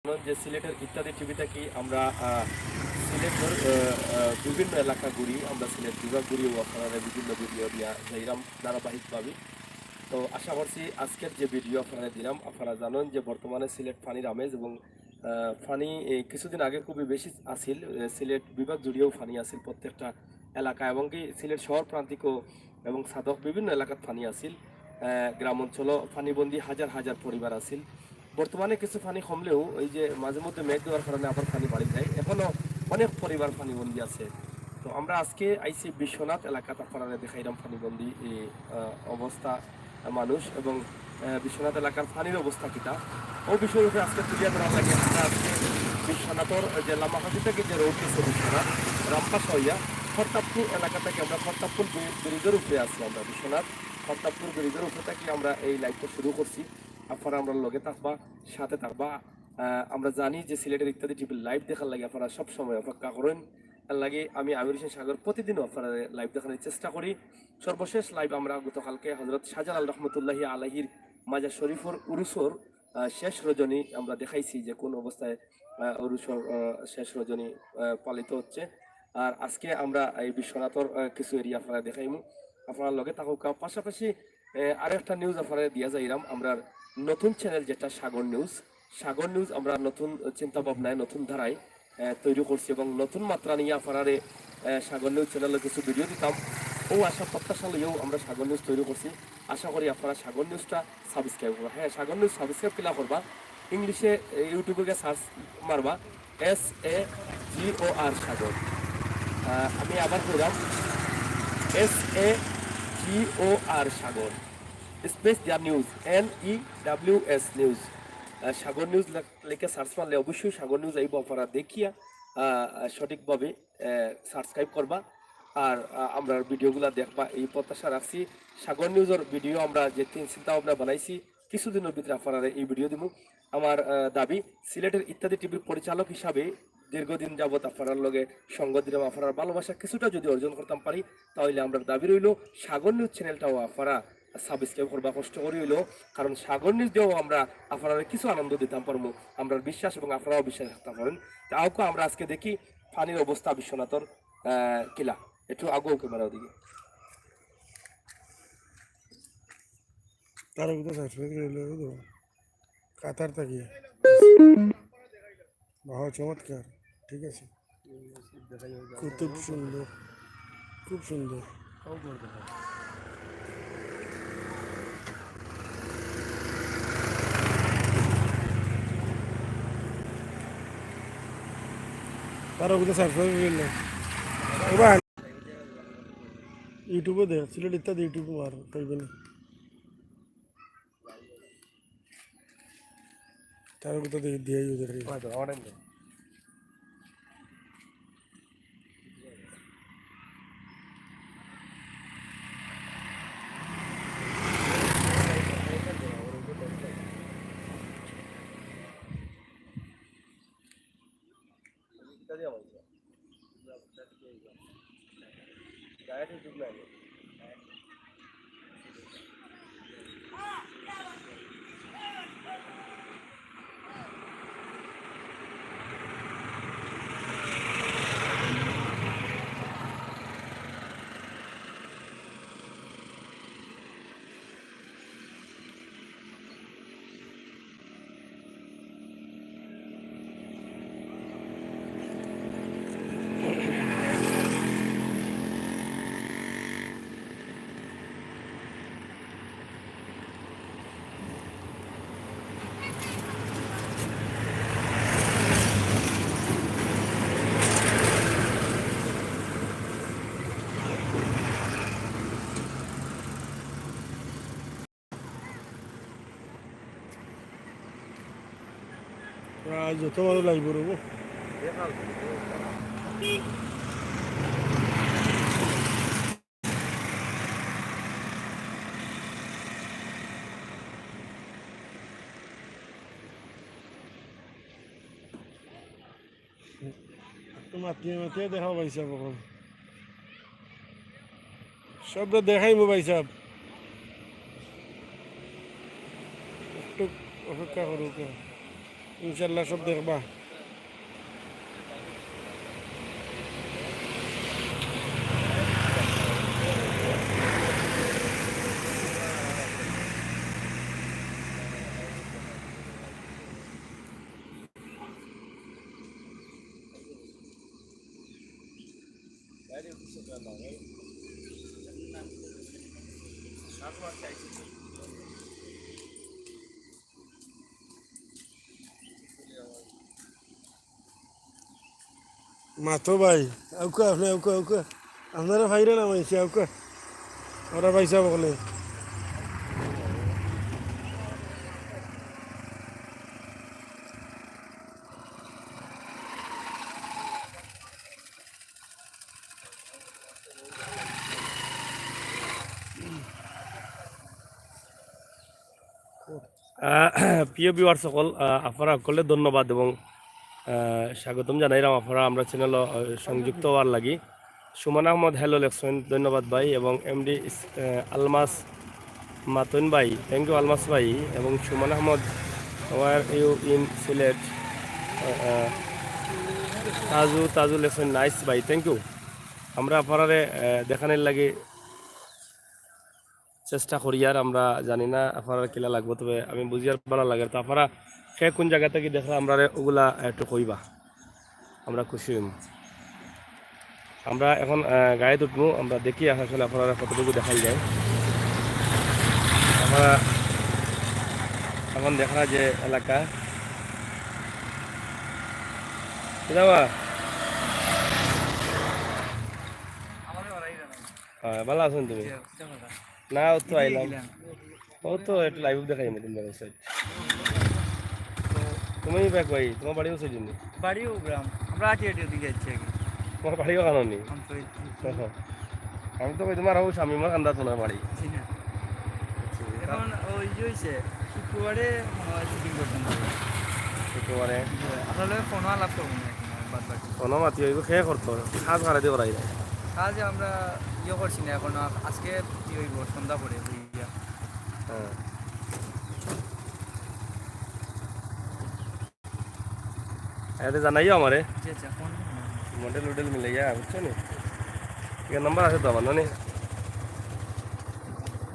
যে সিলেটের ইত্যাদি টিভিতে কি আমরা সিলেটের বিভিন্ন এলাকা ঘুরি, আমরা সিলেট বিভাগ ঘুরি ও আপনারা বিভিন্ন ভিডিও দিয়া যাইরাম ধারাবাহিকভাবে। তো আশা করছি আজকের যে ভিডিও আপনারা দিলাম, আপনারা জানেন যে বর্তমানে সিলেট পানির আমেজ এবং ফানি কিছুদিন আগে খুবই বেশি আসিল। সিলেট বিভাগ জুড়েও ফানি আসিল প্রত্যেকটা এলাকা, এবং কি সিলেট শহর প্রান্তিক এবং সাধক বিভিন্ন এলাকার ফানি আসিল। গ্রাম অঞ্চল ফানিবন্দি হাজার হাজার পরিবার আসিল। বর্তমানে কিছু পানি কমলেও ওই যে মাঝে মধ্যে মেঘ দেওয়ার কারণে আবার পানি বাড়ি যায়, এখনো অনেক পরিবার পানিবন্দি আছে। তো আমরা আজকে আইসি বিশ্বনাথ এলাকাতে আপনারা দেখাইলাম পানিবন্দি এই অবস্থা মানুষ, এবং বিশ্বনাথ এলাকার পানির অবস্থা কিটা ও বিষয়ের উপরে আজকে তুলে ধরা লাগে। আমরা আজকে বিশ্বনাথর যে লামাহাটি থেকে যে রোড গেছে বিশ্বনাথ রামপাস হইয়া ফরতাবপুর এলাকা থেকে, আমরা ফরতাবপুর ব্রিজের উপরে আছি। আমরা বিশ্বনাথ ফরতাবপুর ব্রিজের উপরে থেকে আমরা এই লাইভটা শুরু করছি। আপনারা আমরা লগে থাকবা, সাথে থাকবা। আমরা জানি যে সিলেটের ইত্যাদি টিভির লাইভ দেখার লাগে আপনারা সবসময় অপেক্ষা করেন। তার লাগে আমি আমির হোসেন সাগর প্রতিদিনও আপনারা লাইভ দেখানোর চেষ্টা করি। সর্বশেষ লাইভ আমরা গতকালকে হজরত শাহজালাল রহমতুল্লাহি আলাহির মাজার শরীফর উরুসর শেষ রজনী আমরা দেখাইছি যে কোন অবস্থায় উরুসর শেষ রজনী পালিত হচ্ছে। আর আজকে আমরা এই বিশ্বনাথর কিছু এরিয়া আপনারা দেখাইমু, আপনার লগে থাকুক। পাশাপাশি আর একটা নিউজ আপনারা দিয়া যাইরাম, আমরা নতুন চ্যানেল যেটা সাগর নিউজ। সাগর নিউজ আমরা নতুন চিন্তা ভাবনায় নতুন ধারায় তৈরি করছি, এবং নতুন মাত্রা নিয়ে আপনারা সাগর নিউজ চ্যানেলে কিছু ভিডিও দিতাম। ও আশা প্রত্যাশা লইয়েও আমরা সাগর নিউজ তৈরি করছি। আশা করি আপনারা সাগর নিউজটা সাবস্ক্রাইব করবা। হ্যাঁ, সাগর নিউজ সাবস্ক্রাইব কিলা করবা, ইংলিশে ইউটিউবে সার্চ মারবা SAGOR সাগর। আমি আবার বললাম SAGOR সাগর স্পেস দিয়া নিউজ NEWS নিউজ। সাগর নিউজ লেখে সার্চ মারলে অবশ্যই সাগর নিউজ আইব, আপনারা দেখিয়া সঠিকভাবে সাবস্ক্রাইব করবা আর আমরা ভিডিওগুলো দেখবা এই প্রত্যাশা রাখছি। সাগর নিউজের ভিডিও আমরা যে চিন্তা ভাবনা বানাইছি কিছুদিনের ভিতরে আপনারা এই ভিডিও দিব। আমার দাবি সিলেটের ইত্যাদি টিভির পরিচালক হিসাবে দীর্ঘদিন যাবৎ আপনার লগে সঙ্গ দিলাম, আপনার ভালোবাসা কিছুটা যদি অর্জন করতাম পারি, তাহলে আমরা দাবি রইল সাগর নিউজ চ্যানেলটাও আপনারা সাবস্ক্রাইব করবা কষ্ট করে হইল, কারণ সাগর নিউজ দিয়েও আমরা আপনারা কিছু আনন্দ দিতাম পারবো, আমরা বিশ্বাস এবং আপনারাও বিশ্বাস রাখতে পারেন। তাও আমরা আজকে দেখি পানির অবস্থা বিশ্বনাথর কিলা। একটু আগেও ক্যামেরা ওদিকে তার ভিতরে সাবস্ক্রাইব করে তো কাতার তাকিয়ে বাহ চমৎকার, ঠিক আছে, খুব সুন্দর, খুব সুন্দর। তার ভিতরে সাবস্ক্রাইব করলে এবার ইউটিউবে দেখ সিলেট ইত্যাদি ইউটিউবে মার পাইবেন। তার ভিতরে দিয়ে ওদের যত মানুষ লাগবে রবো মাতিয়ে মাতিয়ে দেখাও ভাই সাহেব, এখন সবটা দেখাইবো ভাই সাহেব, একটু অপেক্ষা করুক। ইনশাল্লাহ সব দেখবা। মাথো ভাই আউকা আপনি আউকা আউকা আপনারা ভাইরা নামাইছে আউকা ওরা ভাইসা বলে প্রিয় ভিউয়ার সকল, আপনারা সকলে ধন্যবাদ এবং স্বাগতম জানাইলাম আপনারা আমরা চ্যানেল সংযুক্ত হওয়ার লাগি। সুমন আহমদ হ্যালো লেখছেন, ধন্যবাদ ভাই। এবং এমডি আলমাস মাতুন ভাই, থ্যাংক ইউ আলমাস ভাই। এবং Suman Ahmed where you in Sylhet, Taju লেখছেন নাইস ভাই, থ্যাংক ইউ। আমরা আপনারা দেখানোর লাগে চেষ্টা করি, আর আমরা জানি না আপনারা কিলা লাগবে, তবে আমি বুঝি আর ভালো লাগে। তো আপনারা সে কোন জায়গা থেকে দেখলে আমরা ওগুলা একটু কইবা, আমরা খুশি হইম। আমরা এখন গাড়িতে উঠবো, আমরা দেখি আসলে আপনারা কতটুকু দেখাই যায়। আমরা এখন দেখা যে এলাকা যাওয়া ভালো আছেন তুমি? না ও তো আইলাম, ও তো একটু লাইভ দেখাই মতন ওয়েবসাইট। তুমি ব্যাক ভাই, তোমার বাড়িও সেই জন্য বাড়িও গ্রাম, আমরা আটি দিকে যাচ্ছি আর কি। তোমার বাড়িও কারণ নেই। আমি তো কই তোমার হোক স্বামী মার কান্দা তোমার বাড়ি। এখন ওই যে হয়েছে শুক্রবারে মনে হয় শুটিং করতাম, শুক্রবারে আসলে ফোন আলাপ করবো না এখন আর বাদ বাকি কোনো মাতি হইব খেয়ে করতো সাজ হারাই দিয়ে করাই যায়। কাজ আমরা ইয়ে করছি না এখন, আজকে কি হইব সন্ধ্যা পরে হইয়া। হ্যাঁ এটা জানাইও আমারে জি আচ্ছা ফোন মডেল উডেল মিলে যা, বুঝছো নি? ঠিক নাম্বার আছে তো আমার মানে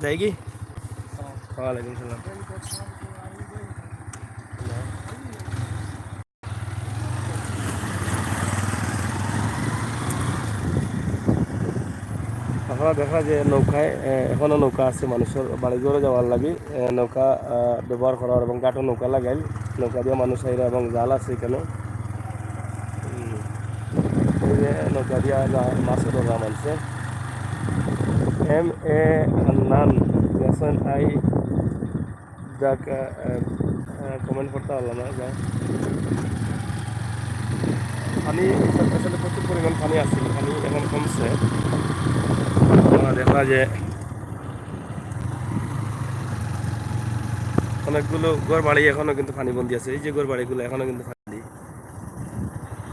যাই কি। ওয়ালাইকুম সালাম। আপনারা দেখা যে নৌকায় এখনো নৌকা আছে, মানুষের বাড়ি ঘরে যাওয়ার লাগি নৌকা ব্যবহার করার, এবং গাটো নৌকা লাগাইল, নৌকা দিয়ে মানুষ আইরা, এবং জাল আছে এখানে। এই যে নৌকা দিয়া মাছের ধরা মানছে। MA হান্নান গেছেন, আই যাক কমেন্ট করতে পারলাম না। যা পানি আসলে প্রচুর পরিমাণ পানি আছে, পানি এখন কমছে। দেখা যে অনেকগুলো ঘর বাড়ি এখনো কিন্তু পানিবন্দি আছে। এই যে ঘর বাড়িগুলো এখনো কিন্তু পানি,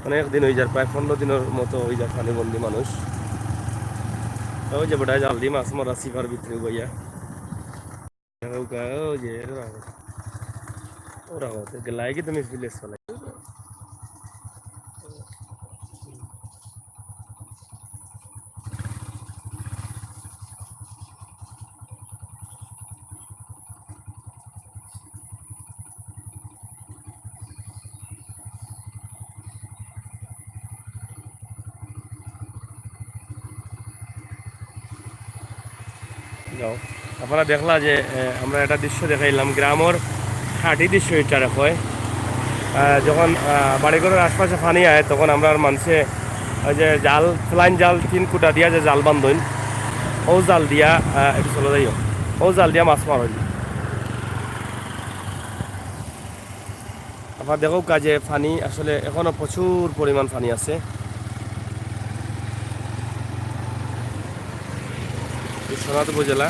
অনেক দিন হয়ে যায়, প্রায় 15 দিনের মতো হয়ে যায় পানিবন্দি মানুষ। ওই যে বেটা জাল দিয়ে মাছ মরা সিফার ভিতরে বইয়া ও যে ওরা গেলাই কি তুমি ফিলেস ফেলাই যাও। আপনারা দেখলা যে আমরা একটা দৃশ্য দেখাইলাম, গ্রামের খাঁটি দৃশ্য এটা হয়। যখন বাড়িঘরের আশপাশে পানি আয়, তখন আমরা মানুষে ওই যে জাল, ফ্লাইন জাল 3 কুটা দিয়া যে জাল বান্ধন, ও জাল দিয়া একটু চলে যাইও, ও জাল দিয়া মাছ মারল। আপনার দেখো কাজে পানি আসলে এখনো প্রচুর পরিমাণ পানি আছে। সোনাত উপজেলা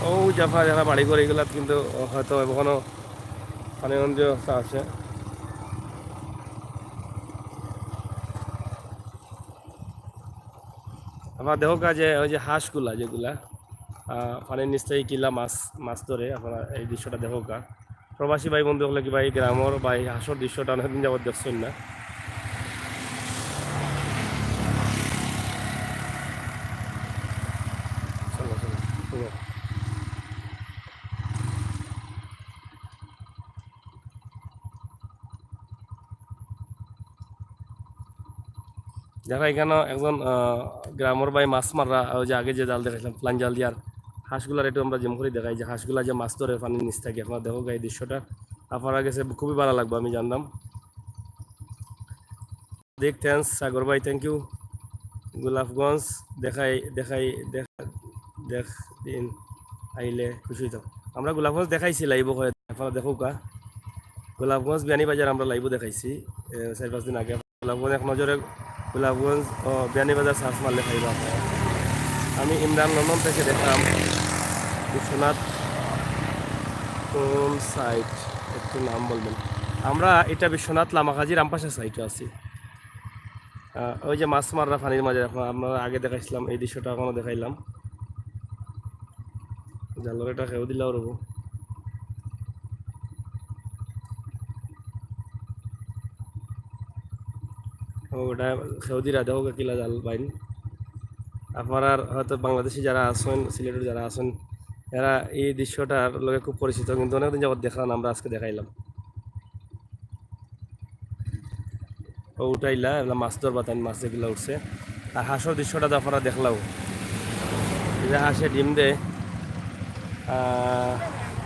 ও জাফা যারা বাড়ি করে এগুলা কিন্তু হয়তো এখনো পানি ব্যবস্থা আছে। আপনারা দেখো যে ওই যে হাঁসগুলা যেগুলা পানির নিচ থেকে কিলা মাছ মাছ ধরে আপনারা এই দৃশ্যটা দেখো প্রবাসী ভাই বন্ধু হলে কি ভাই গ্রামের বা এই হাঁসর দৃশ্যটা অনেকদিন যাবত দেখছেন না। চলো চলো চলো। দেখো এখানে একজন গ্রামের ভাই মাছ মাররা ওই যে আগে যে জাল দেখাইছিলাম প্লান জাল দিয়ার হাঁসগুলার একটু আমরা জেম করে দেখাই যে হাঁসগুলা যে মাছ ধরে পানির নিচ থাকে আপনারা দেখো এই দৃশ্যটা আপনারা গেছে খুবই ভালো লাগবে আমি জানলাম। দেখ থ্যাংকস সাগর ভাই, থ্যাংক ইউ। গোলাপগঞ্জ দেখাই দেখাই দেখ দিন আইলে খুশি হইতাম। আমরা গোলাপগঞ্জ দেখাইছি লাইভ করে আপনারা দেখো গোলাপগঞ্জ বিয়ানীবাজার আমরা লাইভও দেখাইছি 4-5 দিন আগে। গোলাপগঞ্জ এক নজরে গোলাপগঞ্জ ও বিয়ানীবাজার সার্চ মারলে পাইবা। আমি ইমরান লন্ডন থেকে দেখলাম বিশ্বনাথ কোন সাইট একটু নাম বলবেন। আমরা এটা বিশ্বনাথ লামাকাজি রামপাশা সাইটে আছি। ওই যে মাছ মাররা পানির মাঝে আপনারা আগে দেখাইছিলাম এই দৃশ্যটা এখনো দেখাইলাম। জালর এটা খেয়েও দিলাও রবো। ওটা খেউদিরা দেখো কিলা জাল বাইন। আপনারা হয়তো বাংলাদেশি যারা আছেন সিলেটের যারা আছেন এরা এই দৃশ্যটার লগে খুব পরিচিত, কিন্তু অনেকদিন যাবত দেখালাম আমরা আজকে দেখাইলাম। ও উঠাইলা এগুলা মাছ ধরবা তাই মাছ যেগুলো উঠছে। আর হাঁসের দৃশ্যটা তো আপনারা দেখলাও যে হাঁসে ডিম দে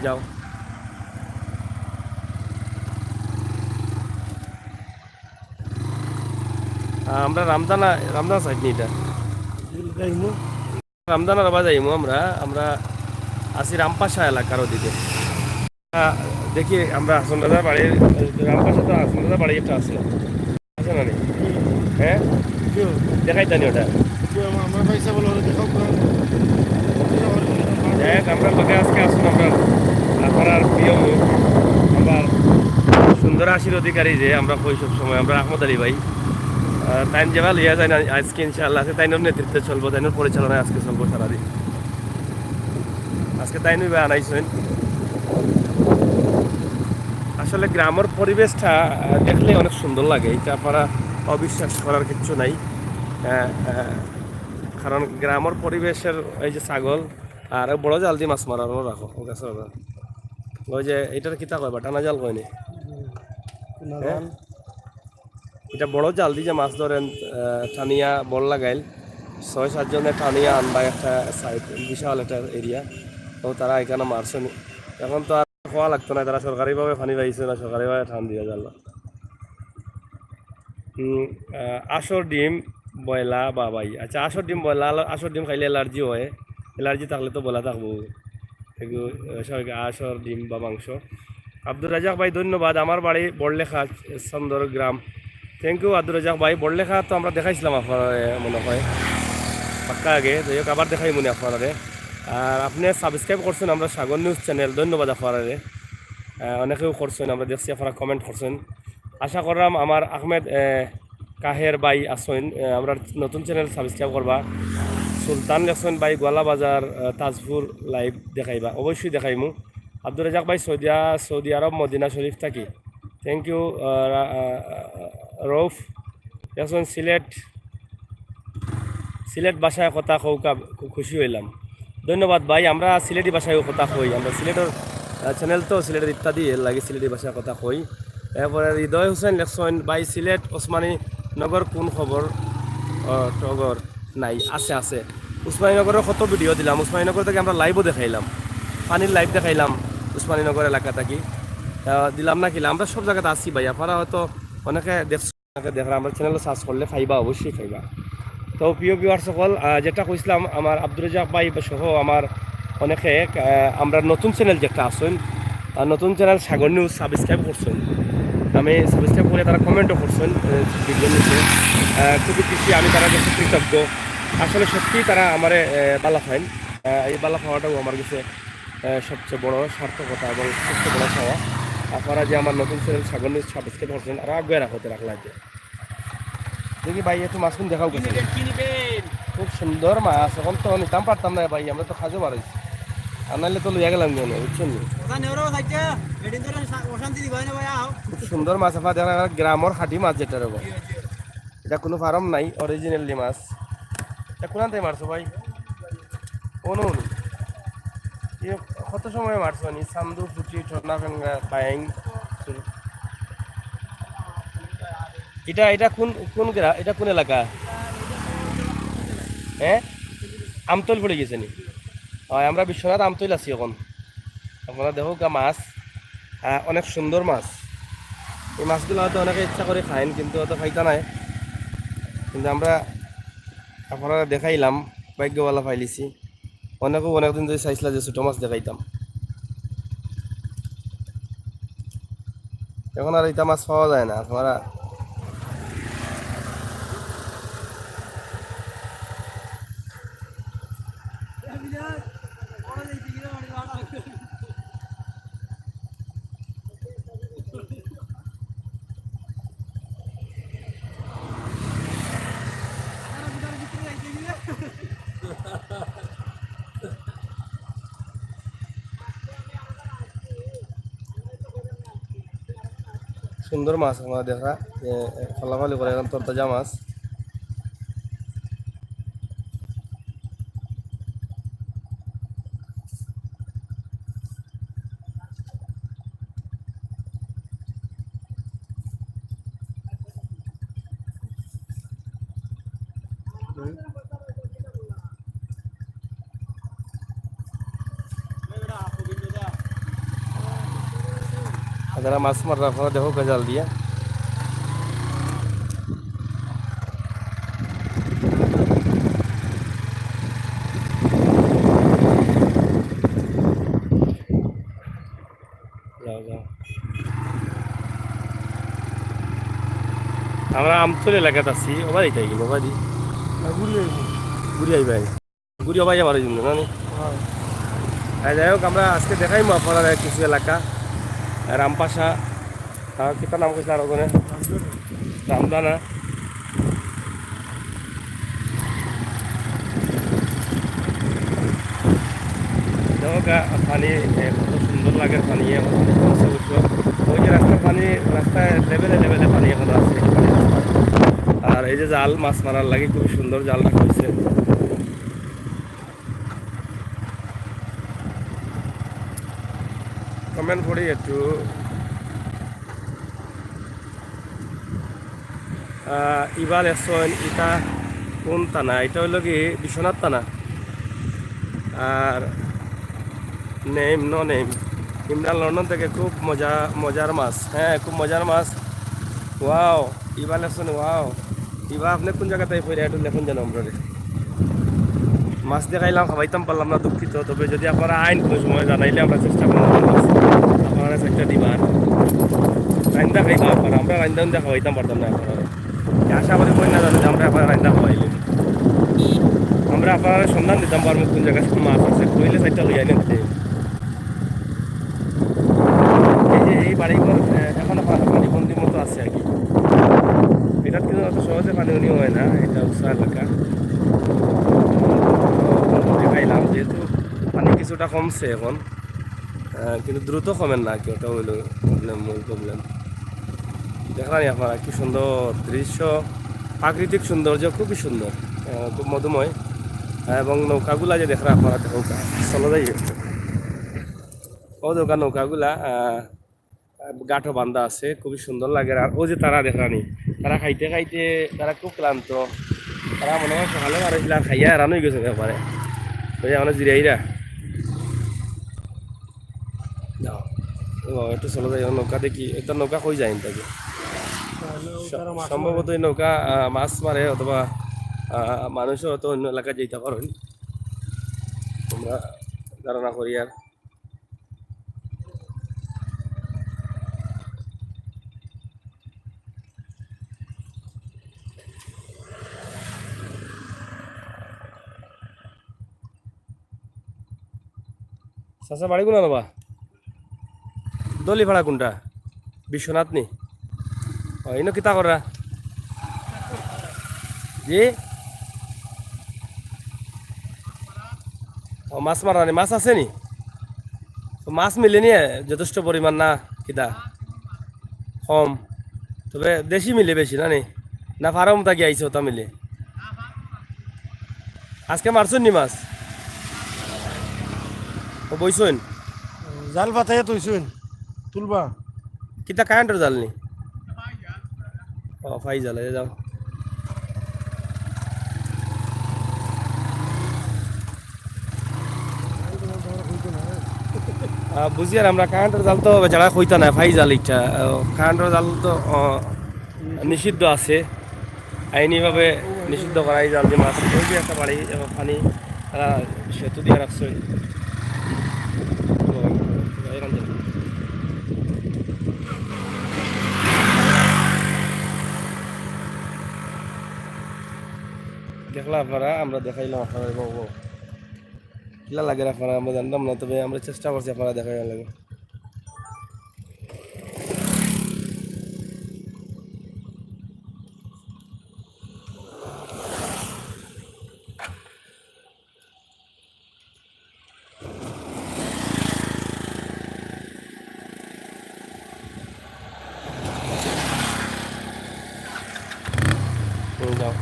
যাও। আমরা রামদানা সাইড নি এটা রামদানার আবার যাইমু আমরা আমরা আছি রামপাশা এলাকার ওদিকে। দেখি আমরা হাসন দাদার বাড়ির রামপাশা তো হাসন দাদার বাড়ি একটা আছে আছে না নি? হ্যাঁ দেখাই জানি ওটা আমার পয়সা বলো দেখাও দেখ আমরা লোকে আজকে আসুন আমরা আপনার প্রিয় মুখ আমার সুন্দর আশির অধিকারী যে আমরা কই সব সময় আমরা আহমদ আলী ভাই তাই যেবা লিয়া যায় না আজকে ইনশাআল্লাহ আছে তাইনোর নেতৃত্বে চলবো তাইনোর পরিচালনায় আজকে চলবো সারাদিন। আজকে তাই নইবা আনাইছেন। আসলে গ্রামের পরিবেশটা দেখলে অনেক সুন্দর লাগে, এটা আপনারা অবিশ্বাস করার কিচ্ছু নাই। কারণ গ্রামের পরিবেশের এই যে ছাগল আর বড় জাল দিয়ে মাছ মারানো রাখো গাছ ওই যে এটার কিতা কয় বা টানা জাল কয়নি এটা বড় জাল দিয়ে যে মাছ ধরেন টানিয়া বল লাগাইল 6-7 জনের টানিয়া আনবা একটা সাইড বিশাল একটা এরিয়া। তো তারা এখানে মারছেন এখন তো আর খাওয়া লাগতো না, তারা সরকারিভাবে পানি পাইছে না সরকারিভাবে ঠান দিয়ে জাল। আসর ডিম বয়লা বাবাই আচ্ছা আসর ডিম বয়লা আসর ডিম খাইলে অ্যালার্জি হয়, অ্যালার্জি থাকলে তো বলা থাকবো এগুলো আসর ডিম বা মাংস। আব্দুর রাজাক ভাই ধন্যবাদ। আমার বাড়ি বড়লেখা চন্দর গ্রাম। থ্যাংক ইউ আব্দুর রাজাক ভাই। বড়লেখা তো আমরা দেখাইছিলাম আপনার মনে হয় পাক্কা আগে, যাই হোক আবার দেখাই মনে আপনারে। আর আপনি সাবস্ক্রাইব করছেন আমরা সাগর নিউজ চ্যানেল, ধন্যবাদ আপনারে। অনেকেও করছেন আমরা দেখছি আপনারা কমেন্ট করছেন। আশা করলাম আমার আহমেদ কাহের ভাই আসেন আমরা নতুন চ্যানেল সাবস্ক্রাইব করবা। সুলতান লেখছেন ভাই গোয়ালা বাজার তাজপুর লাইভ দেখাইবা, অবশ্যই দেখাইমু। আব্দুর রাজাক ভাই সৌদি আরব মদিনা শরীফ থাকি, থ্যাংক ইউ। রৌফ লেখছেন সিলেট ভাষায় কথা কৌকা খুশি হইলাম, ধন্যবাদ ভাই। আমরা সিলেটি ভাষায় কথা কই, আমরা সিলেটের চ্যানেল তো সিলেটের ইত্যাদি এর লাগে সিলেটি ভাষায় কথা কই। এরপরে হৃদয় হোসেন লেখছেন ভাই সিলেট ওসমানী নগর কোন খবর টগর নাই আছে আছে উসমানীনগরের কত ভিডিও দিলাম, উসমানীনগর থেকে আমরা লাইভও দেখাইলাম, পানির লাইভ দেখাইলাম উসমানীনগর এলাকা থাকি দিলাম না কিলা। আমরা সব জায়গাতে আসি ভাই, আপনারা হয়তো অনেকে দেখলাম আমরা চ্যানেলে সার্চ করলে পাইবা, অবশ্যই পাইবা। তো প্রিয় ভিউয়ার্স সকল যেটা কইছিলাম আমার আব্দুর রাজাক ভাই সহ আমার অনেকে আমরা নতুন চ্যানেল যেটা আসুন নতুন চ্যানেল সাগর নিউজ সাবস্ক্রাইব করছেন, আমি সাবস্ক্রাইব করে তারা কমেন্টও করছেন ভিডিও নিচে, খুবই খুশি আমি তারা কাছে কৃতজ্ঞ। আসলে সত্যিই তারা আমার বালা ফাইন, এই বালা খাওয়াটাও আমার কাছে সবচেয়ে বড় সার্থকতা এবং সবচেয়ে বড় খাওয়া। আপনারা যে আমার নতুন চ্যানেল সাগর নিউজ সাবস্ক্রাইব করছেন আর আগে রাখতে রাখলা দেখি ভাই একটু মাছকুন দেখাও। খুব সুন্দর মাছ, এখন তো নিতাম পারতাম না ভাই, আমরা তো খাজো মারাইছি, আর নাহলে তো লইয়া গেলাম কেন, বুঝছেন নি? খুব সুন্দর মাছ, আপনার দেখা গ্রামের খাঁটি মাছ যেটা রব, এটা কোনো ফার্ম নাই, অরিজিনালি মাছ। এটা কোন আনতে মারছো ভাই? কোনো কত সময় মারছো নি? চান্দু, ফুটি, ঠোনা, ফেঙ্গা, পায়েং। এটা এটা কোন কোন এটা কোন এলাকা? হ্যাঁ, আমতল পড়ে গেছে নি? হয়, আমরা বিশ্বনাথ আমতল আছি এখন। আপনারা দেখো গা মাছ, অনেক সুন্দর মাছ। এই মাছগুলো হয়তো অনেকে ইচ্ছা করে খাইন, কিন্তু হয়তো খাইতা নাই। কিন্তু আমরা আপনারা দেখাইলাম, ভাগ্যওয়ালা পাইলিছি। অনেকেও অনেকদিন ধরে চাইছিলা যে ছোটো মাছ দেখাইতাম, এখন আর এটা মাছ পাওয়া যায় না। আপনারা সুন্দর মাছ আমরা দেখা, ফলাফলি করে এখন তরতাজা মাছ। যারা মাছ মারা আপনারা দেখো জাল দিয়া, যাও যাও। আমরা আমতল এলাকাত আছি, ওবার এইটাই গেল ওবাদি ঘুরি আইবাই, ঘুরি অবাই আমার জন্য না নি? যাই হোক, আমরা আজকে দেখাইমো আপনারা কিছু এলাকা, রামপাশা, কিতা নাম কইছে আর ওখানে রামদানা। দেখো গা পানি কত সুন্দর লাগে, পানি এখন কমছে অবশ্য। ওই যে রাস্তার পানি, রাস্তায় লেভেলে লেভেলে পানি এখন আছে। আর এই যে জাল মাছ মারার লাগে খুব সুন্দর জাল রাখা হয়েছে। কমেন্ট করি একটু, ইবাল এসন ইটা কোন টানা? এটা হইল কি বিশ্বনাথ টানা। আর name no name Imran London থেকে, খুব মজার মাছ। হ্যাঁ, খুব মজার মাছ। Wow, ইবাল এসন, wow. ইবা আপনি কোন জায়গাতে পড়ে একটু লেখুন যেন আমরা মাছ দেখাইলাম, খাবাইতাম পারলাম না, দুঃখিত। তবে যদি আপনারা আইন কোনো সময় জানাইলে আমরা চেষ্টা করবো আপনারা একটা দিবার রান্দা খাইতাম। আপনারা আমরা রান্দা খাওয়াইতাম পারতাম না আপনারা, আশা করি কই না জানো যে আমরা আপনারা রান্দা খাওয়াইলে আমরা আপনারা সন্ধান দিতাম পারবো কোন জায়গায় মাছ আছে, কইলে চারটা লইয়া নিতে। এই যে এই বাড়িঘর এখন পানি বন্দির মতো আছে আর কি, এটা কিন্তু অত সহজে পানি উনি হয় না, এটা উৎসাহ এলাকা। দেখাইলাম যেহেতু পানি কিছুটা কমছে এখন, কিন্তু দ্রুত কমেন না কি, ওটা হইল প্রবলেম, মূল প্রবলেম। দেখলাম আপনারা কি সুন্দর দৃশ্য, প্রাকৃতিক সৌন্দর্য খুবই সুন্দর, খুব মধুময়। এবং নৌকাগুলা যে দেখলাম আপনারা, নৌকা চলো যাই, ও দোকান নৌকাগুলা গাঠো বান্ধা আছে, খুবই সুন্দর লাগে। আর ও যে তারা দেখানি, তারা খাইতে খাইতে তারা খুব ক্লান্ত, তারা মনে হয় সকালে মারাইছিল আর খাইয়া এরানোই গেছে ব্যাপারে, ওই যে আমরা জিরাইরা যাও। একটু চলো যাই নৌকা দেখি, একটা নৌকা কই যায় তাকে, সম্ভবত এই নৌকা মাছ মারে, অথবা মানুষও হয়তো অন্য এলাকায় যেতে পারেন, আমরা ধারণা করি। আর চাষা বাড়ি কোনা নেবা? দলি ভাড়া কোনটা? বিশ্বনাথ নি? ইনো কিতা করা জি? মাছ মারানি মাছ আছে নি তো মাছ মিলেনি যথেষ্ট পরিমাণ না কিতা কম তবে দেশি মিলে বেশি না নি না ফার্ম থাকি আইছে ওটা মিলে আজকে মারছুন নি মাছ ও বইছুন জাল পাতাইয়া তুইছুন তুলবা কিতা কারেন্টের জাল নি ও ফাই জাল এই যাও বুঝি আর আমরা কারেন্টের জাল তো বেচারা কইতা না ফাই জাল ইচ্ছা কারেন্টের জাল তো নিষিদ্ধ আছে আইনিভাবে নিষিদ্ধ করা এই জাল যে মাছ ওই যে একটা বাড়ি পানি সেতু দিয়ে রাখছে দেখলা আপনারা আমরা দেখাইলাম আপনারা বাবু কিলা লাগে আপনারা আমরা জানতাম না তবে আমরা চেষ্টা করছি আপনারা দেখাই লাগে যাও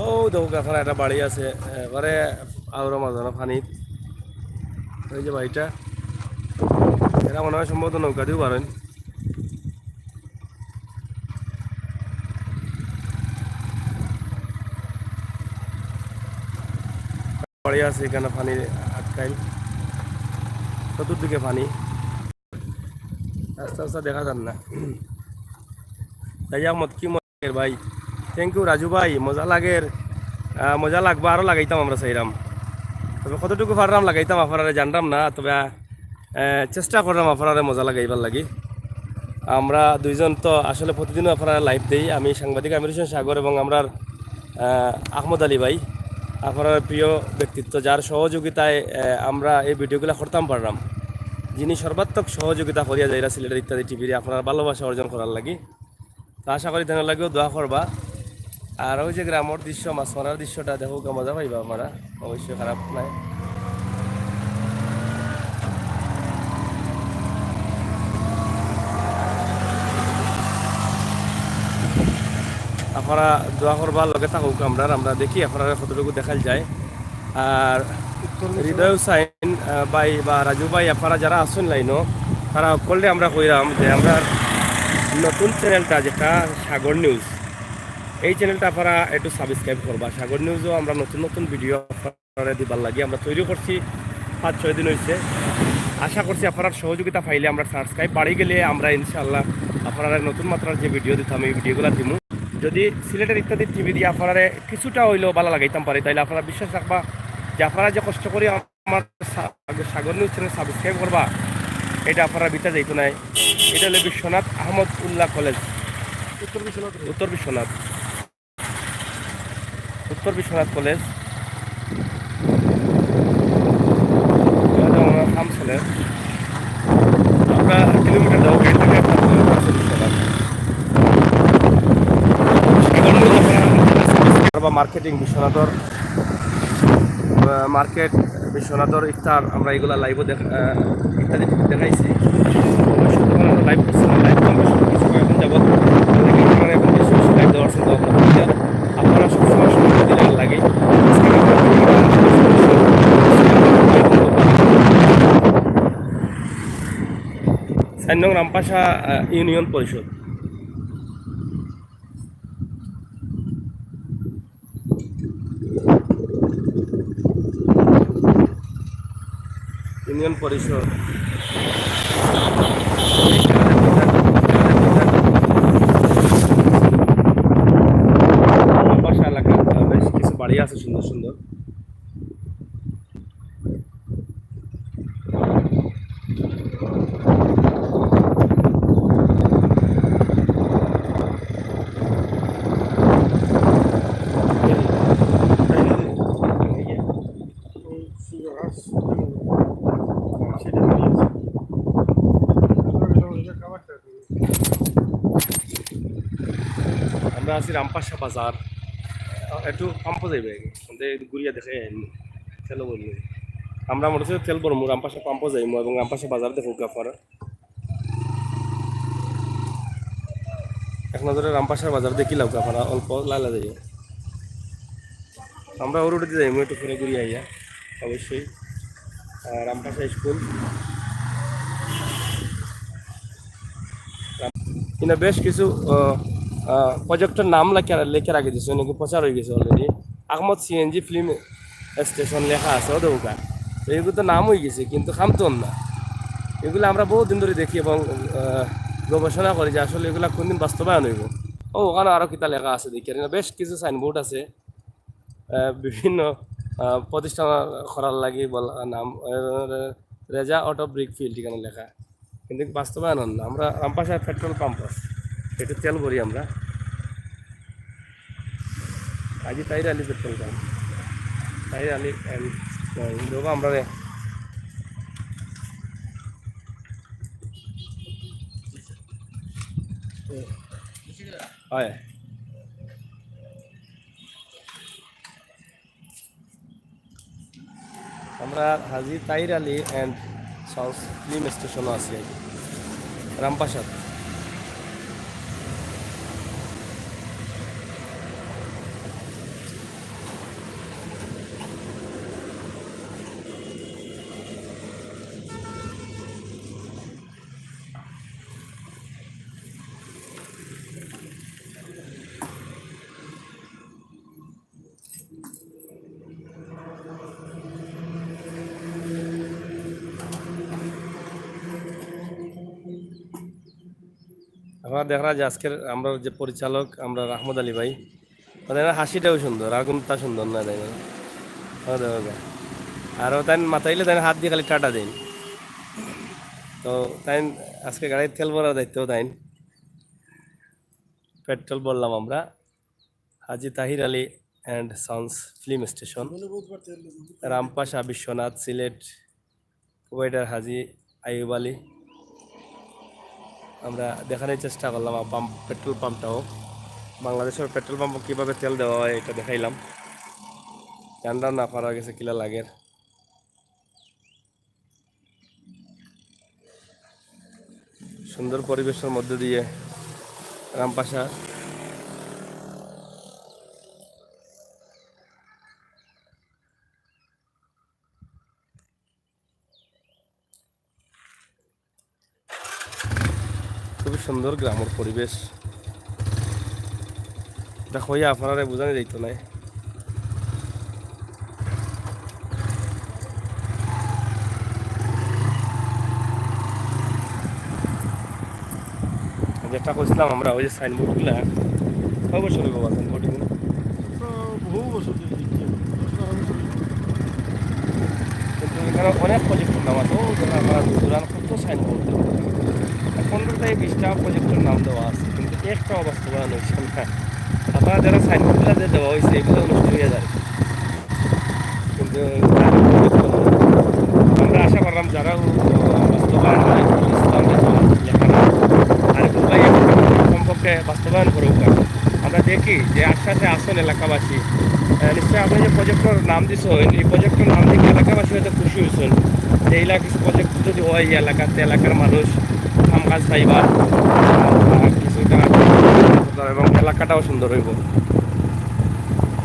ও দেখো এখানে একটা বাড়ি আছে এবারে আউরা মাঝানো পানিত ওই যে বাড়িটা এরা মনে হয় সম্ভবত নৌকা দিয়েও পারেন বাড়ি আছে এখানে পানি আটকাইল চতুর্দিকে পানি রাস্তা রাস্তা দেখা যান না তাই মত কি মজা ভাই থ্যাংক ইউ রাজু ভাই মজা লাগের মজা লাগবে আরও লাগাইতাম আমরা চাইরাম তবে কতটুকু পারলাম লাগাইতাম আপনারা জানতাম না তবে চেষ্টা করলাম আপনারা মজা লাগাইবার লাগি আমরা দুইজন তো আসলে প্রতিদিনও আপনারা লাইভ দিই আমি সাংবাদিক আমির হোসেন সাগর এবং আমরা আহমদ আলী ভাই আপনার প্রিয় ব্যক্তিত্ব যার সহযোগিতায় আমরা এই ভিডিওগুলো করতাম পারলাম যিনি সর্বাত্মক সহযোগিতা করিয়া যাইরা সিলেটের ইত্যাদি টিভির আপনার ভালোবাসা অর্জন করার লাগি তো আশা করি তেনার লাগেও দোয়া করবা আর ওই যে গ্রামের দৃশ্য মাছ মারার দৃশ্যটা দেখো মজা পাইবা আপনারা অবশ্যই খারাপ নাই আপনারা দোয়া করবার লগে থাকুক আমরা দেখি আপনারা কতটুকু দেখাল যায় আর হৃদয় হুসাইন ভাই বা রাজু ভাই আপনারা যারা আসুন লাইনও তারা করলে আমরা কইরাম যে আমরা নতুন চ্যানেলটা যেটা সাগর নিউজ এই চ্যানেলটা আপনারা একটু সাবস্ক্রাইব করবা সাগর নিউজও আমরা নতুন নতুন ভিডিও আপনারা দিবার লাগে আমরা তৈরি করছি 5-6 দিন হয়েছে আশা করছি আপনার সহযোগিতা পাইলে আমরা সাবস্ক্রাইব বাড়ি গেলে আমরা ইনশাআল্লাহ আপনারা নতুন মাত্রার যে ভিডিও দিতাম এই ভিডিওগুলো দিব যদি সিলেটের ইত্যাদি টিভি দিয়ে আপনারা কিছুটা হইলেও ভালো লাগাইতাম পারে তাইলে আপনারা বিশ্বাস রাখবা যে আপনারা যে কষ্ট করে আমার সাগর নিউজ চ্যানেল সাবস্ক্রাইব করবা এটা আপনারা বিটা যাইতো নাই এটা হলো বিশ্বনাথ আহমদ উল্লাহ কলেজ উত্তর বিশ্বনাথ কলেজ কাম চলে আমরা কিলোমিটার যাবো গেট থেকে বিশ্বনাথ মার্কেটিং বিশ্বনাথর মার্কেট বিশ্বনাথর ইফতার আমরা এগুলা লাইভও ইত্যাদি দেখাইছি লাইভ করছি লাইভ এখন যাবত এখন বেশি বেশি লাইভ দেওয়ার চিন্তা ভাবনা করি আপনারা সবসময় সময় দিলে লাগে 4 নং রামপাশা ইউনিয়ন পরিষদ রামপাশা এলাকা বেশ কিছু বাড়ি আছে সুন্দর সুন্দর আমরা আছি রামপাশা বাজার একটু পাম্প যাইবে ঘুরিয়া দেখে তেল বলবো আমরা মনে হচ্ছে তেল বলবো রামপাশা পাম্প যাইমু এবং রামপাশা বাজার দেখো আপনারা এক নজরে রামপাশার বাজার দেখি লাগ আপনারা অল্প লালা যাই আমরা ওর উঠে যাইমু একটু ঘুরে ঘুরিয়ে আইয়া অবশ্যই রামপাশা স্কুল কিনা বেশ কিছু প্রজেক্টের নাম লেখা রাখি দিচ্ছে নাকি প্রচার হয়ে গেছে already Ahmad CNG filling station লেখা আছে ওদের ওখানে তো এগুলো তো নাম হয়ে গেছে কিন্তু খামতন না এগুলো আমরা বহুদিন ধরে দেখি এবং গবেষণা করি যে আসলে এগুলো কোনদিন বাস্তবায়ন হইব ও ওখানে আরও কিতা লেখা আছে দেখি বেশ কিছু সাইনবোর্ড আছে বিভিন্ন প্রতিষ্ঠান করার লাগে বলা নাম রেজা অটো ব্রিক ফিল্ড এখানে লেখা কিন্তু বাস্তবায়ন হন না আমরা রামপাশার পেট্রোল পাম্প আছে এটা তেল ভরি আমরা আজি তাইর আলি পেট্রোল পাম্প তাইর আলি দেবো আমরা হয় আমরা হাজি তাইর আলী অ্যান্ড সন্স ফিল্ম স্টেশনও আছি আর রামপাশাত আমরা দেখা যে আজকের আমরা যে পরিচালক আমরা আহমদ আলী ভাই ওদের হাসিটাও সুন্দর আগুনটা সুন্দর না তাই আর তাই মাথাইলে তাই হাত দিয়ে খালি টাটা দেন তো তাই আজকে গাড়ির তেল ভরার দায়িত্ব তাই পেট্রোল বললাম আমরা Haji Tahir Ali and sons film station Rampasha Biswanath Sylhet ওয়েডার হাজি আইয়ুব আলী আমরা দেখানোর চেষ্টা করলাম পাম্প পেট্রোল পাম্পটাও বাংলাদেশের পেট্রোল পাম্প কীভাবে তেল দেওয়া হয় এটা দেখাইলাম জানলাম না পারা গেছে কিলা লাগে সুন্দর পরিবেশের মধ্যে দিয়ে রামপাশা খুবই সুন্দর গ্রামের পরিবেশ এটা হইয়া আপনারা বোঝানো যাইত নাই যেটা করছিলাম আমরা ওই যে সাইনবোর্ডগুলা কয় বছর হইব বা সাইনবোর্ডগুলো বহু বছর কিন্তু এখানে অনেক প্রজেক্টের নাম আছে আমার দুরান কত সাইনবোর্ড 15-20টা প্রজেক্টের নাম দেওয়া আছে কিন্তু একটাও বাস্তবায়ন হয়েছে না আপনারা যারা সাইনবোর্ডগুলো যে দেওয়া হয়েছে এগুলো নষ্ট হয়ে যায় কিন্তু আমরা আশা করলাম যারা বাস্তবায়ন হয় লেখানো আরেকটু ভাই সম্পর্কে বাস্তবায়ন করে আমরা দেখি যে আশ্বাসে আসল এলাকাবাসী নিশ্চয়ই আপনি যে প্রজেক্টর নাম দিচ্ছেন এই প্রজেক্টর নাম দেখে এলাকাবাসী হয়তো খুশি হয়েছেন যে এইলা কিছু প্রজেক্ট যদি হয় এই এলাকাতে এলাকার মানুষ কাম কাজ পাইবা কিছুটা এবং এলাকাটাও সুন্দর হইব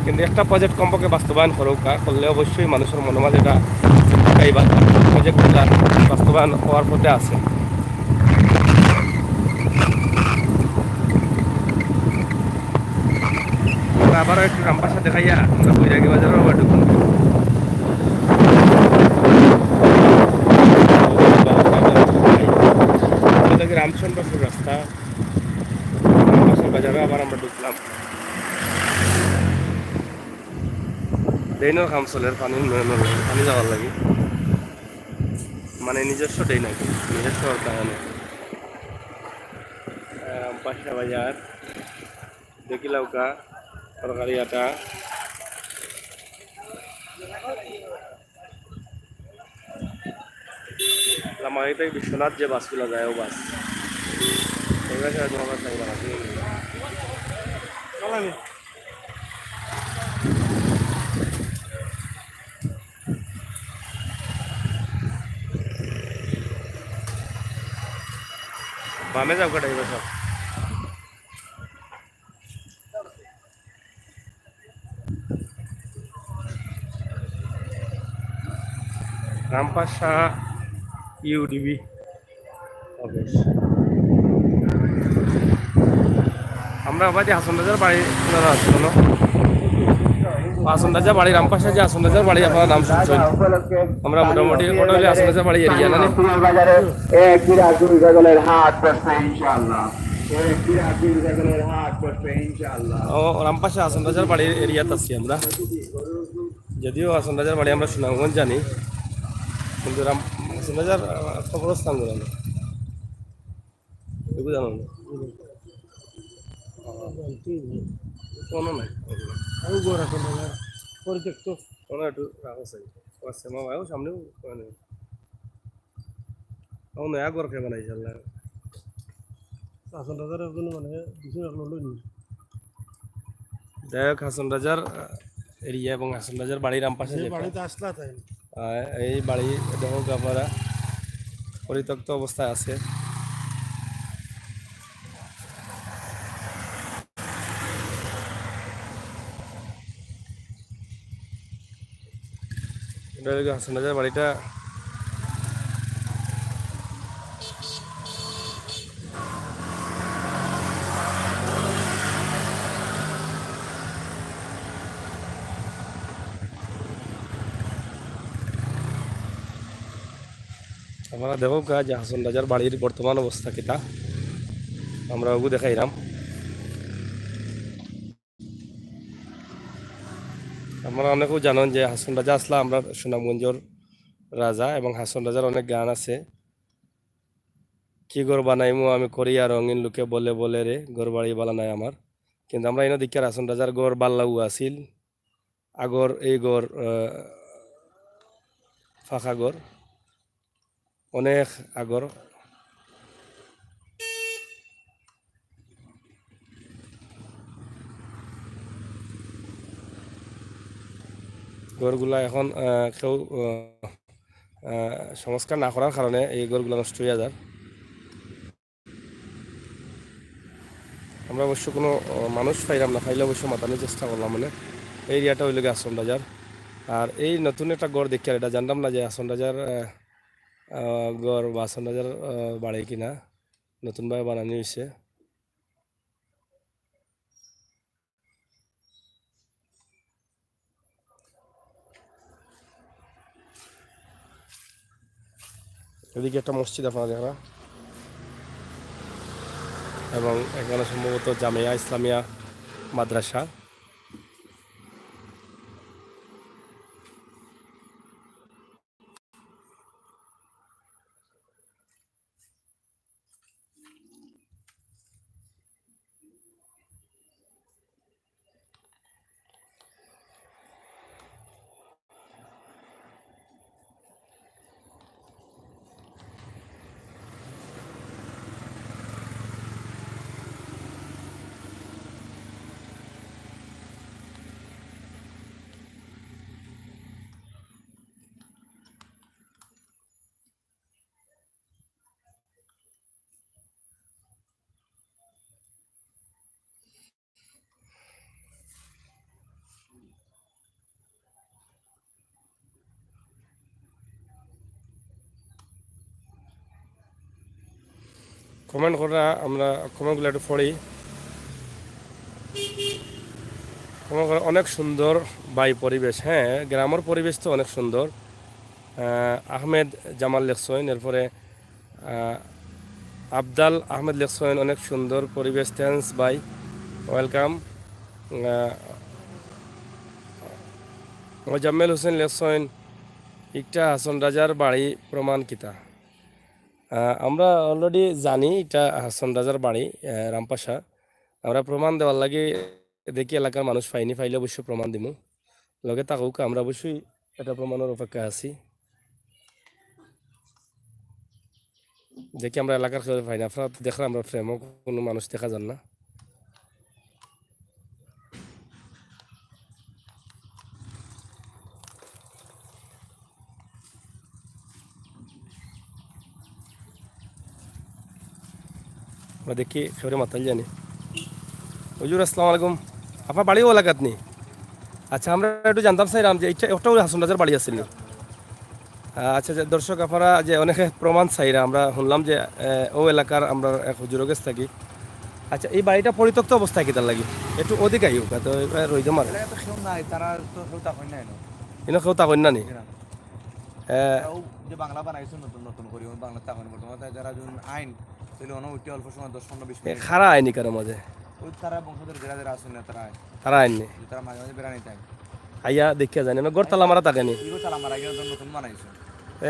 কিন্তু একটা প্রজেক্ট কমপক্ষে বাস্তবায়ন করলে অবশ্যই মানুষের মনোমাজ এটা পাইবা প্রজেক্টগুলো বাস্তবায়ন হওয়ার পথে আছে আবারও একটু রামপাশা দেখাইয়া আমরা বৈরাগী বাজারও আবার ঢুকুন রামচন্দ্রপুর রাস্তা রামপাশার বাজারে আবার আমরা ঢুকলাম ড্রেনের কাম চলে পানি উন্নয়নের লাগে পানি যাওয়ার লাগে মানে নিজস্ব ড্রেন আর কি নিজস্ব কারণে রামপাশা বাজার দেখিলাউকা তরকারি আটা লামাইতে বিশ্বনাথ যে বাসগুলো যায় ও বাস পানি বামে যাও কাটাই বসো রামপাশা ইউডিবি অফিস আমরা আবার যে হাসন রাজার বাড়ি আপনারা আসছেন না হাসন রাজা বাড়ি রামপাশা যে হাসন রাজার বাড়ি আপনারা নাম শুনছেন আমরা মোটামুটি ওটা হলে হাসন রাজার বাড়ি এরিয়া না বাজারে এক বিরাট দুই ছাগলের হাট বসবে ইনশাআল্লাহ এক বিরাট দুই ছাগলের হাট বসবে ইনশাআল্লাহ ও রামপাশা হাসন রাজার বাড়ির এরিয়াতে আছি আমরা যদিও হাসন রাজার বাড়ি আমরা সুনামগঞ্জ জানি কিন্তু হাসন রাজার কবরস্থান গুলো না এগুলো জানো না কোনো নাই আর গো রাখো না পরিত্যক্ত কোনো একটু রাখো চাই আছে মা ভাইও সামনেও মানে ও নয়া ঘর খেয়ে বানাইছে আল্লাহ আসল রাজার জন্য মানে কিছু রাখলো লই যাই হোক হাসন রাজার এরিয়া এবং হাসন রাজার বাড়ি রামপাশে সেই যেটা বাড়িতে আসলা তাই এই বাড়ি দেখো আপনারা পরিত্যক্ত অবস্থায় আছে এটা হলো হাসন রাজার বাড়িটা আমরা দেখো যে হাসন রাজার বাড়ির বর্তমান অবস্থা কিতা আমরা ওগু দেখাইলাম আমরা অনেকেও জানেন যে হাসন রাজা আসলা আমরা সুনামগঞ্জর রাজা এবং হাসন রাজার অনেক গান আছে কি গর বানাইমু আমি করিয়া রঙিন লোকে বলে বলে রে গর বাড়ি বালা নাই আমার কিন্তু আমরা এনে দেখি হাসন রাজার গড় বাল্লাউ আছিল আগর এই গড় ফাঁকা গড় অনেক আগর গড়গুলা এখন কেউ সংস্কার না করার কারণে এই গড়গুলা নষ্ট হয়ে যায় আমরা অবশ্য কোনো মানুষ পাইলাম না পাইলে অবশ্য মাতানোর চেষ্টা করলাম মানে এই এরিয়াটা হইল গিয়ে আসন রাজার আর এই নতুন একটা গড় দেখি আর এটা জানতাম না যে আসন রাজার গড় বা আসন রাজার বাড়ি কিনা নতুনভাবে বানানো হয়েছে এদিকে একটা মসজিদ আপনারা দেখরা এবং এখানে সম্ভবত জামিয়া ইসলামিয়া মাদ্রাসা কমেন্ট করা আমরা কমেন্টগুলো একটু পড়ি কমেন্ট করা অনেক সুন্দর বাই পরিবেশ হ্যাঁ গ্রামের পরিবেশ তো অনেক সুন্দর আহমেদ জামাল লেখসইন এরপরে আবদাল আহমেদ লেখসইন অনেক সুন্দর পরিবেশ thanks bye welcome Mozammel Hossain লেখসইন একটা হাসন রাজার বাড়ি প্রমাণ কিতা আমরা অলরেডি জানি এটা হাসন রাজার বাড়ি রামপাশা আমরা প্রমাণ দেওয়ার লাগে দেখি এলাকার মানুষ পাইনি পাইলে অবশ্যই প্রমাণ দিব লগে তাকুক আমরা অবশ্যই এটা প্রমাণের অপেক্ষায় আছি দেখি আমরা এলাকার কেউ পাই না আপনারা দেখলাম আমরা ফ্রেমও কোনো মানুষ দেখা যান না আমরা দেখি সরে মাতাল জানি। হুজুর আসসালামু আলাইকুম, আপনার বাড়িও এলাকাত নেই? আচ্ছা, আমরা একটু জানতাম চাইলাম যে এটা একটাও হাসন রাজার বাড়ি আছে নি? আচ্ছা, যে দর্শক আপনারা যে অনেকে প্রমাণ চাইরা আমরা শুনলাম যে ও এলাকার আমরা এক হুজুরের কাছে থাকি। আচ্ছা, এই বাড়িটা পরিত্যক্ত অবস্থায় কি তার লাগি একটু অধিক আইও তো রই জমা এলাকায় তো কেউ নাই, তারা তো কেউ তখন নাই না। এনে কেউ তা কন্যা নি? তাও যে বাংলা বানাইছে নতুন নতুন করে বাংলা তখন বর্তমানে তাই যারা যখন আইন তাহলে অনেক অল্প সময় 10-15-20 মিনিট খারা আইনি কারো মাঝে ওই তারা বংশধর যারা যারা আসেন না তারা আইন তারা আইনি তারা মাঝে মাঝে বেড়ানি তাই আইয়া দেখিয়া জানি আমরা গড়তালা মারা থাকেনি। এগুলো তালা মারা গিয়ে নতুন বানাইছে।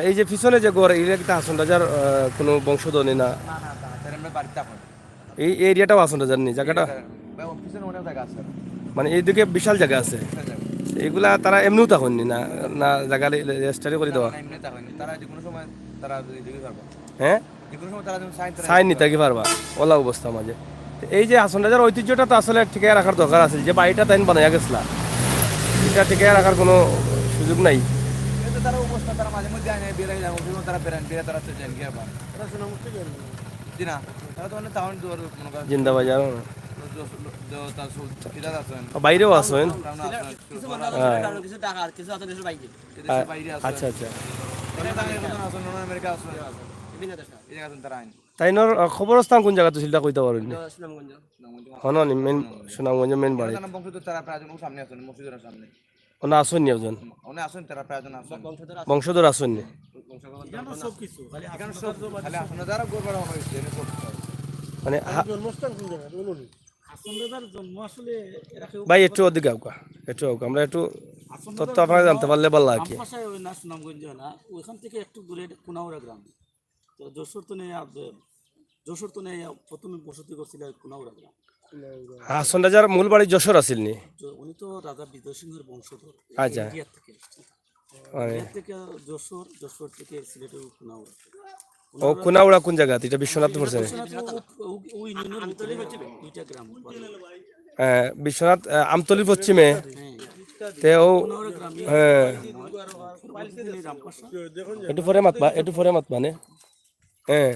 এই যে পিছনে যে গড় এটা কি হাসন রাজার কোনো বংশধর নি না? না না তারা এমনি বাড়িতে তখন এই এরিয়াটাও হাসন রাজার নি জায়গাটা? পিছনে অনেক জায়গা আছে মানে এইদিকে বিশাল জায়গা আছে, এগুলা তারা এমনিও তখন নি না না জায়গা রেজিস্টারি করে দেওয়া? এমনি তা হয়নি, তারা যে কোনো সময় তারা দিতে পারবে, হ্যাঁ, যে কোনো সময় তারা যখন সাইন সাইন নিতে কি পারবা ওলা অবস্থা মাঝে। তো এই যে হাসন রাজার ঐতিহ্যটা তো আসলে টিকে রাখার দরকার আছে, যে বাড়িটা তাই বানাইয়া গেছিলা এটা টিকে রাখার কোনো সুযোগ নাই। কিন্তু তারা অবস্থা তারা মাঝে মধ্যে আইনে বেড়ে যায়, তারা বেড়ান বেড়ে তারা যান কি আবার জি না, তারা তো অনেক তাহলে মনে করেন জিন্দাবাজার কিরাত আছেন বাইরেও আসেন? কিছু টাকা আর কিছু আছে দেশের বাইরে বাইরে আছে। আচ্ছা আচ্ছা, আমেরিকা আছে বিভিন্ন দেশে এই জায়গা তারা আইন তাইনোর খবরস্থান কোন জায়গাতে ছিল কইতে পারেন? সুনামগঞ্জ হন মেন সুনামগঞ্জ মেন বাড়ি বংশ তো তারা প্রায় সামনে আছেন মসজিদের সামনে ওনা আসেন নি ওজন অনেক আসেন তারা প্রায় আসেন বংশধর আসেন নি? সব কিছু খালি আসলে যারা গোবর হয়েছে সব মানে জন্মস্থান কোন জায়গা বলুন? জন্ম আসলে ভাই একটু ওদিকে আউকা, একটু আউকা, আমরা একটু তথ্য আপনারা জানতে পারলে ভালো আর কি। ভাষায় ওই না সুনামগঞ্জ না, ওইখান থেকে একটু দূরে কুনাউড়া গ্রাম। তো যশোর তো নেই প্রথমে বসতি করছিল কুনাউড়া গ্রাম। হাসন রাজার মূল বাড়ি যশোর আসিল নি? উনি তো রাজা বিজয় সিংহের বংশধর। আচ্ছা, ইন্ডিয়া থেকে এসেছেন। মানে ইন্ডিয়া থেকে যশোর থেকে সিলেটের কুনাউড়া। ও কুনাউড়া কোন জায়গা? এটা বিশ্বনাথ পড়ছে? ওই ইউনিয়নের ভিতরে দুইটা গ্রাম পড়ে। বিশ্বনাথ আমতলি পশ্চিমে তে ও কুনাউড়া গ্রামে হ্যাঁ, রামপাশা একটু পরে মাতবা নে। হ্যাঁ,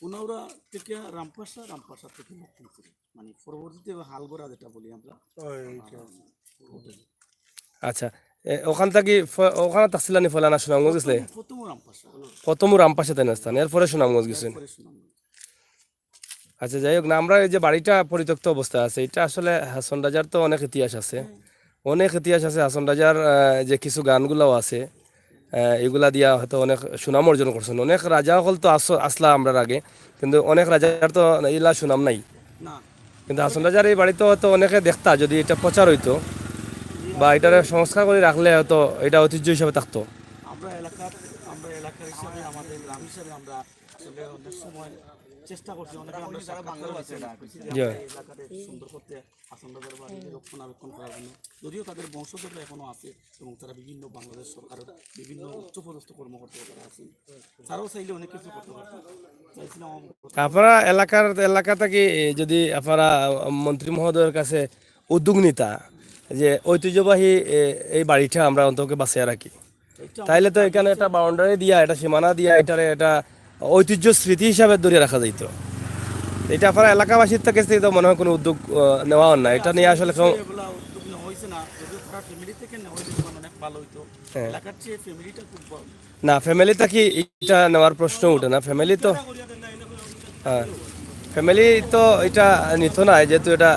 কুনাউড়া থেকে রামপাশা থেকে লক্ষ্মীপুর, মানে পরবর্তীতে হালগড়া যেটা বলি আমরা। আচ্ছা, ওখান থেকে ওখানে থাকছিল নি ফলানা সুনামগঞ্জ গেছিলে? প্রথম রামপাশা, প্রথম রামপাশে তাই স্থান, এরপরে সুনামগঞ্জ গেছেন? পরে সুনামগঞ্জ। আচ্ছা, যাই হোক না, আমরা এই যে বাড়িটা পরিত্যক্ত অবস্থায় আছে, এটা আসলে হাসন রাজার তো অনেক ইতিহাস আছে, অনেক ইতিহাস আছে। হাসন রাজার যে কিছু গানগুলোও আছে, এগুলা দিয়া হয়তো অনেক সুনাম অর্জন করছেন। অনেক রাজা হল তো আসলা আমরা আগে, কিন্তু অনেক রাজার তো এগুলা সুনাম নাই। না, কিন্তু হাসন রাজার এই বাড়িতে হয়তো অনেকে দেখতা, যদি এটা প্রচার হইতো বা এটার সংস্কার করে রাখলে হয়তো এটা ঐতিহ্য হিসাবে থাকতো। আমরা এলাকার হিসাবে, আমাদের গ্রাম হিসাবে আমরা আসলে অনেক সময় চেষ্টা করছি, অনেকে আমরা সাক্ষাৎকারও আছে জি। এলাকাতে সুন্দর করতে, হাসন রাজার বাড়ি রক্ষণাবেক্ষণ করার জন্য। যদিও তাদের বংশধররা এখনো আছে এবং তারা বিভিন্ন বাংলাদেশ সরকারের বিভিন্ন উচ্চপদস্থ কর্মকর্তা তারা আছেন, তারাও চাইলে অনেক কিছু করতে পারতো। চাইছিলাম আপনারা এলাকা থেকে যদি আপনারা মন্ত্রী মহোদয়ের কাছে উদ্যোগ নিতা যে ঐতিহ্যবাহী এই বাড়িটা আমরা অন্তকে বাঁচিয়ে রাখি, তাইলে তো এখানে একটা বাউন্ডারি দিয়া, একটা সীমানা দিয়া এটারে একটা ঐতিহ্য স্মৃতি হিসাবে ধরে রাখা যাইত। এটা আপনারা এলাকাবাসীর থেকে তো মনে হয় কোনো উদ্যোগ নেওয়া হয় না এটা নিয়ে আসলে এগুলা উদ্যোগ নেওয়া হয়েছে না, যদিও তারা ফ্যামিলি থেকে নেওয়া হয়েছে অনেক ভালো হইতো। এলাকার চেয়ে ফ্যামিলিটা খুব বড় না, ফ্যামিলি থেকে এটা নেওয়ার প্রশ্ন উঠে না। ফ্যামিলি তো হ্যাঁ, ফ্যামিলি তো এটা নিত না, যেহেতু এটা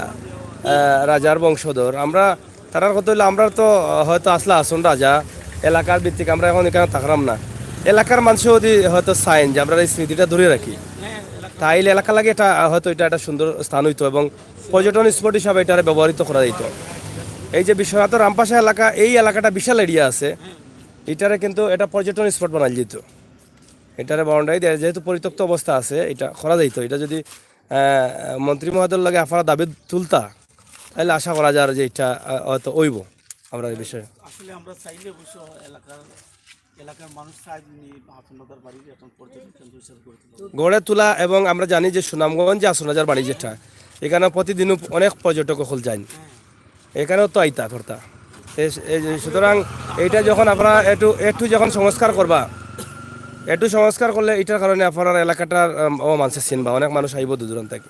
রাজার বংশধর। আমরা তারার কথা হইলে আমরা তো হয়তো আসলে আসুন রাজা এলাকার ভিত্তিক, আমরা এখন এখানে থাকলাম না। এলাকার মানুষ যদি হয়তো চাইন যে আমরা এই স্মৃতিটা ধরে রাখি, তাইলে এলাকা লাগে এটা হয়তো এটা একটা সুন্দর স্থান হইতো এবং পর্যটন স্পট হিসাবে এটা ব্যবহৃত করা যেত। এই যে বিশ্বনাথ রামপাশা এলাকা, এই এলাকাটা বিশাল এরিয়া আছে, এটারে কিন্তু এটা পর্যটন স্পট বানাই যেত। এটারে বাউন্ডারি দেয়, যেহেতু পরিত্যক্ত অবস্থা আছে, এটা করা যাইতো। এটা যদি মন্ত্রী মহোদয়ের লাগে আপনারা দাবি তুলতা, তাহলে আশা করা যায় যে এটা হয়তো ওইব আমরা এই বিষয়ে। আসলে আমরা চাইলে অবশ্য এলাকার মানুষ চাইনি হাসন রাজার বাড়ি এখন পর্যটন কেন্দ্র হিসাবে গড়ে তুলতে। গড়ে তোলা, এবং আমরা জানি যে সুনামগঞ্জ যে হাসন রাজার বাড়ি যেটা, এখানে প্রতিদিন অনেক পর্যটক হল যান, এখানেও তো আইতা করতা। সুতরাং এইটা যখন আপনারা একটু যখন সংস্কার করবা, একটু সংস্কার করলে এটার কারণে আপনার এলাকাটার ও মানুষের চিনবা, অনেক মানুষ আইব দূর দূরান্ত থেকে।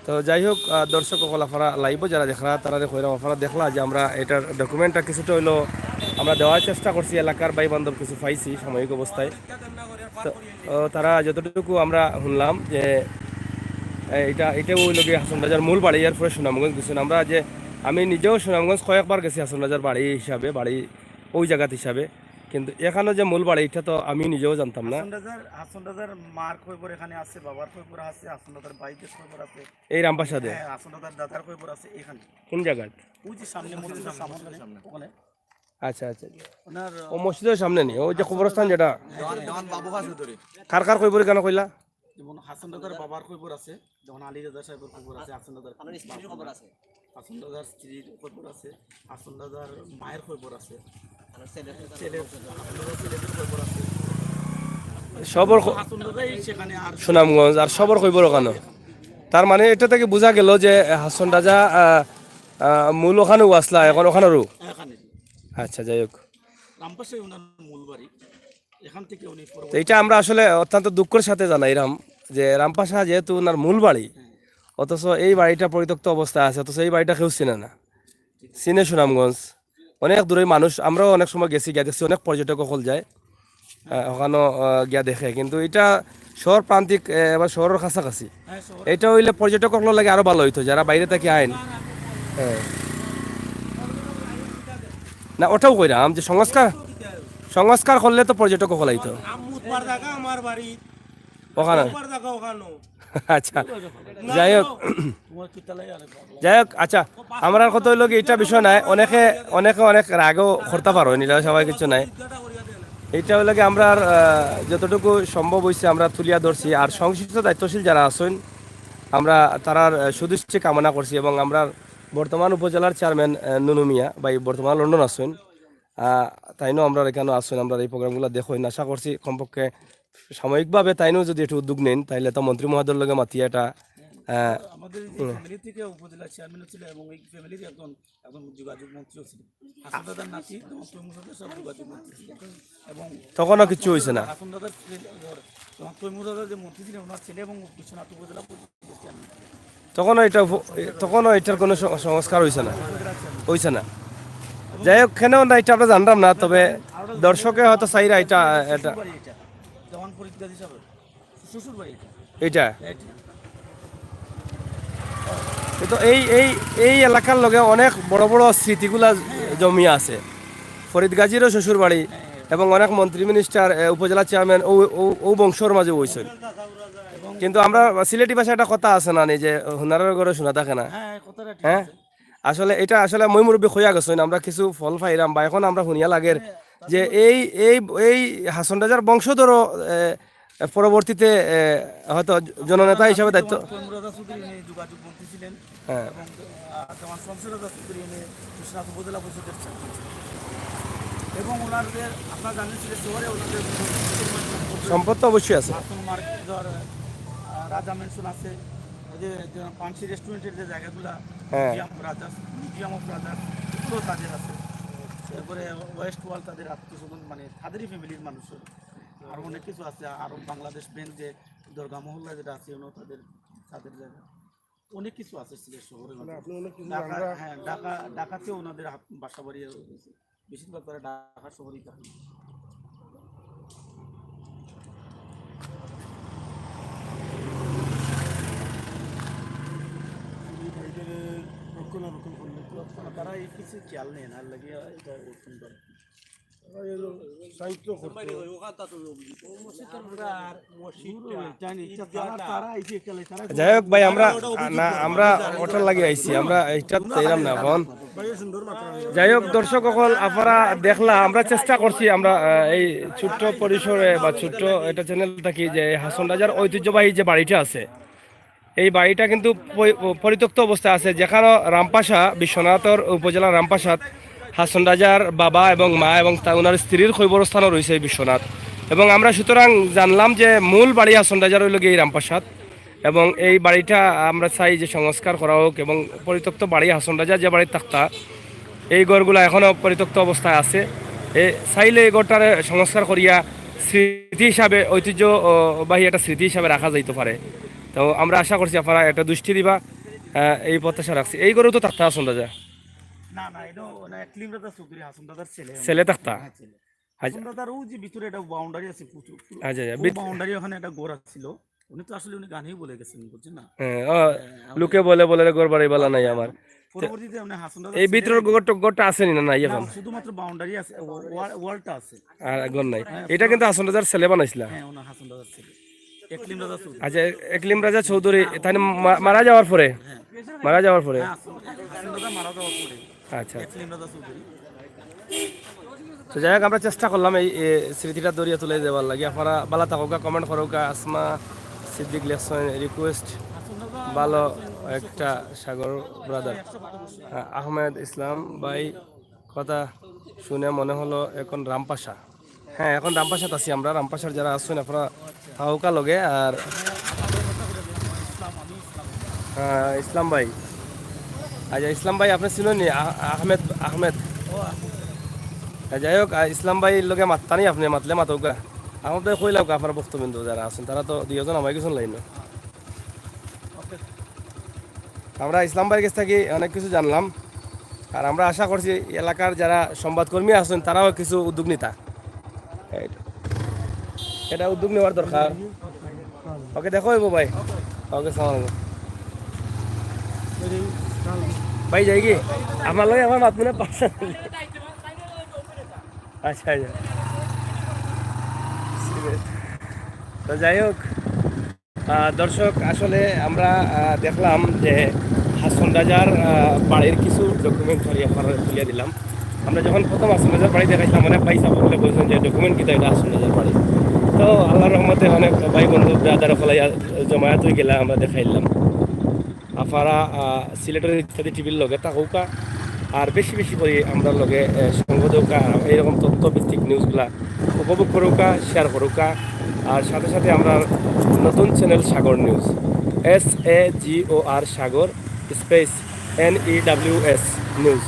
তো যাই হোক দর্শক সকল আপনারা লাইভ যারা দেখলা তারা কইরাম আপনারা দেখলা যে আমরা এটার ডকুমেন্টটা কিছুটা হইলো আমরা দেওয়ার চেষ্টা করছি, এলাকার ভাই বান্ধব কিছু পাইছি সাময়িক অবস্থায়। তো তারা যতটুকু আমরা শুনলাম যে এটা ওই লোকে হাসন রাজার মূল বাড়ি, এর পরে সুনামগঞ্জ গেছেন। আমরা যে আমি নিজেও সুনামগঞ্জ কয়েকবার গেছি হাসন রাজার বাড়ি হিসাবে, বাড়ি ওই জায়গাত হিসাবে, কিন্তু এখানে যে মূল বাড়ি এটা তো আমি নিজেও জানতাম না। হাসন রাজার মার খৈবর এখানে আছে, বাবার খৈবর আছে, হাসন রাজার বাইকের খৈবর আছে, এই রামপ্রাসাদে। হ্যাঁ হাসন রাজার দাদার খৈবর আছে এখানে। কোন জায়গায়? ওই যে সামনে মসজিদের সামনে ওখানে। আচ্ছা আচ্ছা, ওনার ও মসজিদের সামনে নেই, ওই যে কবরস্থান যেটা। যেমন বাবু কাছে ধরে কার কার কইবরি কেন কইলা? যেমন হাসন রাজার বাবার খৈবর আছে, যেমন আলী রাজা সাহেবের খৈবর আছে, হাসন রাজার খবর আছে, হাসন রাজার স্ত্রীর খৈবর আছে, হাসন রাজার মায়ের খৈবর আছে, ছেলের খৈবর আছে। সবর হাসন রাজাই সেখানে আর সুনামগঞ্জ আর সবর কইবর কেন? তার মানে এটা থেকে বোঝা গেল যে হাসন রাজা মূল ওখানেও আসলা, এখন ওখানেরও। এখানে আচ্ছা যাই হোক, রামপাশে ওনার মূল বাড়ি, এখান থেকে উনি তো এটা আমরা আসলে অত্যন্ত দুঃখের সাথে জানাইলাম যে রামপাশা যেহেতু ওনার মূল বাড়ি, অথচ এই বাড়িটা পরিত্যক্ত অবস্থায় আছে, অথচ এই বাড়িটা কেউ চিনে না। চিনে সুনামগঞ্জ, অনেক দূরের মানুষ, আমরাও অনেক সময় গেছি, গিয়া দেখছি অনেক পর্যটক সকল যায় ওখানেও গিয়া দেখে, কিন্তু এটা শহর প্রান্তিক এবার শহরের কাছাকাছি। এটা হইলে পর্যটক লাগে আরো ভালো হইতো, যারা বাইরে থেকে আইন। হ্যাঁ না, ওটাও কইরাম যে সংস্কার করলে তো পর্যটক সকল আইতো ওখানে। আচ্ছা যাই হোক, আচ্ছা আমার কথা হইল কি, এটা বিষয় নাই, অনেকে অনেকে অনেক রাগও করতে পারো, এটা সবাই কিছু নাই। এইটা হইল কি আমরা যতটুকু সম্ভব হয়েছে আমরা তুলিয়া ধরছি, আর সংশ্লিষ্ট দায়িত্বশীল যারা আছেন আমরা তারার সুদৃষ্টি কামনা করছি। এবং আমরা বর্তমান উপজেলার চেয়ারম্যান নুনু মিয়া বা বর্তমান লন্ডন আছেন, তাইনও আমরা এখানে আসেন, আমরা এই প্রোগ্রামগুলো দেখেন। আশা করছি কমপক্ষে সাময়িকভাবে তাইনও যদি একটু উদ্যোগ নেন, তাইলে তো মন্ত্রী মহোদয়ের লগে মাতিয়া এটা আমাদের ফ্যামিলি থেকে উপজেলা চেয়ারম্যান ছিল এবং এই ফ্যামিলির একজন যোগাযোগ মন্ত্রীও ছিল। হাসন দাদার নাতি তৈমুর সব যোগাযোগ মন্ত্রী ছিল, এবং তখনও কিছু হয়েছে না। হাসন দাদার তৈমুর যে মন্ত্রী ছিলেন ওনার ছেলে এবং বিশ্বনাথ উপজেলা চেয়ারম্যান, তখনও এটার কোনো সংস্কার হয়েছে না। যাই হোক, কেন না এটা আমরা জানতাম না, তবে দর্শকে হয়তো চাইরা এটা জওয়ান ফরিদ গাজী সাহেব শ্বশুর বাড়ি এটা। তো এই এলাকার লগে অনেক বড় বড় স্মৃতিগুলা জমিয়ে আছে। ফরিদ গাজীরও শ্বশুর বাড়ি এবং অনেক মন্ত্রী মিনিস্টার উপজেলা চেয়ারম্যান ও বংশর মাঝে হয়েছে। কিন্তু আমরা সিলেটি ভাষায় একটা কথা আছে না, যে হুনারের ঘরে শোনা থাকে না। হ্যাঁ আসলে এটা আসলে মই মুরব্বী হইয়া গেছেন, আমরা কিছু ফল পাইলাম বা এখন আমরা শুনিয়া লাগের যে এই হাসন রাজার বংশধর পরবর্তীতে হয়তো জননেতা হিসাবে দায়িত্ব। যোগাযোগ মন্ত্রী ছিলেন হ্যাঁ, এবং বিশ্বনাথ উপজেলা পরিষদের এবং ওনাদের আপনার জানেন শহরে ওনাদের সম্পদ তো অবশ্যই আছে। রাজা মেনশন আছে, ওই যে পানসি রেস্টুরেন্টের যে জায়গাগুলো, হ্যাঁ মিউজিয়াম অফ রাজা এগুলো তাদের আছে। তারপরে ওয়েস্ট ওয়াল তাদের আত্মীয়স্বজন, মানে তাদেরই ফ্যামিলির মানুষের আরও অনেক কিছু আছে। আরও বাংলাদেশ ব্যাংক যে দরগা মহল্লা যেটা আছে তাদের জায়গা অনেক কিছু আছে সিলেট শহরে। হ্যাঁ ঢাকাতেও ওনাদের বাসা বাড়ি রয়েছে, বেশিরভাগ তারা ঢাকা শহরেই থাকে। তারা এই কিছু খেয়াল নেই না লাগে এটা সুন্দর যাই হোক ভাই, আমরা ওটার লাগে আইছি, আমরা এইটা চাইলাম না এখন। যাই হোক দর্শক সকল আপনারা দেখলা, আমরা চেষ্টা করছি আমরা এই ছোট্ট পরিসরে বা ছোট্ট এটা চ্যানেল থাকি যে হাসন রাজার ঐতিহ্যবাহী যে বাড়িটা আছে, এই বাড়িটা কিন্তু পরিত্যক্ত অবস্থায় আছে, যেখানে রামপাশা বিশ্বনাথর উপজেলার রামপাশাত হাসন রাজার বাবা এবং মা এবং ওনার স্ত্রীর কৈবরস্থানও রয়েছে এই বিশ্বনাথ। এবং আমরা সুতরাং জানলাম যে মূল বাড়ি হাসন রাজার হইল এই রামপ্রাসাদ, এবং এই বাড়িটা আমরা চাই যে সংস্কার করা হোক এবং পরিত্যক্ত বাড়ি হাসন রাজা যে বাড়ির থাকতা এই ঘরগুলো এখনও পরিত্যক্ত অবস্থায় আছে। চাইলে এই ঘরটারে সংস্কার করিয়া স্মৃতি হিসাবে ঐতিহ্যবাহী একটা স্মৃতি হিসাবে রাখা যাইতে পারে। তো আমরা আশা করছি আপনারা একটা দৃষ্টি দিবা, এই প্রত্যাশা রাখছি। এই ঘরেও তো থাকতে আসুন রাজা না না এটা না একলিম রাজা চৌধুরী হাসান দাদার ছেলে ছেলে থাকতা। হ্যাঁ, ছেলে হাসান দাদার ও যে ভিতরে একটা বাউন্ডারি আছে প্রচুর আচ্ছা আচ্ছা বাউন্ডারি ওখানে একটা গোড়া ছিল। উনি তো আসলে উনি গানেই বলে গেছেন বুঝছেন না। লোকে বলে বলে ঘর বাড়ি বলা নাই আমার। পরবর্তীতে আপনি হাসান দাদা এই ভিতরের ঘরটা আসেনি না নাই এখন শুধুমাত্র বাউন্ডারি আছে, ওয়ালটা আছে আর ঘর নাই। এটা কিন্তু হাসান রাজার ছেলে বানাইছিল। হ্যাঁ ওনা হাসান দাদার ছেলে একলিম রাজা চৌধুরী। আচ্ছা একলিম রাজা চৌধুরী তাই মারা যাওয়ার পরে হাসান দাদা মারা যাওয়ার পরে আচ্ছা একলিম রাজা চৌধুরী। তো যাই হোক আমরা চেষ্টা করলাম এই স্মৃতিটা দরিয়া তুলে দেওয়ার লাগে। আপনারা বালা থাকুকা কমেন্ট করুকা। আসমা সিদ্দিক লেসন রিকোয়েস্ট ভালো একটা সাগর ব্রাদার আহমেদ ইসলাম ভাই কথা শুনে মনে হলো এখন রামপাশা। হ্যাঁ এখন রামপাশাত আছি আমরা। রামপাশার যারা আসছেন আপনারা হাউকা লগে। আর ইসলাম ভাই, আচ্ছা ইসলাম ভাই আপনি চিনেন আহমেদ যাই হোক ইসলাম ভাই লগে মাত্তানি আপনি মাতলে মাতৌকা আমার তো কইলাম আপনার বক্তব্য যারা আছেন তারা তো দুইজন আমার কিছু লাইন। আমরা ইসলাম ভাইয়ের কাছ থেকে অনেক কিছু জানলাম। আর আমরা আশা করছি এলাকার যারা সংবাদকর্মী আছেন তারাও কিছু উদ্যোগ নিতা, এটা উদ্যোগ নেওয়ার দরকার। ওকে দেখো ভাই। ওকে সালাম ভাই যাই কি আমার লগে আমার মাত মনে পাশা। আচ্ছা আচ্ছা তো যাই হোক দর্শক আসলে আমরা দেখলাম যে হাসন রাজার বাড়ির কিছু ডকুমেন্ট তুলিয়ে দিলাম। আমরা যখন প্রথম হাসন রাজার বাড়ি দেখাইছিলাম অনেক ভাই সাপোর্ট বলে বলছেন যে ডকুমেন্ট কিতা এটা হাসন রাজার বাড়ি। তো আল্লাহর রহমতে অনেক ভাই বন্ধু ব্রাদার ফলাই জমায়েত হয়ে গেলে আমরা দেখাইলাম। আপনারা সিলেটের ইত্যাদি টিভির লগে থাকুকা আর বেশি বেশি করে আমরা লগে সঙ্গ দৌকা এইরকম তথ্যভিত্তিক নিউজগুলা উপভোগ করুকা, শেয়ার করুকা। আর সাথে সাথে আমরা নতুন চ্যানেল সাগর নিউজ SAGOR সাগর স্পেস NEWS নিউজ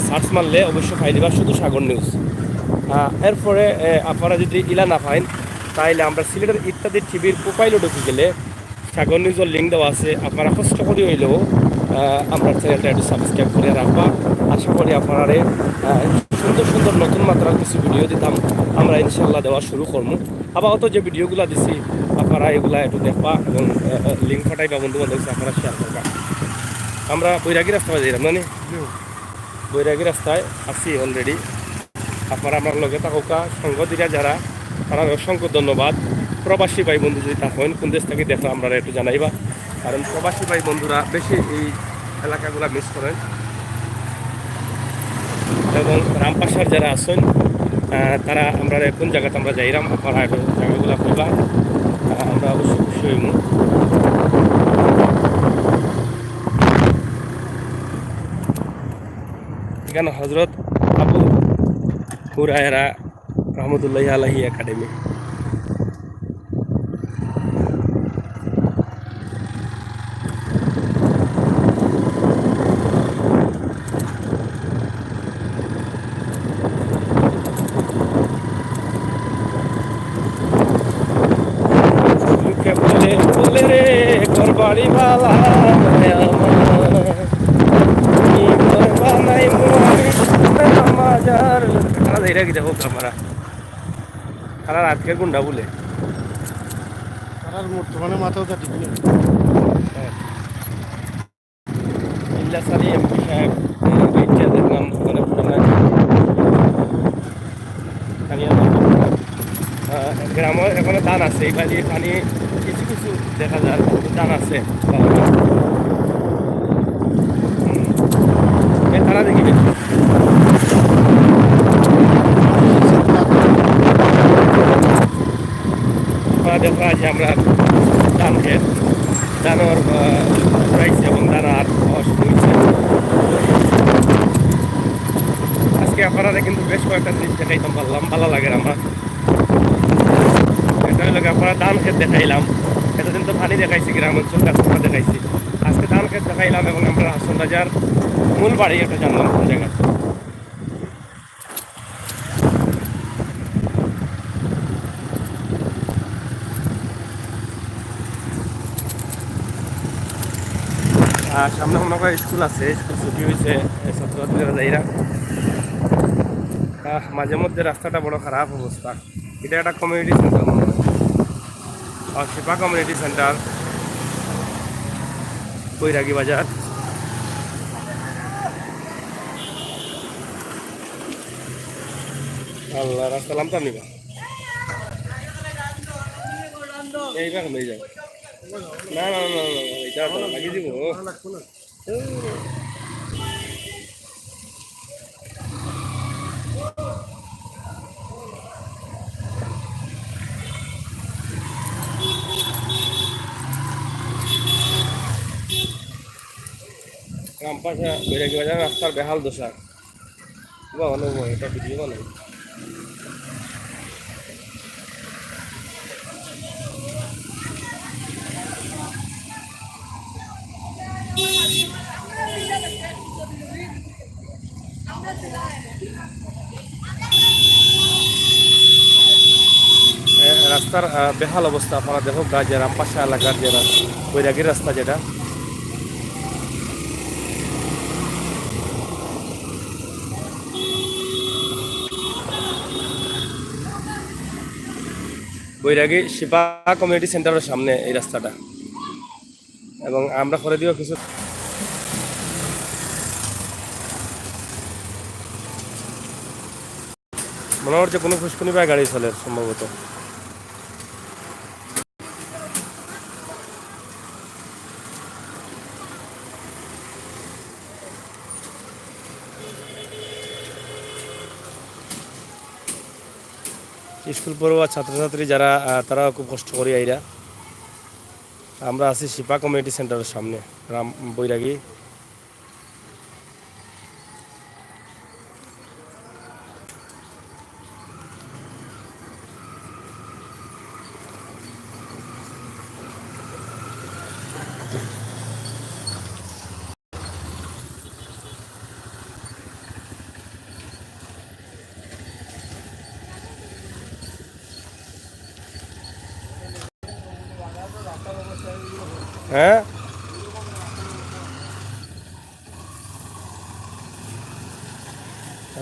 সার্চ মারলে অবশ্যই পাই দিবা শুধু সাগর নিউজ। এরপরে আপনারা যদি ইলা না পাইন তাইলে আমরা সিলেটের ইত্যাদি টিভির প্রোফাইলও ঢুকে গেলে সাগর নিউজের লিঙ্ক দেওয়া আছে। আপনারা কষ্ট করে হইলেও আমরা চ্যানেলটা একটু সাবস্ক্রাইব করে রাখবা। আশা করি আপনারা সুন্দর সুন্দর নতুন মাত্রার কিছু ভিডিও দিতাম আমরা ইনশাল্লাহ দেওয়া শুরু করবো। আপাতত যে ভিডিওগুলো দিছি আপনারা এগুলা একটু দেখবা এবং লিঙ্ক পাঠাইবা বন্ধু বান্ধব আপনারা শেয়ার করবা। আমরা বৈরাগী রাস্তায় যাইলাম মানে বৈরাগী রাস্তায় আছি অলরেডি। আপনারা আমার লগে থাকুকা সঙ্গ দিরা যারা তারা অসংখ্য ধন্যবাদ। প্রবাসী ভাই বন্ধু যদি থাকেন কোন দেশ থেকে দেখো আমরা একটু জানাইবা, কারণ প্রবাসী ভাই বন্ধুরা বেশি এই এলাকাগুলো মিস করেন। এবং রামপাশার যারা আছেন তারা আমরা কোন জায়গাতে আমরা যাইলাম আপনারা জায়গাগুলো কইবা, আমরা অবশ্যই খুশি হইব। এখানে হজরত আবু হুরায়রা রহমতুল্লাহ আলাইহি একাডেমি। বলে রে ঘরবাড়ি বালা খারাপ আজকে গুন্ডা বলে বর্তমানে মাথাও কাটি সারি এমপি সাহেব দেখলাম অনেক গ্রামের এখনো দান আছে। এই বাড়ি পানি কিছু কিছু দেখা যায় দান আছে তারা দেখি দেখা আছে আমরা ধান খেত দানোর প্রাইস এবং দানার হয়েছে। আজকে আপনারা কিন্তু বেশ কয়েকটা জিনিস দেখাইতাম পারলাম, ভালো লাগে আমার। এটা হলো আপনারা ধান খেত দেখাইলাম, এতদিন তো পানি দেখাইছি গ্রাম অঞ্চল গাছপালা দেখাইছি। আজকে ধান খেত দেখাইলাম এবং আমরা হাসন রাজার মূল বাড়ি একটা জানলাম কোন জায়গা। আর সামনে মনে করেন স্কুল আছে, স্কুল ছুটি হয়েছে, ছাত্রছাত্রীরা যাইরা। মাঝে মধ্যে রাস্তাটা বড় খারাপ অবস্থা। এটা একটা কমিউনিটি সেন্টার মনে হয়, শিপা কমিউনিটি সেন্টার, বৈরাগী বাজার। আল্লাহ, রাস্তা নামতাম নিবা এইবার হয়ে যাবে। না না না না, এটা লাগিয়ে দিব। রামপাশা বৈরাগী বাজার রাস্তার বেহাল দশা। বানাবো এটা ভিডিও বানাই। রাস্তার বেহাল অবস্থা আপনারা দেখো, যে রামপাশা এলাকার যেটা বৈরাগীর রাস্তা, যেটা বৈরাগী শিপা কমিউনিটি সেন্টারের সামনে এই রাস্তাটা। এবং আমরা করে দিও কিছু মনে হচ্ছে কোনো ফুসকুনি বা গাড়ি চলে সম্ভবত। স্কুল পড়ুয়া ছাত্রছাত্রী যারা, তারা খুব কষ্ট করি আইরা। আমরা আছি শিপা কমিউনিটি সেন্টারের সামনে, বৈরাগী। হ্যাঁ,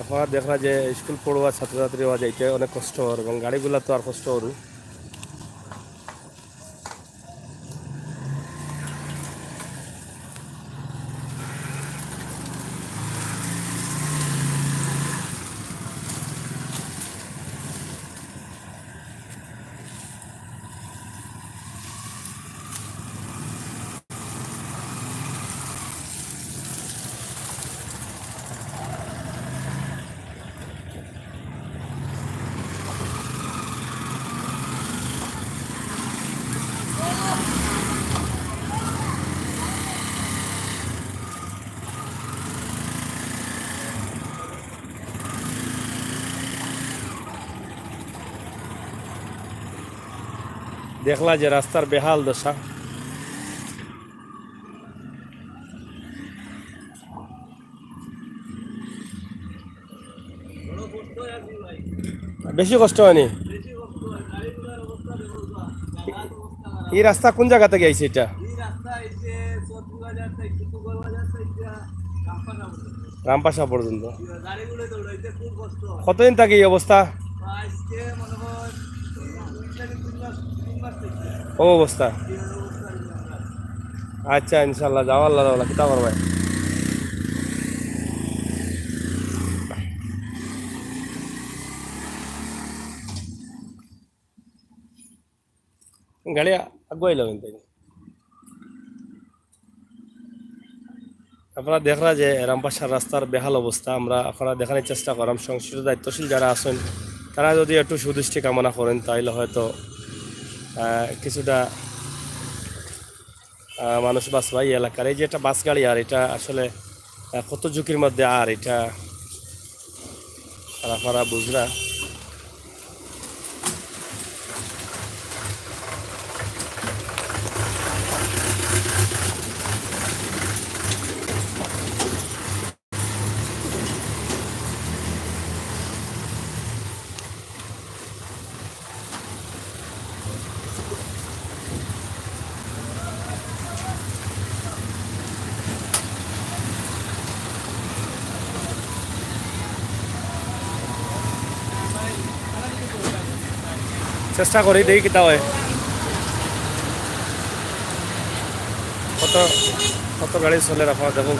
এখন দেখলা যে স্কুল পড়ুয়া ছাত্রছাত্রী হওয়া যাইতে অনেক কষ্ট হওয়ার, এবং গাড়িগুলা তো আর কষ্ট হরু। দেখলা যে রাস্তার বেহাল দশা। বেশি কষ্ট হয়নি। এই রাস্তা কোন জায়গা থেকে আইছে এটা? রামপাশা পর্যন্ত কতদিন থাকে এই অবস্থা? ও অবস্থা। আচ্ছা, ইনশাল্লাহ যাও, আল্লাহ কিতা করবে। গাড়ি আগুয়াইল কিন্তু আপনারা দেখরা যে রামপাশার রাস্তার বেহাল অবস্থা। আমরা আপনারা দেখানোর চেষ্টা করাম। সংশ্লিষ্ট দায়িত্বশীল যারা আছেন তারা যদি একটু সুদৃষ্টি কামনা করেন, তাহলে হয়তো কিছুটা মানুষ বাঁচবা এই এলাকার। এই যে একটা বাস গাড়ি, আর এটা আসলে কত ঝুঁকির মধ্যে, আর এটা আপনারা বুঝরা। চেষ্টা করি দেখি কিতা হয় কত কত গাড়ি চলে আপনারা দেখুন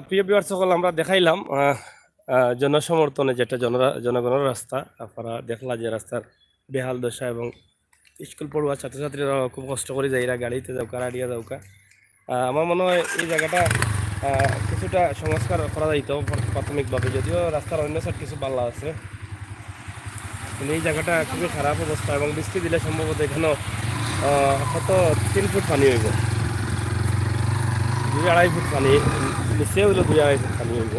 প্রিয় ভিউয়ার্স সকল আমরা দেখাইলাম জনসমর্থনে যেটা জনগণের রাস্তা আপনারা দেখলা যে রাস্তার বেহাল দশা এবং স্কুল পড়ুয়া ছাত্রছাত্রীরা খুব কষ্ট করে যায় এরা গাড়িতে যাওকা রাডিয়া যাওকা আমার মনে হয় এই জায়গাটা কিছুটা সংস্কার করা যাইত প্রাথমিকভাবে যদিও রাস্তার অন্য সাইড কিছু ভালো আছে কিন্তু এই জায়গাটা খুবই খারাপ অবস্থা এবং বৃষ্টি দিলে সম্ভবত এখানেও কত 3 ফুট পানি হইব 2-2.5 ফুট পানি নিচে হইলো 2-2.5 ফুট পানি হইব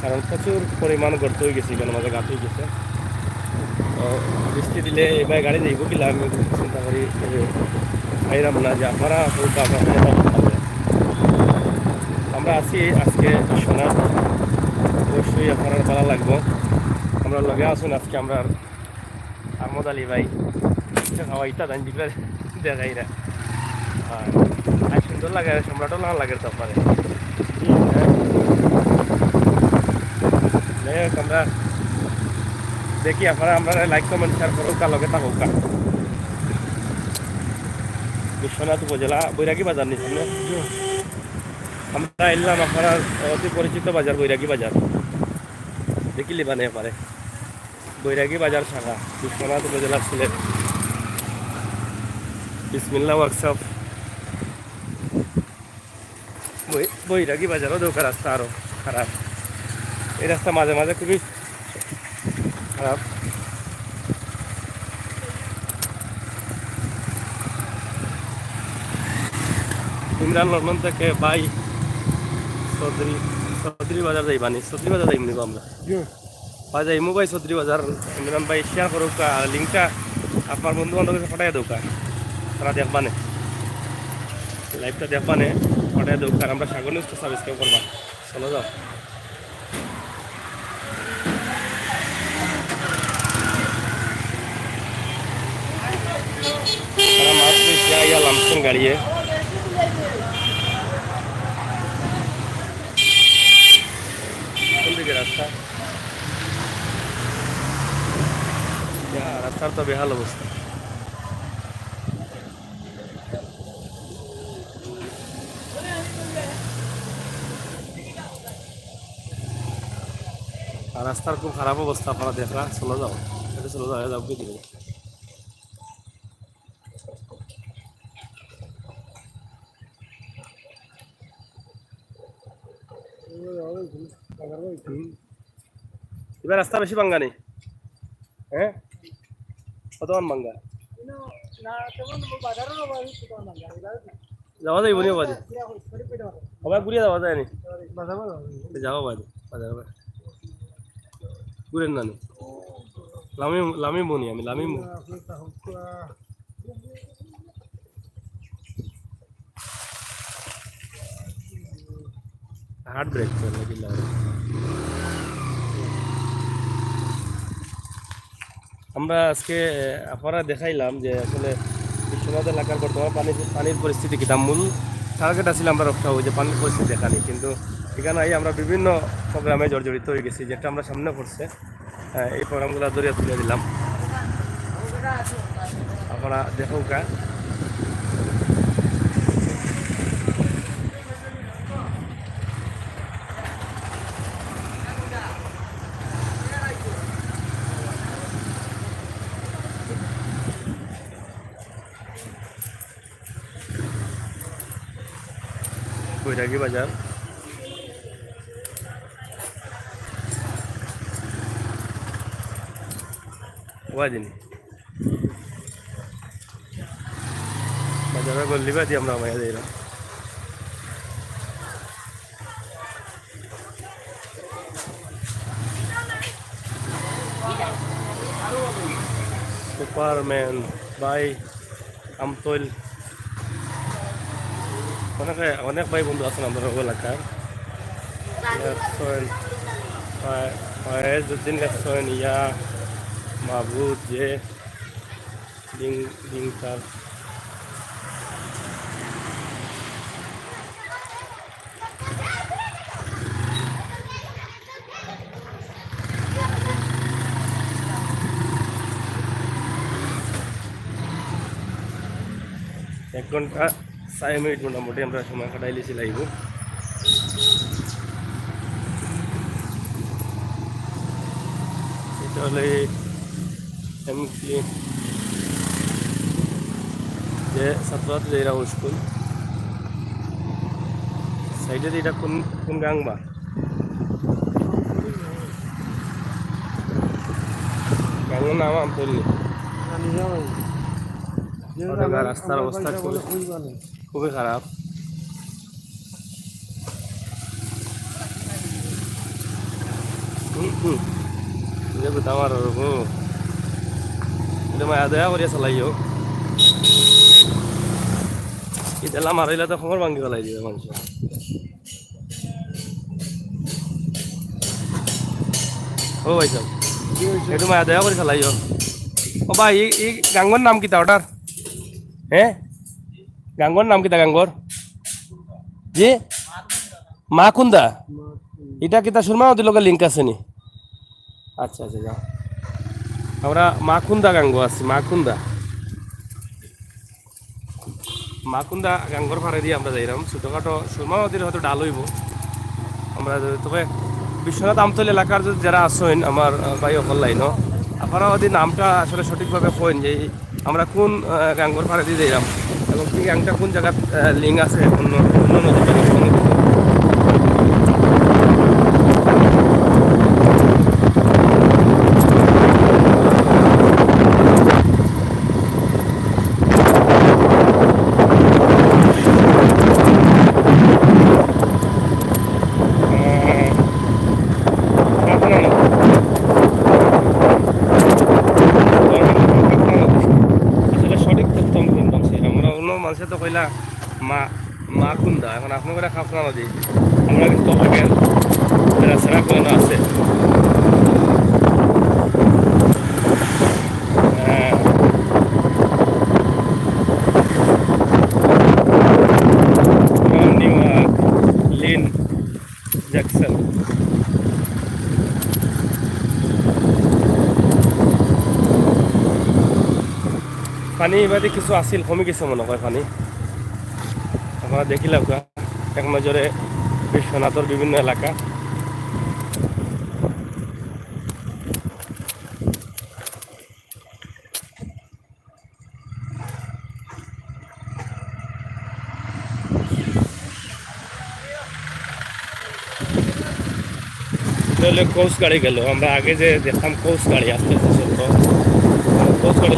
কারণ প্রচুর পরিমাণ গর্ত হয়ে গেছে এখানে মাঝে গাঁত হয়ে গেছে তো বৃষ্টি দিলে এবার গাড়ি যাইব কিলা আমি চিন্তা করি খাইলাম না যে আপনারা আমরা আছি আজকে সোনার অবশ্যই আপনার ভালো লাগবো আমরা লগে আসুন আজকে আমরা আহমদ আলী ভাই খাওয়া ইটা দান দিলে দেখাই না আর সুন্দর লাগে সম্রাটও না লাগে তো আপনার আমরা দেখি আপনারা আমরা লাইক কমেন্ট শেয়ার করো লগে থাকুক বিশ্বনাথ উপজেলা বৈরাগী বাজার নিচ্ছি আমরা এলাম আপনারা অতি পরিচিত বাজার বৈরাগী বাজার দেখিলি বানিয়ে পারে বৈরাগী বাজার শাখা বিশ্বনাথ উপজেলা সিলেট বিসমিল্লা ওয়ার্কশপ বৈরাগী বাজারও দৌকা রাস্তা আরো খারাপ এই রাস্তা মাঝে মাঝে খুবই খারাপ ইমরান লন্ডন থেকে ভাই চৌধুরী বাজার যাইবানি চৌধুরী বাজার যাইম নিব আমরা ভাই যাইমু ভাই চৌধুরী বাজার ইমরান ভাই শেয়ার করুক লিঙ্কটা আপনার বন্ধু বান্ধবের কাছে পাঠাই দৌকা তারা দেখবানে লাইভটা দেখবানে পাঠাই দৌক আর আমরা সাগর নিউজটা সাবস্ক্রাইব করবা চলো যাও তারা মাছ যাইয়া লামসুন গাড়িয়ে রাস্তা রাস্তার তো বেহাল অবস্থা রাস্তার খুব খারাপ অবস্থা আপনারা দেখরা চলে যাও চলে যাও যাও কি দিবে এবার রাস্তা বেশি ভাঙ্গা নেই হ্যাঁ কতক্ষণ ভাঙ্গা যাওয়া যাইব নি বাজে সবাই ঘুরিয়ে যাওয়া যায় নি যাওয়া বাজে বাজার ঘুরেন না নি লামি মনি আমি লামি হার্ড ব্রেক আমরা আজকে আপনারা দেখাইলাম যে আসলে বিশ্বনাথ এলাকার বর্তমান পানির পরিস্থিতি কিনা মূল টার্গেট আসলে আমরা রক্ষা হই যে পানির পরিস্থিতি দেখানি কিন্তু এখানে আমরা বিভিন্ন প্রোগ্রামে জর্জরিত হয়ে গেছি যেটা আমরা সামনে পড়ছে এই প্রোগ্রামগুলো ধরে তুলে দিলাম আপনারা দেখো কা বৈরাগী বাজার ওয়াজিনি বাজারে গল্লি বাদি আমরা মায়া যাইলাম সুপারম্যান ভাই আমতৈল অনেক ভাই বন্ধু আছেন আমাদের এলাকার ফয়েজউদ্দিন লেখছেন ইয়া মাহবুব যে ডিংকার এক ঘন্টা 4 মিনিট মোটামুটি আমরা সময় কাটাইলেছি লাইব এটা হলে এমকি যে ছাত্রছাত্রী এরা স্কুল সাইডে এটা কোন কোন গাং বা গাঙের নাম আমি বললি রাস্তার অবস্থা খুবই খারাপ আমার এটা মায়া দয়া করিয়া চালাইও ইতালা মারাইলে তো খবর ভাঙ্গি পেলাই দিবে মানুষ ও ভাই সাহেব একটু মায়া দয়া করে চালাইও ও ভাই এই গাঙ্গর নাম কিতা ওটার হ্যাঁ গাঙ্গর নাম কিতা গাঙ্গর জি মা কুন্দা এটা কিতা সুরমা নদীর লগে লিঙ্ক আছে নি আচ্ছা আচ্ছা যাও আমরা মাকুন্দা গাঙ্গ আছি মাকুন্দা গাঙ্গর ফাড়ে দিয়ে আমরা যাইলাম ছোটোখাটো সুরমা নদীর হয়তো ডাল হইব আমরা তবে বিশ্বনাথ আমতল এলাকার যারা আছেন আমার ভাই অকল লাইন আপনারা যদি নামটা আসলে সঠিকভাবে কইন যে আমরা কোন গাঙ্গর ফাড়ে দিয়ে যাইলাম এবং কি গাংটা কোন জায়গার লিঙ্ক আছে অন্য অন্য নদীতে মানুষের তো কইলা মা কুন্দা এখন আপনার করে খাপনা নদী আমরা কিন্তু আগের সেরা কোনো আছে লিন জ্যাকসন পানি এবারে কিছু আসিল কমে গেছে মনে হয় পানি আপনারা দেখিলাম এক নজরে বিশ্বনাথর বিভিন্ন এলাকা কোস্ট গাড়ি গেল আমরা আগে যে দেখতাম কোস্ট গাড়ি আসতে কোস্ট গাড়ি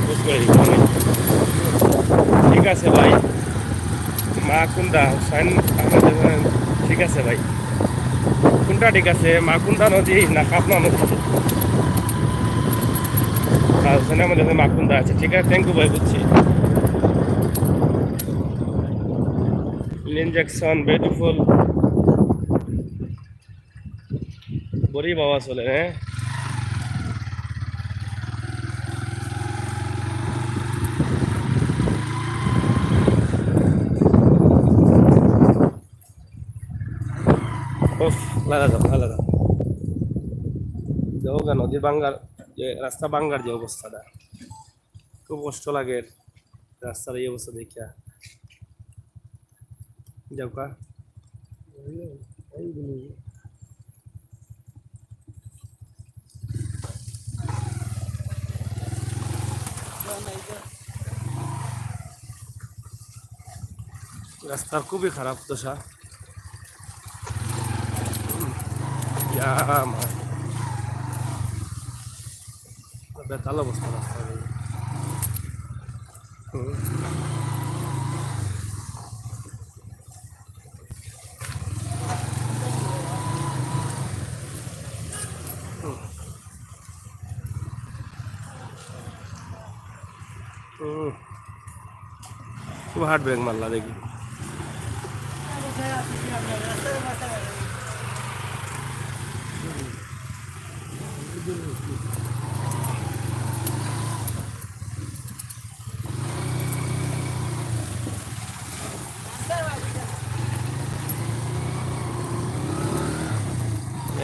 কোস্ট গাড়ি ঠিক আছে ভাই মা কুন্দা হুসাইন আহমেদ ঠিক আছে ভাই কোনটা ঠিক আছে মা কুন্দা নদী না কাপনা নদী হুসাইন আহমেদ মা কুন্দা আছে ঠিক আছে থ্যাংক ইউ ভাই বুঝছি লিন জ্যাকসন বিউটিফুল বড়ি বাবা চলে হ্যাঁ লাগা যাও গা নদী বাঙ্গার যে রাস্তা বাঙ্গার যে অবস্থাটা খুব কষ্ট লাগে রাস্তার এই অবস্থা দেখিয়া যাও কা রাস্তার খুবই খারাপ দশা বেতাল অবস্থা রাস্তা খুব হার্ড ব্রেক মারলা দেখি।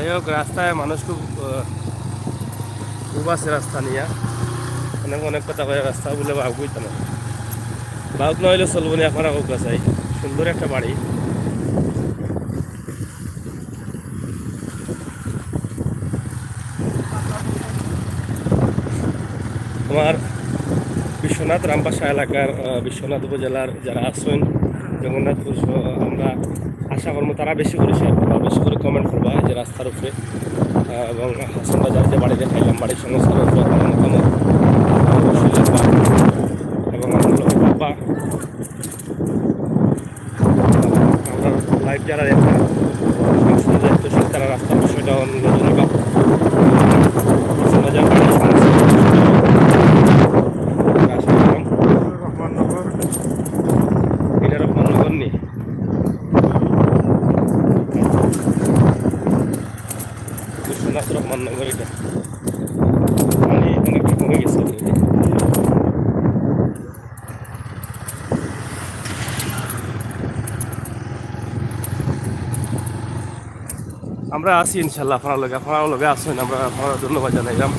এই হোক, রাস্তায় মানুষ খুব আছে রাস্তা নিয়ে, অনেক অনেক কথা কয়ে রাস্তা বলে বাঘ বইতে না, বাঘ নইলে চলবো না। আপনারা হোক চাই সুন্দর একটা বাড়ি। আমার বিশ্বনাথ রামপাশা এলাকার বিশ্বনাথ উপজেলার যারা আছেন জগন্নাথপুর, আমরা আশা করবো তারা বেশি করে শেয়ার করবা, বেশি করে কমেন্ট করবা যে রাস্তার উপরে এবং হাসান বাজার যে বাড়িতে খাইলাম বাড়ির সংস্কার উপরে আমার মতামত অবশ্যই লিখবা এবং আমার লোক পাবা। আমরা লাইভ যারা দেখবেন দায়িত্বশীল তারা রাস্তার বিষয়টা নজর রাখবা। হাসান বাজার বাড়ির সংস্কার রহমাননগর এটা রহমাননগর নি বিশ্বনাথ রহমাননগর, এটা মানে অনেকটা কমে গেছে already। আমরা আছি ইনশাল্লাহ, আপনার লগে আসেন, আমরা আপনার ধন্যবাদ জানাইলাম।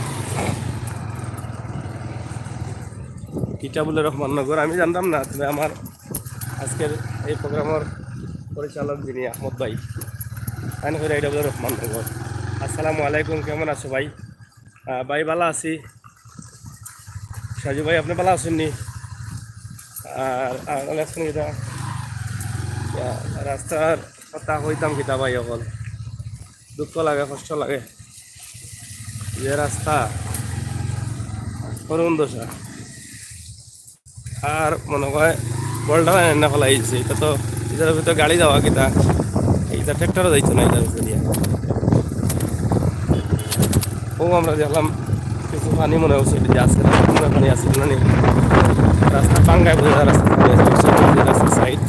কিতাবুল রহমাননগর আমি জানতাম না, তবে আমার আজকের এই প্রোগ্রামের পরিচালক যিনি আহমদ ভাই, তাই করে এটা বলে রহমাননগর। আসসালামু আলাইকুম, কেমন আছো ভাই? ভাই ভালো আছি। সাজু ভাই আপনি ভালো আছেন নি? আর আছেন এটা রাস্তার কথা হইতাম কিতা ভাই, অকল দুঃখ লাগে, কষ্ট লাগে যে রাস্তা করুন দশা। আর মনে হয় বলটা এনে ফেলাইছে, এটা তো এটার ভিতরে গাড়ি যাওয়া কিতা, এইটা ট্র্যাক্টরও যাইতো না এটার ভিতরে দিয়া। ও আমরা দেখলাম কিছু পানি মনে হচ্ছে এটা যে আছে, পানি আছে না নেই, রাস্তা পাঙ্গায় বোঝা যায়, রাস্তা সাইড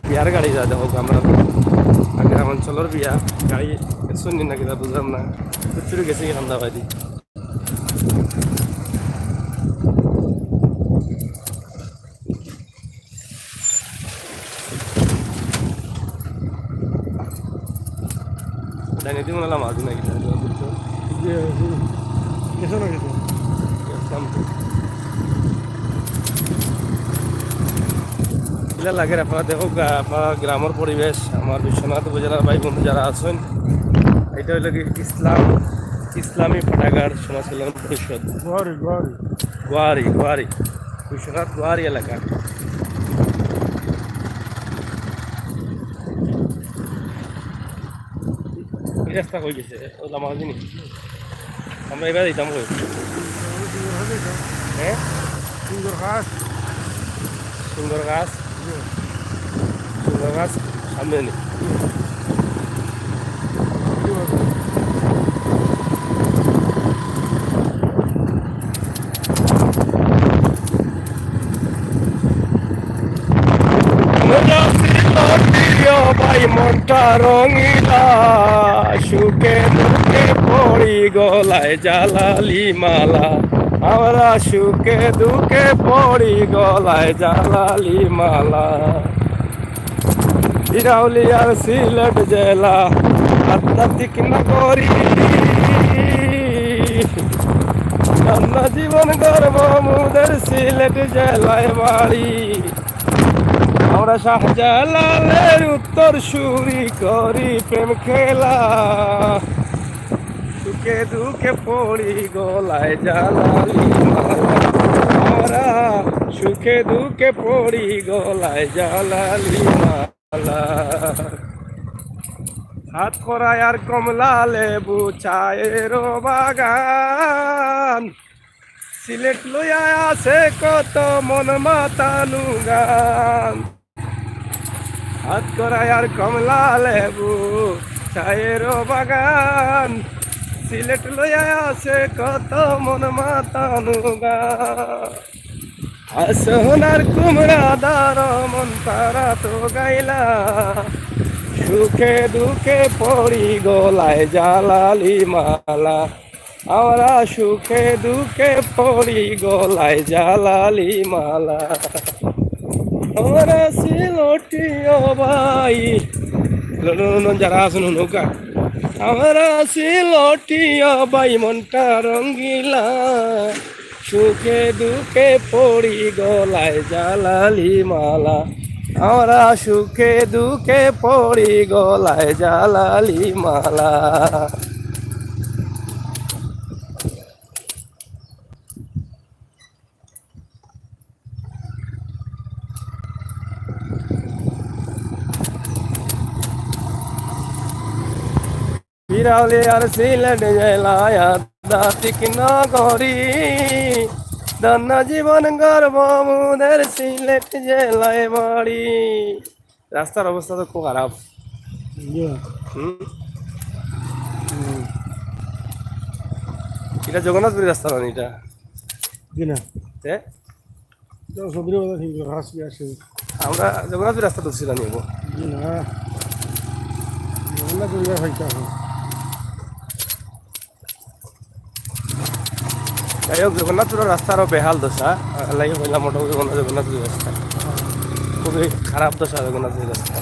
বিয়ার গাড়ি যা দেখো আমরা গ্রাম অঞ্চলের বিয়া গাড়ি শুনি না কিনা বুঝলাম না, প্রচুর গেছে ঠান্ডা বাড়ি। জানি মনে হলাম আজ নাকি গেছো না গেছো লাগে। আপনারা দেখো আপনার গ্রামের পরিবেশ, আমার বিশ্বনাথ উপজেলার ভাই বন্ধু যারা আছেন, এটা হইল কি ইসলামী পাঠাগার সমাজ কল্যাণ পরিষদ গোয়ারি বিশ্বনাথ গোয়ারি এলাকা। রাস্তা কই গেছে ওলা মাঝিনি, আমরা এবার দিতাম কই। হ্যাঁ সুন্দর গাছ সামনে নি। ভাই মনটা রঙিলা, সুখে দুঃখে পড়ি গলায় জালালি মালা, আমরা সুখে দুঃখে পড়ি গলায় জালালি মালা। ইরাউলিয়ার সিলেট জেলা আধ্যাত্মিক নগরী, আমরা জীবন গর্ব মুদের সিলেট জেলায় বাড়ি, আমরা শাহজালালের উত্তর সুরি করি প্রেম খেলা, সুখে দুঃখে পড়ি গলায় জালালি মালা, আমরা সুখে দুঃখে পড়ি গলায় জালালি মালা। হাত করায় আর কমলা লেবু চায়ের বাগান, সিলেট লইয়া আছে কত মন মাতানু গান। হাত করায় আর কমলা লেবু চায়ের বাগান, সিলেট লইয়া আছে কত মন মাতানু গান। সোনার কুমড়া দার মন তারা তো গাইলা সুখে দুঃখে পড়ি গলায় জালালি মালা আমরা সুখে দুঃখে পড়ি গলায় জালালি মালা আমরা সিলটিও ভাই যারা আসুন নৌকা আমরা সিলটিও ভাই মনটা রঙ্গিলা সুখে দুঃখে পড়ি গলায় জালালি মালা আমরা সুখে দুঃখে পড়ি গলায় জালালি মালা। বিরাউলি আর সিলেট জেলায় দাতিক নগরী ধন্য জীবন গর্ব মুদের সিলেট জেলায় বাড়ি। রাস্তার অবস্থা তো খুব খারাপ। এটা জগন্নাথপুরি রাস্তা না এটা কিনা এ? সদরি বাজার ঠিক হাসি আসে আমরা জগন্নাথপুরি রাস্তা ঢুকছিলাম নিব না জগন্নাথ ভাইটা যাই হোক জগন্নাথপুরের রাস্তা আরও বেহাল দশা লাগে হইলাম মোটামুটি জগন্নাথপুরি রাস্তা খুবই খারাপ দশা জগন্নাথপুরি রাস্তা।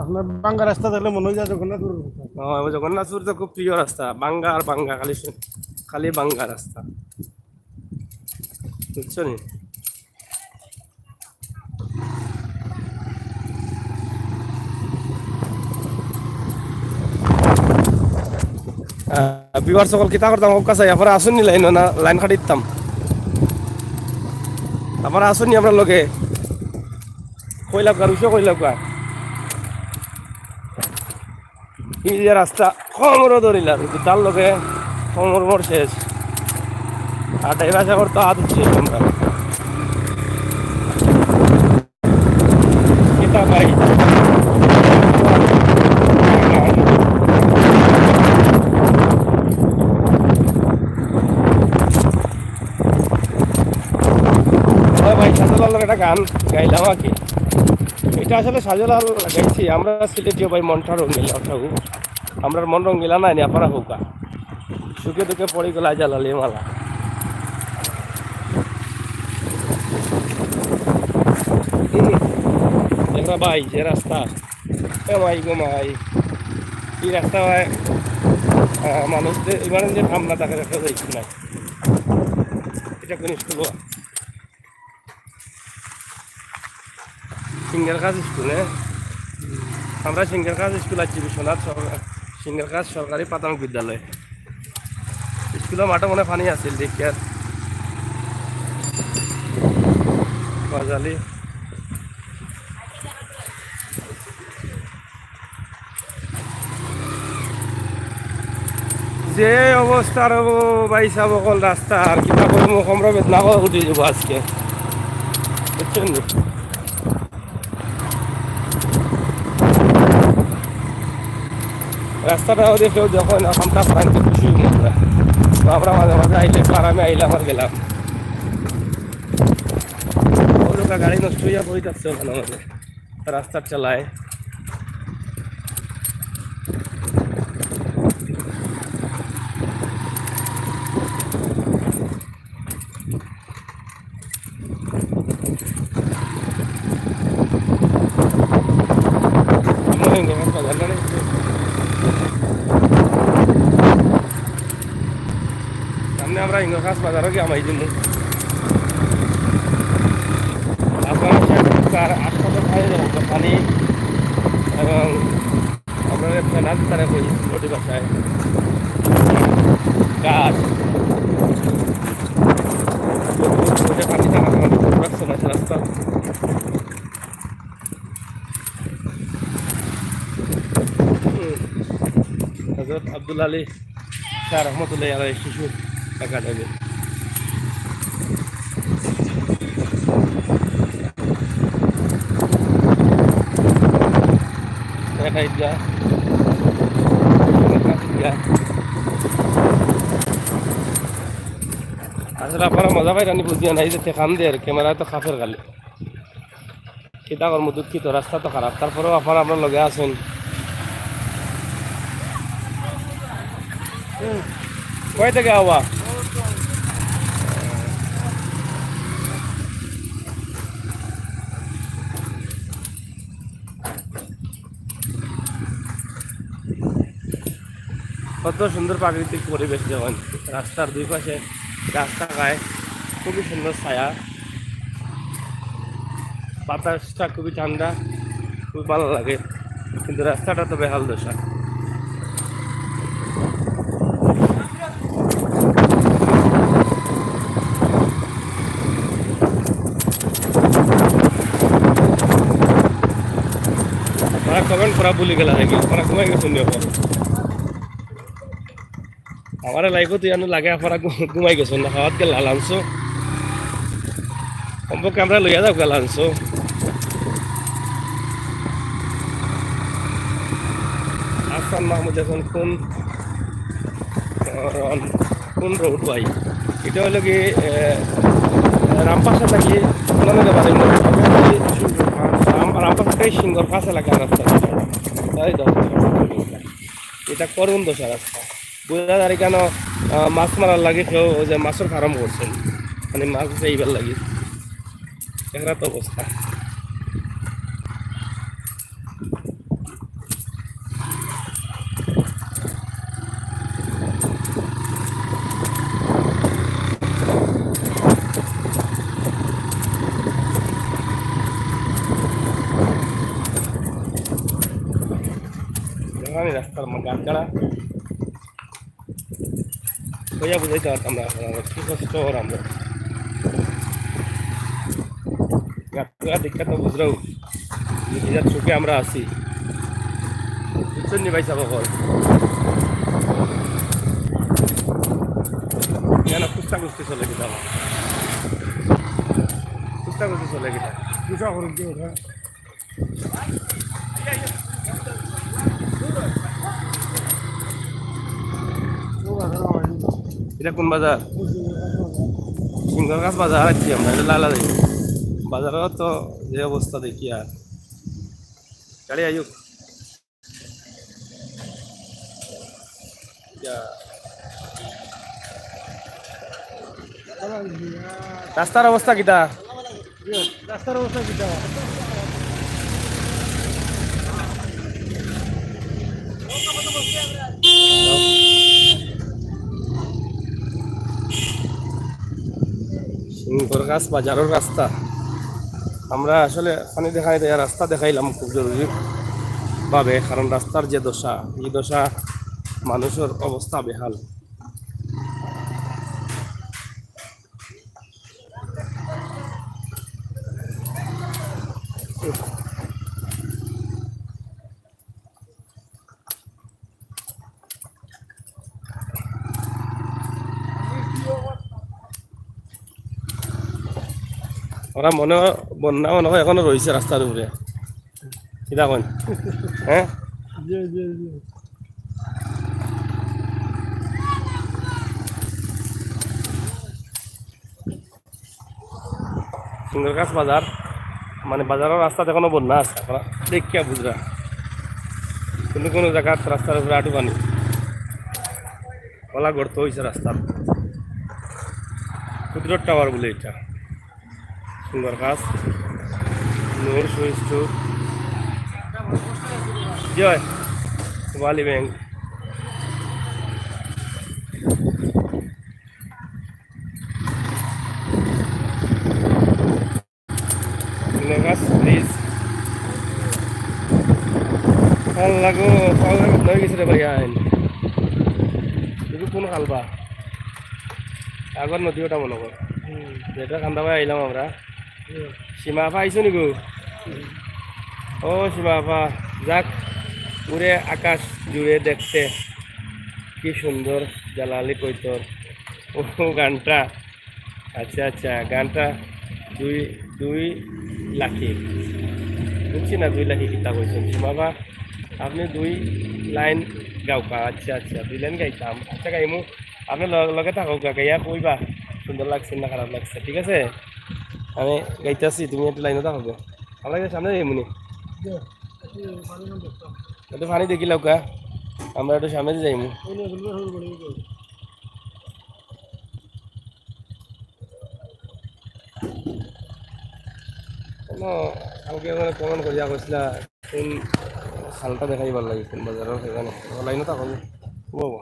আপনার বাঙ্গা রাস্তা তাহলে মনে হয় যায় জগন্নাথপুর জগন্নাথপুর তো খুব প্রিয় রাস্তা বাঙ্গা আর বাঙ্গা খালি খালি বাঙ্গা রাস্তা বুঝছো নি। বিবার সকল কিতা করতাম হোক কাছে আপনারা আসুননি লাইন না লাইন কাটি দিতাম আপনারা আসুননি আপনার লগে কইলাম গারুসও কইলাম গা এই যে রাস্তা কমরও ধরিলাম কিন্তু তার লগে কমর মোর শেষ আর ড্রাইভার সাগর তো হাত উঠছি আমরা কিতা ভাই ভাই সাজলাল একটা গান গাইলাম আর কি এটা আসলে সাজলাল গাইছি আমরা সিলেটিও ভাই মনটা রঙিলা ওঠাবো আমরা মন রঙিলা নাই নি আপনারা হোকা সুখে দুঃখে পড়ে গেলা জ্বালালি মালা দেখা ভাই যে রাস্তা এ ভাই গো ভাই এই রাস্তা ভাই মানুষদের এবার যে ঠান্ডা তাকে দেখা যাইছি না এটা কোন স্কুল সিঙ্গার কাজ স্কুল আমরা সিঙ্গার কাজ স্কুল আছি বিশ্বনাথ সিঙ্গার কাজ সরকারি প্রাথমিক বিদ্যালয় স্কুলের মাঠে মনে পানি আছিল দেখি আর গজালি যে অবস্থার বাইসা বকল রাস্তা আর কিনা করবো আমরা বেদনা করে উঠে যাবো আজকে বুঝছেন রাস্তাটা দেখেও যখন আমরা প্রান্ত খুশি আমরা তো আমরা মাঝে মাঝে আইলে আরামে আইলাম আর গেলাম ওটা গাড়ি নষ্ট হইয়া পড়ে যাচ্ছে ওখানে আমাদের রাস্তার চালায় সামনে আমরা ইংরেজ বাজারও গিয়ে আমাই দিন আপনার আশপাশে খাই যাবো পানি এবং আপনার ফেনার তারা কই নদী বাসায় গাছ পানি থাকা রাখছে না রাস্তা হজরত আব্দুল আলী শাহ রহমতুল্লাহ আলাই শিশু একাডেমি এটা ঈদগাহ আসলে আপনারা মজা পাই রানি বুঝিয়া নাই যে খান দিয়ে ক্যামেরায় তো খাফের গালি কিতা কর্ম দুঃখিত রাস্তা তো খারাপ তারপরেও আপনারা আপনার লগে আছেন কয় থেকে আওয়া কত সুন্দর প্রাকৃতিক পরিবেশ যেমন রাস্তার দুই পাশে রাস্তা গায়ে খুবই সুন্দর ছায়া বাতাসটা খুবই ঠান্ডা খুব ভালো লাগে কিন্তু রাস্তাটা তো বেহাল দশা আপনারা কমেন্ট করা ভুলে গেলা নাকি আপনারা ঘুমাই গেছেন আমার লাইফও তুই লাগে আপনারা ঘুমাই গেছেন না খাওয়াত গেল লাঞ্চ কমপক্ষে আমরা লইয়া যাও গেল লাঞ্চ আসান মাহমুদ এখন কোন রোড ভাই এটা হলো কি রামপাশা থাকি রামপাশাটাই সিঙ্গর ফাঁস এলাকার রাস্তা তাই তো এটা করুন দোষা রাস্তা বোঝা যায় কেন মাছ মারার লাগে কেউ যে মাছের ফার্ম করছেন মানে মাছ এইবার লাগে এখানে তো অবস্থা রাস্তার গাছ ছাড়া ভইয়া বুঝাইতে পারতাম না কি কষ্ট আমরা গাছ দেখা তো বুঝলেও নিজের চোখে আমরা আছি বুঝছেন নি ভাই সাবা ফল কেন কুস্তা কুস্তি চলে গেটা কুস্তা কুস্তি চলে গেটা দুটা করে দিয়ে ওঠা এটা কোন বাজার সিংহর গাছ বাজার আছি আমরা এটা লালা দেখি বাজারও তো যে অবস্থা দেখি আর গাড়ি আয়ুক রাস্তার অবস্থা কিটা রাস্তার অবস্থা কিটা সিংহর গাছ বাজারের রাস্তা আমরা আসলে পানি দেখাই দেয় রাস্তা দেখাইলাম খুব জরুরি ভাবে কারণ রাস্তার যে দশা এই দশা মানুষের অবস্থা বেহাল ওরা মনে হয় বন্যা মনে হয় এখনো রয়েছে রাস্তার উপরে কিনা কন হ্যাঁ সিংহর গাছ বাজার মানে বাজারের রাস্তাতে এখনো বন্যা আছে আপনারা দেখিয়া বুঝরা কোনো কোনো জায়গার রাস্তার উপরে আটু পানি কলা গর্ত হয়েছে রাস্তার ক্ষুদ্র টাওয়ার বলে এটা সুন্দর গাছ নূর সুইচ জয় ওয়ালি ব্যাংক সুন্দর গাছ প্লিজ ভাল লাগো নয় গেছে রে ভাই আইন কিন্তু কোন খালবা আগর নদী ওটা মনে কর যেটা কান্দাবাই আইলাম আমরা সীমা আপা আইছো নি গো ও সীমা আপা যাক পুরে আকাশ জুড়ে দেখতে কি সুন্দর জালালি কইতর ও গানটা আচ্ছা আচ্ছা গানটা দুই লাখি বুঝছি না 2 লাখি কিতা কইছেন সীমা আপা আপনি 2 লাইন গাওকা আচ্ছা আচ্ছা 2 লাইন গাইতাম আচ্ছা গাইমু আপনি লগে থাকো গাইয়া কইবা সুন্দর লাগছে না খারাপ লাগছে, ঠিক আছে? আমি গাইতেছি, তুমি একটু লাইনে থাকো। আমরা কিন্তু সামনে এমনি একটু পানি দেখি লাউকা, আমরা একটু সামনে যাইমু। আমাকে মানে কেমন করিয়া কৈছিলা কোন খালটা দেখাই ভাল লাগিছিল বাজারের সেখানে লাইনে থাকো বাবা।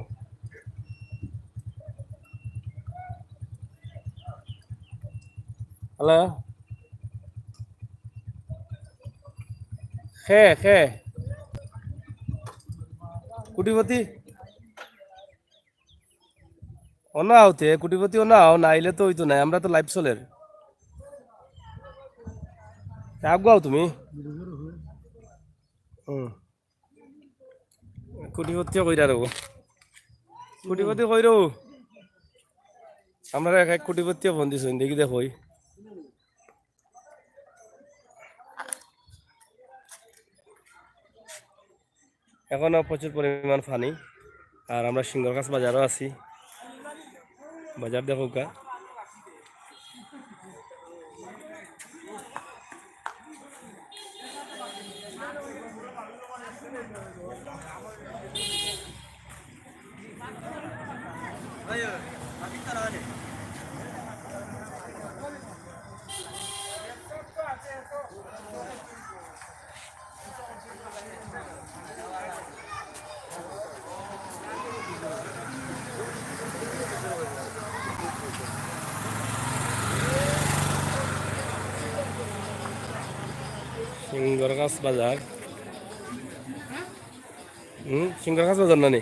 হ্যালো, খে খে কুটিপতি অনা হতে কুটিপতি অনা না আইলে তো হইতো নাই, আমরা তো লাইভ চলের আগাও তুমি। কুটিপতিও কইরা রব, কুটিপতি কই রো, আমরা এক এক কুটিপতিও ফোন দিছ দেখি দেখই। এখনো প্রচুর পরিমাণ পানি, আর আমরা সিংহরগাছ বাজারও আছি। বাজার দেখো কা, সিংহরগাছ বাজার। সিংহরগাছ বাজার না নি?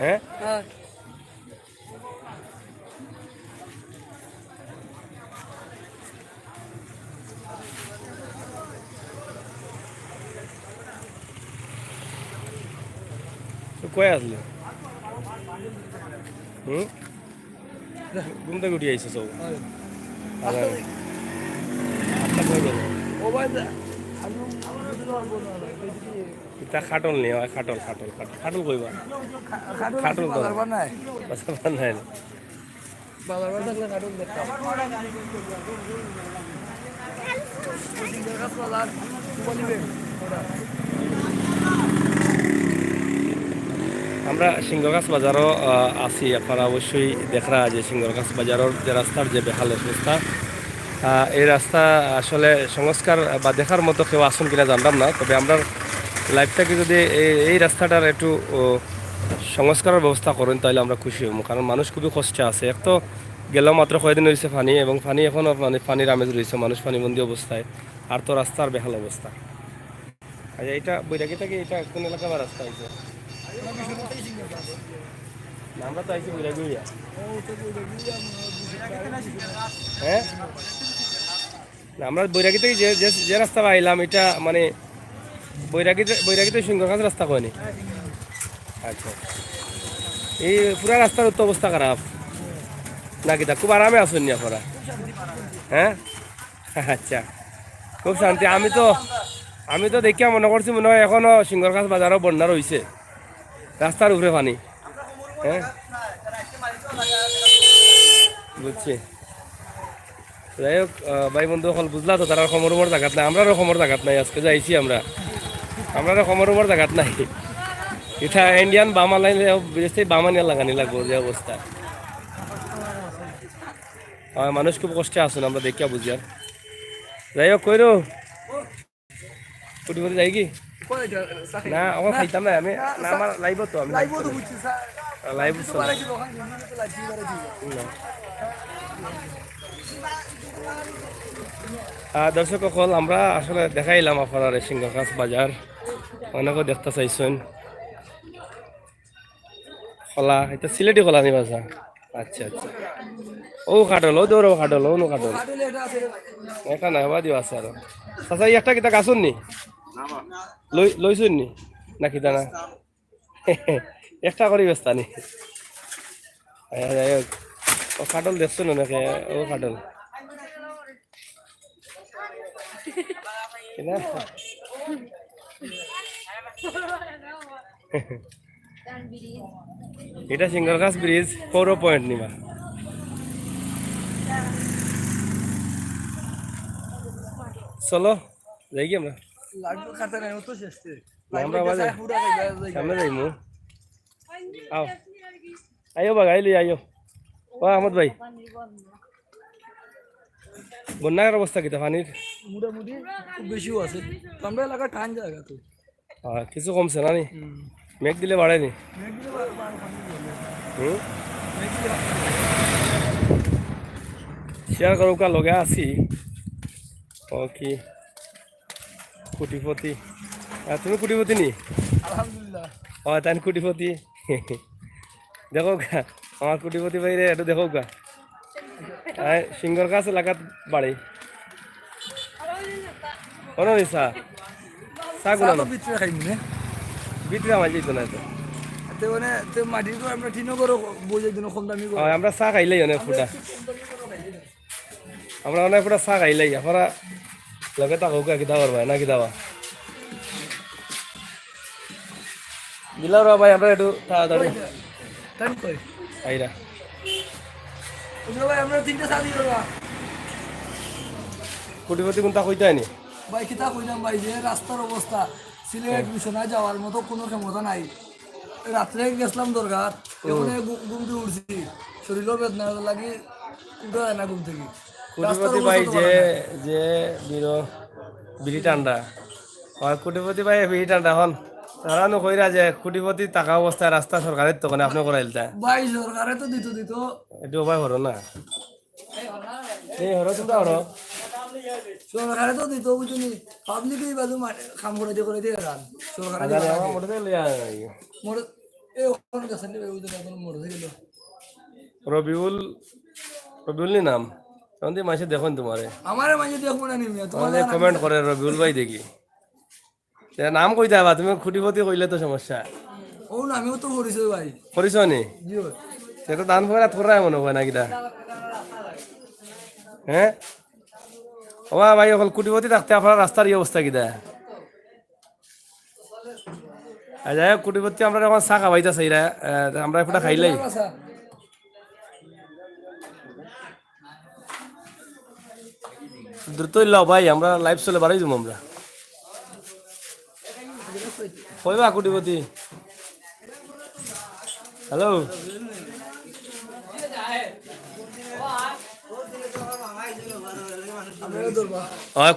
হ্যাঁ কয়ে আসলে ঘুম থেকে উঠে আইসো সব। এটা খাটল নিয়ে হয়, খাটল খাটল খাটল খাটল কইবা, খাটল তো বাজার নাই আমরা সিংহগাছ বাজারও আছি। আপনারা অবশ্যই দেখরা যে সিংহগাছ বাজারের যে রাস্তার যে বেহাল অবস্থা, এই রাস্তা আসলে সংস্কার বা দেখার মতো কেউ আসুন কিনা জানলাম না, তবে আমরা লাইফটাকে যদি এই রাস্তাটার একটু সংস্কারের ব্যবস্থা করেন তাহলে আমরা খুশি হব, কারণ মানুষ খুবই কষ্টে আছে। এক তো গেলেও মাত্র কয়েকদিন রয়েছে পানি, এবং পানি এখনও মানে পানির আমেজ রয়েছে, মানুষ পানিবন্দি অবস্থায়, আর তো রাস্তার বেহাল অবস্থা। আচ্ছা, এটা বৈরাগী থেকে এটা কোন এলাকা বা রাস্তা হয়েছে? আমরা তো আইছি বৈরাগী। হ্যাঁ না, আমরা বৈরাগী থেকে যে রাস্তা আইলাম এটা মানে বৈরাগীতে সিংহগাছ রাস্তা কয়নি। আচ্ছা, এই পুরা রাস্তার তো অবস্থা খারাপ নাকি? তা খুব আরামে আসুন নি আপনারা? হ্যাঁ আচ্ছা, খুব শান্তি। আমি তো দেখিয়া মনে করছি মনে হয় এখনো সিংহগাছ বাজারও বন্যা রয়েছে, রাস্তার উপরে পানি। হ্যাঁ বুঝছি। যাই হোক ভাই বন্ধু সকল বুঝলা তো, তারা সমরুমর জায়গাত নাই, আমরারও সমর জায়গাত নাই। আজকে যাইছি আমরারও সমরুমর জায়গাত নাই। এটা ইন্ডিয়ান বামা লাইন বিশেষ বামানিয়া লাগানি লাগবো যে অবস্থা। মানুষ খুব কষ্টে আসুন, আমরা দেখিয়া বুঝি। আর যাই হোক কইরো কুটি করে যাই কি না, আমার খাইতাম না আমি, না আমার লাইভ তো আমি লাইভ দর্শক সকল, আমরা আসলে দেখাইলাম আপনার সিংহগাছ বাজার, অনেকেও দেখতে চাইছেন। কলা এটা সিলেটি কলা নি বাসা? আচ্ছা আচ্ছা, ও কাটল, ও দৌড় কাটল, ও নো কাটল এটা নাই বা দিও আছে। আর আচ্ছা, একটা কিতা গাছুন নি লইছুন নি না কিতা না? একটা করে ব্যস্তা নি? যাই হোক, ও কাটল দেখছুন নাকি? ও কাটল এটা সিংহগাছ ব্রিজ 4 পয়েন্ট নিবা। চলো যাই কি আমরা লাগবে খাতে নাই তো শেষ আমরা বাজে সামনে যাইমু আও আইও বাগ আইলি আইও ও আহমদ ভাই বন্যার অবস্থা কিতা পানির মোটামুটি খুব বেশিও আছে তো আমরা এলাকা টান জায়গা তো কিছু কমছে না নি মেঘ দিলে বাড়েনি শেয়ার করো কা লগে আছি ও কি কোটিপতি তুমি কোটিপতি নি আলহামদুলিল্লাহ ও তাই কোটিপতি দেখো গা আমার কোটিপতি ভাইরে একটু দেখো গা সিঙ্গর গাছ এলাকাত বাড়ে কোনো চা চা গুলো না ভিতরে খাইনি না বিক্রি আমার যেত না তো তে মানে তে মাটির করে আমরা ঠিনও করো বই দিন কম দামি ও, আমরা চা খাইলাই অনেক ফুটা আমরা অনেক ফুটা চা খাইলাই আপনারা লগে তা হোক কিতা করবা না কিতাবা দিলাম রা ভাই আমরা একটু তাড়াতাড়ি টাইম কই আইরা ওগুলো ভাই আমরা তিনটা সাদি করবা কোটিপতি কোনটা কইতাই নি ভাই কিতা কইলাম ভাই যে রাস্তার অবস্থা সিলেট মিশনা যাওয়ার মতো কোনো ক্ষমতা নাই রাত্রে গেছিলাম দরকার ওখানে ঘুমতে উঠছি শরীরও বেদনা লাগি উঠা যায় না ঘুম থেকে কোটিপতি ভাই যে যে বিড়ি টান্ডা হয় কোটিপতি ভাই বিড়ি টান্ডা হন তারা নো কইরা যে কোটিপতি টাকা অবস্থায় রাস্তা সরকারের তখন আপনি করাইলতা ভাই সরকারে তো দিত একটু উপায় হরো না এই হরো চিন্তা হরো সরকারে তো দিত বুঝলি পাবলিক এই বাজু কাম করে দিয়ে রান সরকারে আজারে আমার মোটে লইয়া মোর এই ওখানে গেছেন রে ওই জায়গা কোন মোর গেল রবিউল রবিউল নি নাম তখন মাসে দেখুন তোমারে আমারে মাঝে দেখবো না নিমিয়া তোমার তোমাদের কমেন্ট করে রবিউল ভাই দেখি নাম কই যাবা তুমি খুঁটিপতি কইলে তো সমস্যা ও না আমিও তো করিছি ভাই করিস নি জি ভাই সেটা দান ফেরা তোরা মনে হয় না কিটা হ্যাঁ ও ভাই অকল কোটিপতি থাকতে আপনার রাস্তার এই অবস্থা কিটা যাই হোক কোটিপতি আমরা এখন চা খাবাইতা চাইরা আমরা একটা খাইলাই দ্রুত লও ভাই আমরা লাইভ চলে বাড়াই যাবো আমরা কইবা কোটিপতি হ্যালো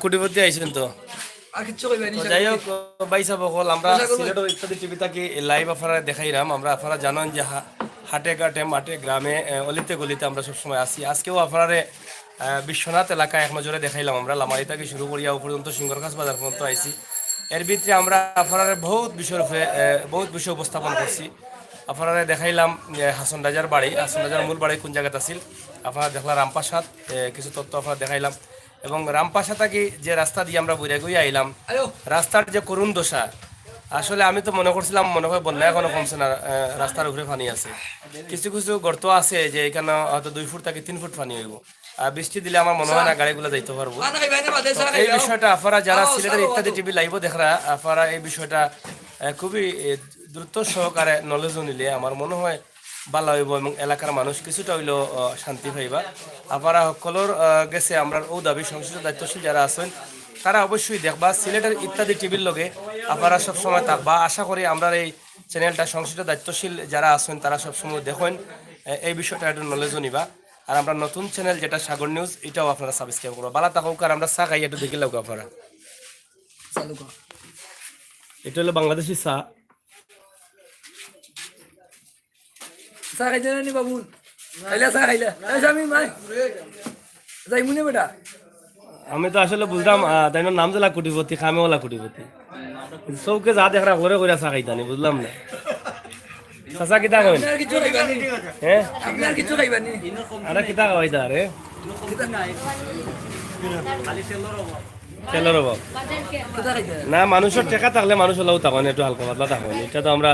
কোটিপতি আইছেন তো আর কিচ্ছু কইবে নি যাই হোক বাইসা বকল আমরা সিলেটের ইত্যাদি টিভি থাকি লাইভ আপনারা দেখাইলাম আমরা আপনারা জানেন যে হাটে ঘাটে মাঠে গ্রামে অলিতে গলিতে আমরা সবসময় আসি আজকেও আপনারা বিশ্বনাথ এলাকায় এক নজরে দেখাইলাম আমরা লামারি থেকে শুরু করিয়া পর্যন্ত সিঙ্গরখাস বাজার পর্যন্ত আইছি এর ভিতরে আমরা আপনারা বহুত বিষয়ের উপরে বহুত বিষয় উপস্থাপন করছি আপনারা দেখাইলাম হাসন রাজার বাড়ি হাসন রাজার মূল বাড়ি কোন জায়গাতে আছিল আপনারা দেখলাম রামপ্রসাদ কিছু তথ্য আপনারা দেখাইলাম এবং রামপ্রসাদ থেকে যে রাস্তা দিয়ে আমরা বইরা গিয়ে আইলাম রাস্তার যে করুণ দশা আসলে আমি তো মনে করছিলাম মনে হয় বন্যা এখনো কমছে না রাস্তার উপরে পানি আছে কিছু কিছু গর্ত আছে যে এখানে হয়তো 2 ফুট থেকে 3 ফুট পানি হইব আর বৃষ্টি দিলে আমার মনে হয় না গাড়িগুলো যাইতে পারবো এই বিষয়টা আপনারা যারা সিলেটের ইত্যাদি টিভি লাইভ দেখরা আপনারা এই বিষয়টা খুবই দ্রুত সহকারে নলেজও নিলে আমার মনে হয় ভালো হইব এবং এলাকার মানুষ কিছুটা হইলেও শান্তি পাইবা আপনারা সকলের গেছে আমরা ও দাবি সংশ্লিষ্ট দায়িত্বশীল যারা আছেন তারা অবশ্যই দেখবা সিলেটের ইত্যাদি টিভির লগে আপনারা সবসময় থাকবা আশা করি আমরা এই চ্যানেলটা সংশ্লিষ্ট দায়িত্বশীল যারা আছেন তারা সবসময় দেখেন এই বিষয়টা একটু নলেজও নিবা আর আমরা নতুন চ্যানেল যেটা সাগর নিউজ এটাও আপনারা সাবস্ক্রাইব করবো বালা থাকুক আর আমরা চা খাই একটু দেখে লাগবো আপনারা এটা হলো বাংলাদেশি চা চা খাইতে নি বাবু খাইলা চা খাইলা আমি ভাই যাইমুনে বেটা আমি তো আসলে বুঝলাম তাই নাম দিলা কোটিপতি খামেওয়ালা কোটিপতি সবকে যা দেখা ঘরে করে চা খাইতানি বুঝলাম না চাচা কিতা কইন আপনার কিছু খাইবানি হ্যাঁ আপনার কিছু খাইবানি আরে কিতা খাওয়াইতা রে তেলের অভাব কিতা খাইতে না মানুষের টেকা থাকলে মানুষ হলেও তখন একটু হালকা পাতলা থাকুন এটা তো আমরা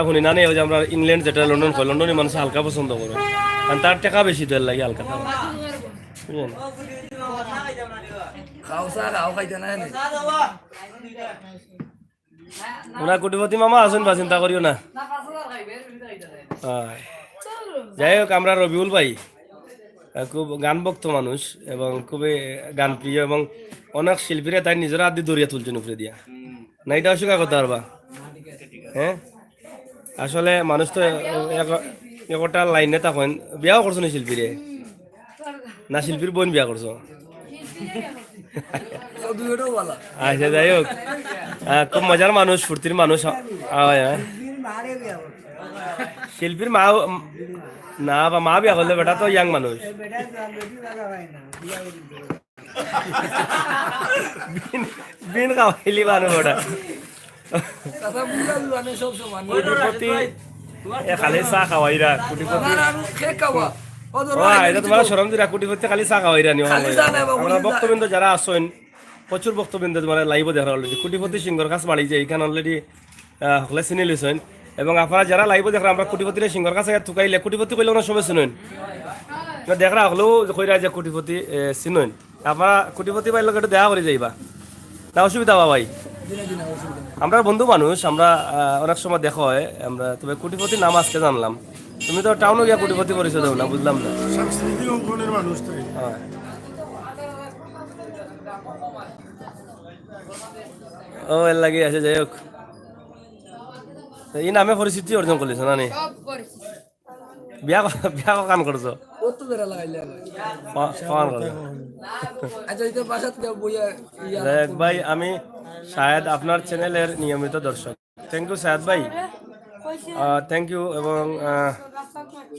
শুনি না নেই যে আমরা ইংল্যান্ড যেটা লন্ডন কই লন্ডনের মানুষ হালকা পছন্দ করে কারণ তার টাকা বেশি তো এর লাগে হালকা থাকে বুঝলেন খাও চা খাও খাইতে না ওরা কোটিপতি মামা আসুন বা চিন্তা করিও না যাই হোক আমরা রবিউল ভাই খুব গান ভক্ত মানুষ এবং খুবই গান প্রিয় এবং অনেক শিল্পীরা তাই নিজের হাত দিয়ে দরিয়া তুলছেন উপরে দিয়া না, এটা অস্বীকার করতে পারবা? হ্যাঁ, আসলে মানুষ তো একটা লাইনে তখন বিয়াও করছো না শিল্পীরে, না শিল্পীর বোন বিয়া করছো? দুইটাও ভালো। আচ্ছা, যাই হোক, খুব মজার মানুষ, ফুর্তির মানুষ। শিল্পীর মা না, বা মা বিয়া করলে বেটা তো ইয়াং মানুষ। বিন খাওয়াইলি মানুষ ওটা কথা বুঝা মানে সব সমান। কোটিপতি খালি চা খাওয়াইরা, কোটিপতি খেয়ে খাওয়া এটা তোমার সরম দিরা, কোটিপতি খালি চা খাওয়াইরা নিও। খালি চা নাই বাবু, আমরা বক্তবৃন্দ যারা আসেন, প্রচুর বক্তবৃন্দ তোমার লাইভ দেখা অলরেডি। কোটিপতি সিংহর কাছে বাড়ি যায়, এখানে অলরেডি হলে চিনি লইছেন। এবং আপনারা যারা লাইভ দেখা, আমরা কোটিপতির সিংহর কাছে থুকাইলে কোটিপতি কইলে ওনার সবাই শুনেন, দেখা হলেও কইরা যে কোটিপতি চিনেন। আপনারা কোটিপতি ভাইয়ের লোক একটু দেখা করে যাইবা, না অসুবিধা বা ভাই? আমরা বন্ধু মানুষ, আমরা অনেক সময় দেখা হয় আমরা। তবে কোটিপতির নাম আজকে জানলাম। তুমি তো টাউনে গিয়া কোটিপতি পরিচয় দাও না, বুঝলাম না। সাংস্কৃতিক অঙ্গনের মানুষ তো। হ্যাঁ, ও এর লাগে আছে। যাই হোক, এই নামে পরিচিতি অর্জন করলিস না নি? বিয়া বিয়া কান করছো? কত বেড়া লাগাইলে কান করছো? আচ্ছা এটা বাসাত বইয়া দেখ ভাই, আমি শায়দ আপনার চ্যানেলের নিয়মিত দর্শক। থ্যাংক ইউ শায়দ ভাই, থ্যাংক ইউ। এবং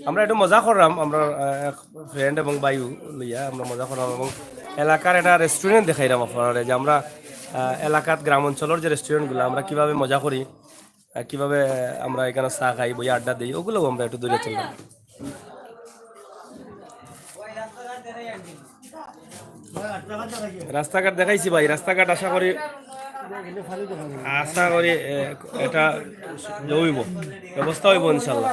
আমরা একটু মজা করলাম, আমরা এক ফ্রেন্ড এবং বাইউ লইয়া আমরা মজা করলাম এবং এলাকার একটা রেস্টুরেন্ট দেখাইলাম আপনারা, যে আমরা এলাকাত গ্রাম অঞ্চলের যে রেস্টুরেন্টগুলো আমরা কিভাবে মজা করি, কিভাবে আমরা এখানে চা খাই, বই আড্ডা দিই, ওগুলোও আমরা একটু দূরে চললাম। রাস্তাঘাট দেখাইছি ভাই, রাস্তাঘাট আশা করি এটা হইব, ব্যবস্থা হইব ইনশাল্লাহ।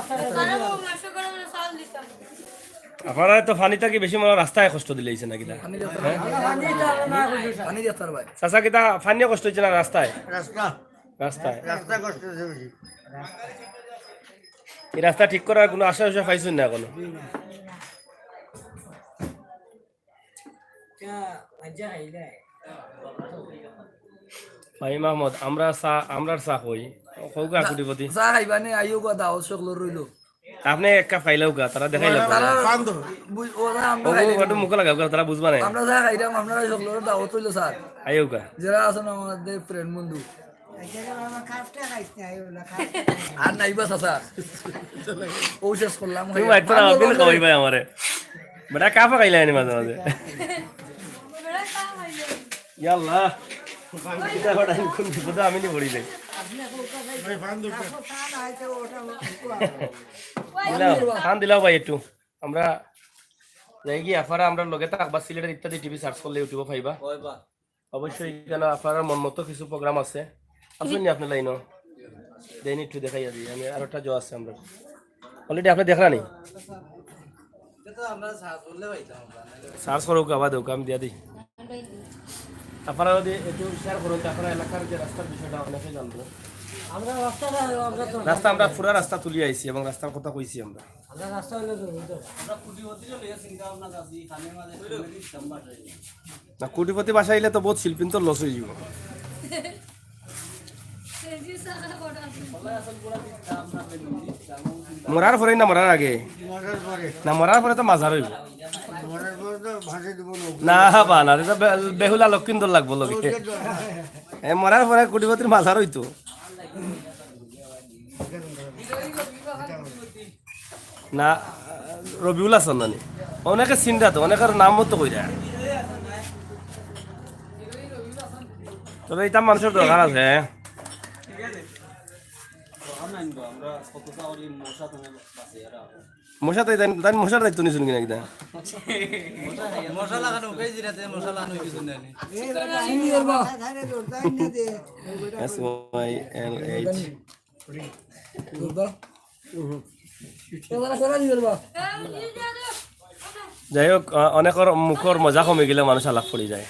আপনারা তো ফানিটা কি বেশি মনে রাস্তায় কষ্ট দিলেইছে নাকি? পানি দিয়ে তার ভাই চাচা কিতা ফানিও কষ্ট হচ্ছে না রাস্তায়? রাস্তায় এই রাস্তা ঠিক করার কোনো আশা পাইছেন না এখনো? ভাই মাহমুদ, আমরা চা কই কৌগা কোটিপতি চা খাইবানে আইও গা দাও সকল রইলো। আপনি এক কাপ খাইলেও গা, তারা দেখাই লাগবে ওরা আমরা মুখ লাগাও গা, তারা বুঝবা না। আমরা চা খাইলাম, আপনারা সকল দাওয়াত হইলো স্যার, আইও গা যারা আছেন আমাদের ফ্রেন্ড বন্ধু। আর নাইবা চাচা ও শেষ করলাম। তুমি মাইতো না, আপনি খাওয়াই ভাই আমারে বেটা কাফা খাইলে আনি মাঝে মাঝে। ইয়াল্লাহ, এটা বড় কোন বিপদে আমি নি পড়ি যাই। খান দিলাও ভাই একটু। আমরা যাই কি আপনারা আমরা লগে থাকবা, সিলেটের ইত্যাদি টিভি সার্চ করলে ইউটিউবে পাইবা অবশ্যই। কেন আপনারা মন মতো কিছু প্রোগ্রাম আছে, আসুন আপনি লাইনও দেন একটু দেখাই দিই। আমি আর একটা জো আছে আমরা অলরেডি, আপনি দেখা নেই সার্চ করুক, আবার দেখ আমি দিয়া দিই। আপনারা যদি একটু শেয়ার করুন, আপনারা এলাকার যে রাস্তার বিষয়টা অনেকে জানবো। রাস্তা আমরা পুরা রাস্তা তুলি আইছি এবং রাস্তার কথা কইছি আমরা। না কোটিপতি বাসা আইলে তো বহুত শিল্পী তো লস হয়ে যাব। মরার পরে না মরার আগে? না মরার পরে তো মাঝার হইব না বা না, বেহুলা লক্ষিন্দর লাগবো লগে। মরার পরে কোটিপতির মাঝার হইতো। না রবিউল হাসান নানি অনেকে চিন্তা তো, অনেকের নাম মতো কইরা, তবে এটা মানুষের দরকার আছে। মশা তো তাই মশার দায়িত্ব নিয়েছেন কিনা কিনা? যাই হোক, অনেকের মুখর মজা কমে গেলে মানুষ আলাপ পড়ে যায়,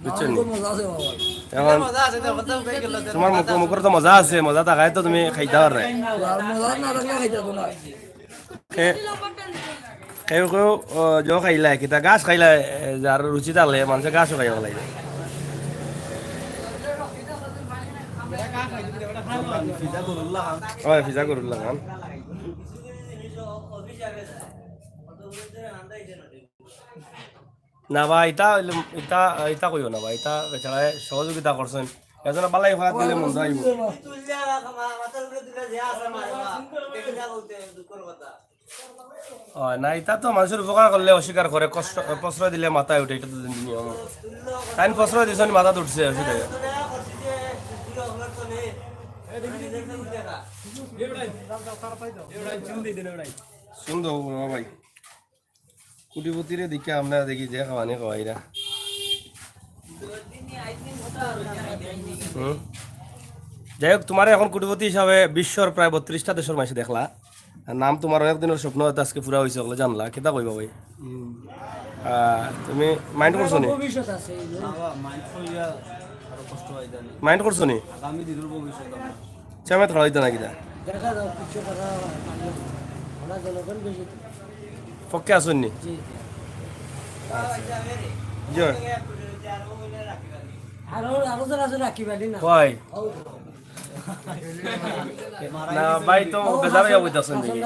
বুঝছেন? এখন তোমার মুখর তো মজা আছে, মজা থাকায় তো তুমি খাইতে পার নাই। সেইগুলো জ খাইলা কিতা গাছ খাইলা যার রুচি তালে মানুষে গাছও খাইব লাগে হয় ফিজা করুন লাগান না বা ইটা ইটা ইটা কইও না বা ইটা বেচারায় সহযোগিতা করছেন এজন্য বালাই ফারাত দিলে মন যাইব না এটা তো মানুষের উপকার করলে অস্বীকার করে কষ্ট প্রশ্রয় দিলে মাথায় উঠে এটা তো নিয়ম তাই প্রশ্রয় দিয়েছেন মাথা উঠছে সেটাই সুন্দর ভাই কুটিপতিরে দেখে আমরা দেখি যে খাওয়ানি খাওয়াইরা যাই হোক তোমার এখন কুটিপতি হিসাবে বিশ্বর প্রায় 32টা দেশের মানুষ দেখলা আর নাম তোমার অনেক দিনের স্বপ্ন হয়তো আজকে পুরা হয়েছে ওগুলো জানলা কেতা কইবা ভাই তুমি মাইন্ড করছো নি মাইন্ড করছো নি চামেত খাওয়া হইতো না কিতা পক্ষে আসুন নি জয় কয় না ভাই তো বেজার হইয়া বইতাছেন নাকি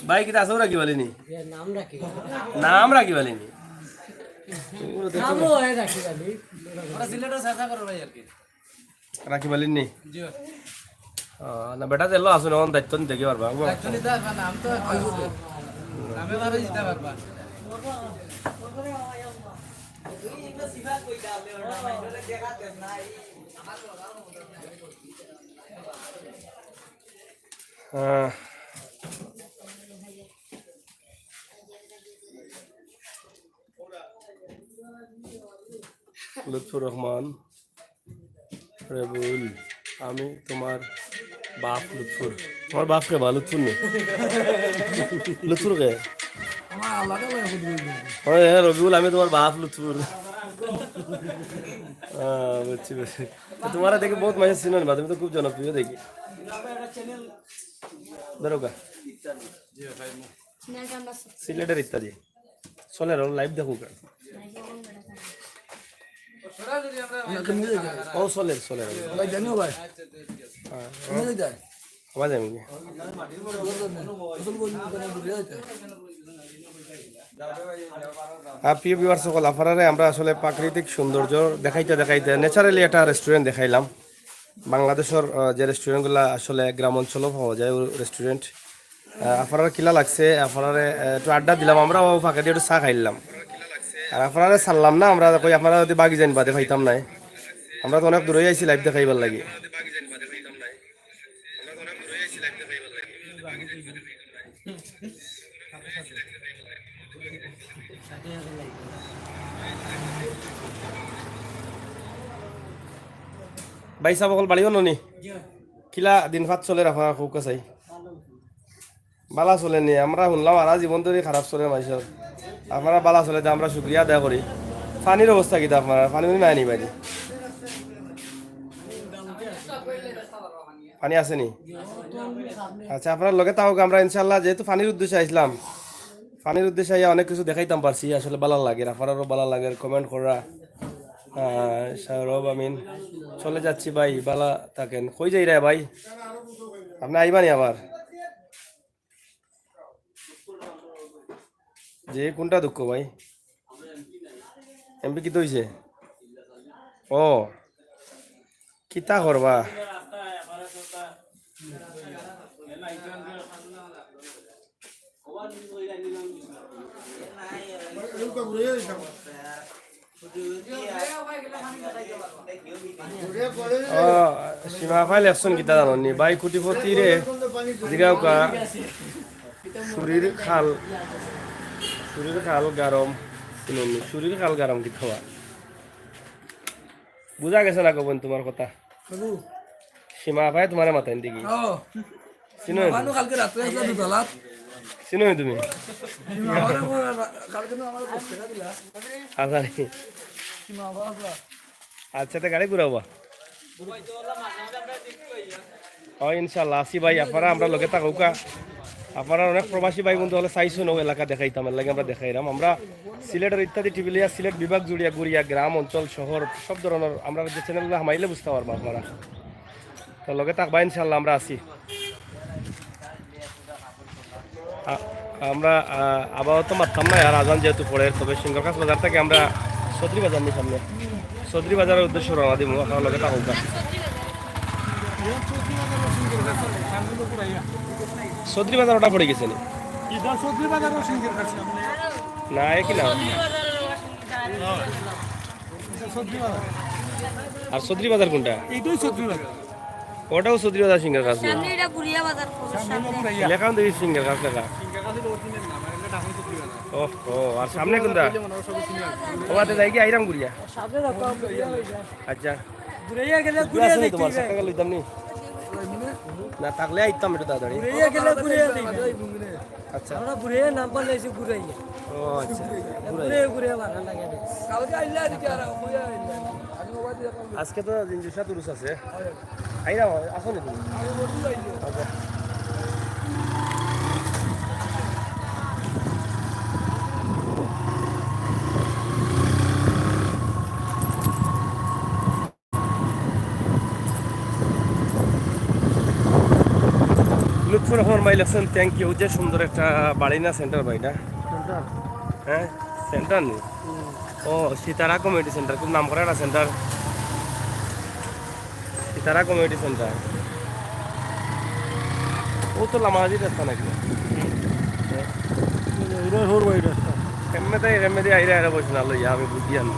ভাই কিতা আছে রাখি বলিনি নাম রাখি বলিনি রাখি বলিনি না বেটা দিলো আসুন এখন দায়িত্ব নিতে কি পারবা লুৎফুর রহমান রেবুল আমি তোমার বাপ লুৎফুর তোমার বাপ কে বা লুৎফুর নেই লুৎফুর কে হ্যাঁ রবিউল আমি তোমার বাপ লুৎফুর বুঝছি বুঝছি তোমারা দেখে বহুত মানুষ চিনেন বা তুমি তো খুব জনপ্রিয় দেখি ধরোগা সিলেটের ইত্যাদি চলে লাইভ দেখো ও চলে চলে আওয়াজ আমি প্রিয় ভিউয়ার্স সকল আপনারা আমরা আসলে প্রাকৃতিক সৌন্দর্য দেখাইতে দেখাইতে ন্যাচারালি একটা রেস্টুরেন্ট দেখাইলাম বাংলাদেশের যে রেস্টুরেন্টগুলো আসলে গ্রাম অঞ্চলেও পাওয়া যায় ওই রেস্টুরেন্ট আপনারা কিলা লাগছে আপনারা একটু আড্ডা দিলাম আমরা ফাঁকা দিয়ে একটু চা খাইলাম আর আপনারা ছাড়লাম না আমরা কই আপনারা যদি বাগি যান বাদে খাইতাম নাই আমরা তো অনেক দূরে আইছি লাইভ দেখাইবার লাগে ভাই সাহেব অকল বাড়িও ননি কিলা দিন ভাত চলে রাখা খুব কাছাই বালা চলে নি আমরা শুনলাম আর জীবন ধরে খারাপ চলে মানুষের আপনারা বালা চলে আমরা শুক্রিয়া আদায় করি পানির অবস্থা কিতা আপনারা পানি নাই নি বাইরে পানি আছে নি আচ্ছা আপনার লগে তাও আমরা ইনশাল্লাহ যেহেতু পানির উদ্দেশ্যে আইসলাম পানির উদ্দেশ্যে অনেক কিছু দেখাইতাম পারছি আসলে বালা লাগে আপনারও বালা লাগে কমেন্ট করা সৌরভ আমিন চলে যাচ্ছি ভাই বালা থাকেন কই যাই রে ভাই আপনি আইবানি আবার যে কোনটা দুঃখ ভাই এমপি কি হইছে ও কিতা করবা সীমা ভাই লেখছেন কিতা জানি ভাই কুটিপতি রে জিগাওকা শরীর খাল গরম শরীর খাল গরম কি খাওয়া বুঝা গেছে না কবেন তোমার কথা সীমা ভাই তোমার মাথায় দিকে চিনো কালকে রাত্রে আসলে দুতলাত চিনো তুমি আচ্ছা তো গাড়ি ঘুরাবা ইনশাল্লাহ আসি ভাই আপনারা আমরা লগে থাকুকা আপনারা অনেক প্রবাসী ভাই বন্ধু হলে চাইছো না এলাকা দেখাইতাম এর লাগে আমরা দেখাইলাম। আমরা সিলেটের ইত্যাদি টিভি লিয়া সিলেট বিভাগ জুড়িয়া গুড়িয়া গ্রাম অঞ্চল শহর সব ধরনের আমরা যে চ্যানেলগুলো হামাইলে বুঝতে পারবো আপনারা। তো লগে থাকবা ইনশাল্লাহ, আমরা আছি। আমরা আপাতত মারতাম না আর আজান যেহেতু পড়ে, তবে সিংহকাছ বাজার থেকে আমরা সদরি বাজার নিই সামনে, সদরি বাজারের উদ্দেশ্যে রওনা দিব। আপনার লগে থাকুক। সদরি বাজার ওটা পড়ে গেছে না একই না? আর সদরি বাজার কোনটা? ওটাও সদরি বাজার সিংহের কাছে লেখা দেখি সিংহের কাছ লেখা। ও আর সামনে কোনটা? ওতে যাই কি আইরাম গুড়িয়া? আচ্ছা তোমার টাকা লইতাম নি না থাকলে আইতাম একটু তাড়াতাড়ি। আচ্ছা ও আচ্ছা আজকে তো জিনিসটা তুরুস আছে আইরা আসো নি তুমি? আচ্ছা লুৎফুর রহমান ভাই লেখছেন থ্যাংক ইউ। যে সুন্দর একটা বাড়ি না সেন্টার বাড়িটা? হ্যাঁ সেন্টার নেই। ও সীতারা কমিউনিটি সেন্টার, খুব নাম করা একটা সেন্টার, সীতারা কমিউনিটি সেন্টার। ও তো লামাজি রাস্তা নাকি? এমনি আইরা আইরা বসে না লইয়া আমি বুঝি আনি।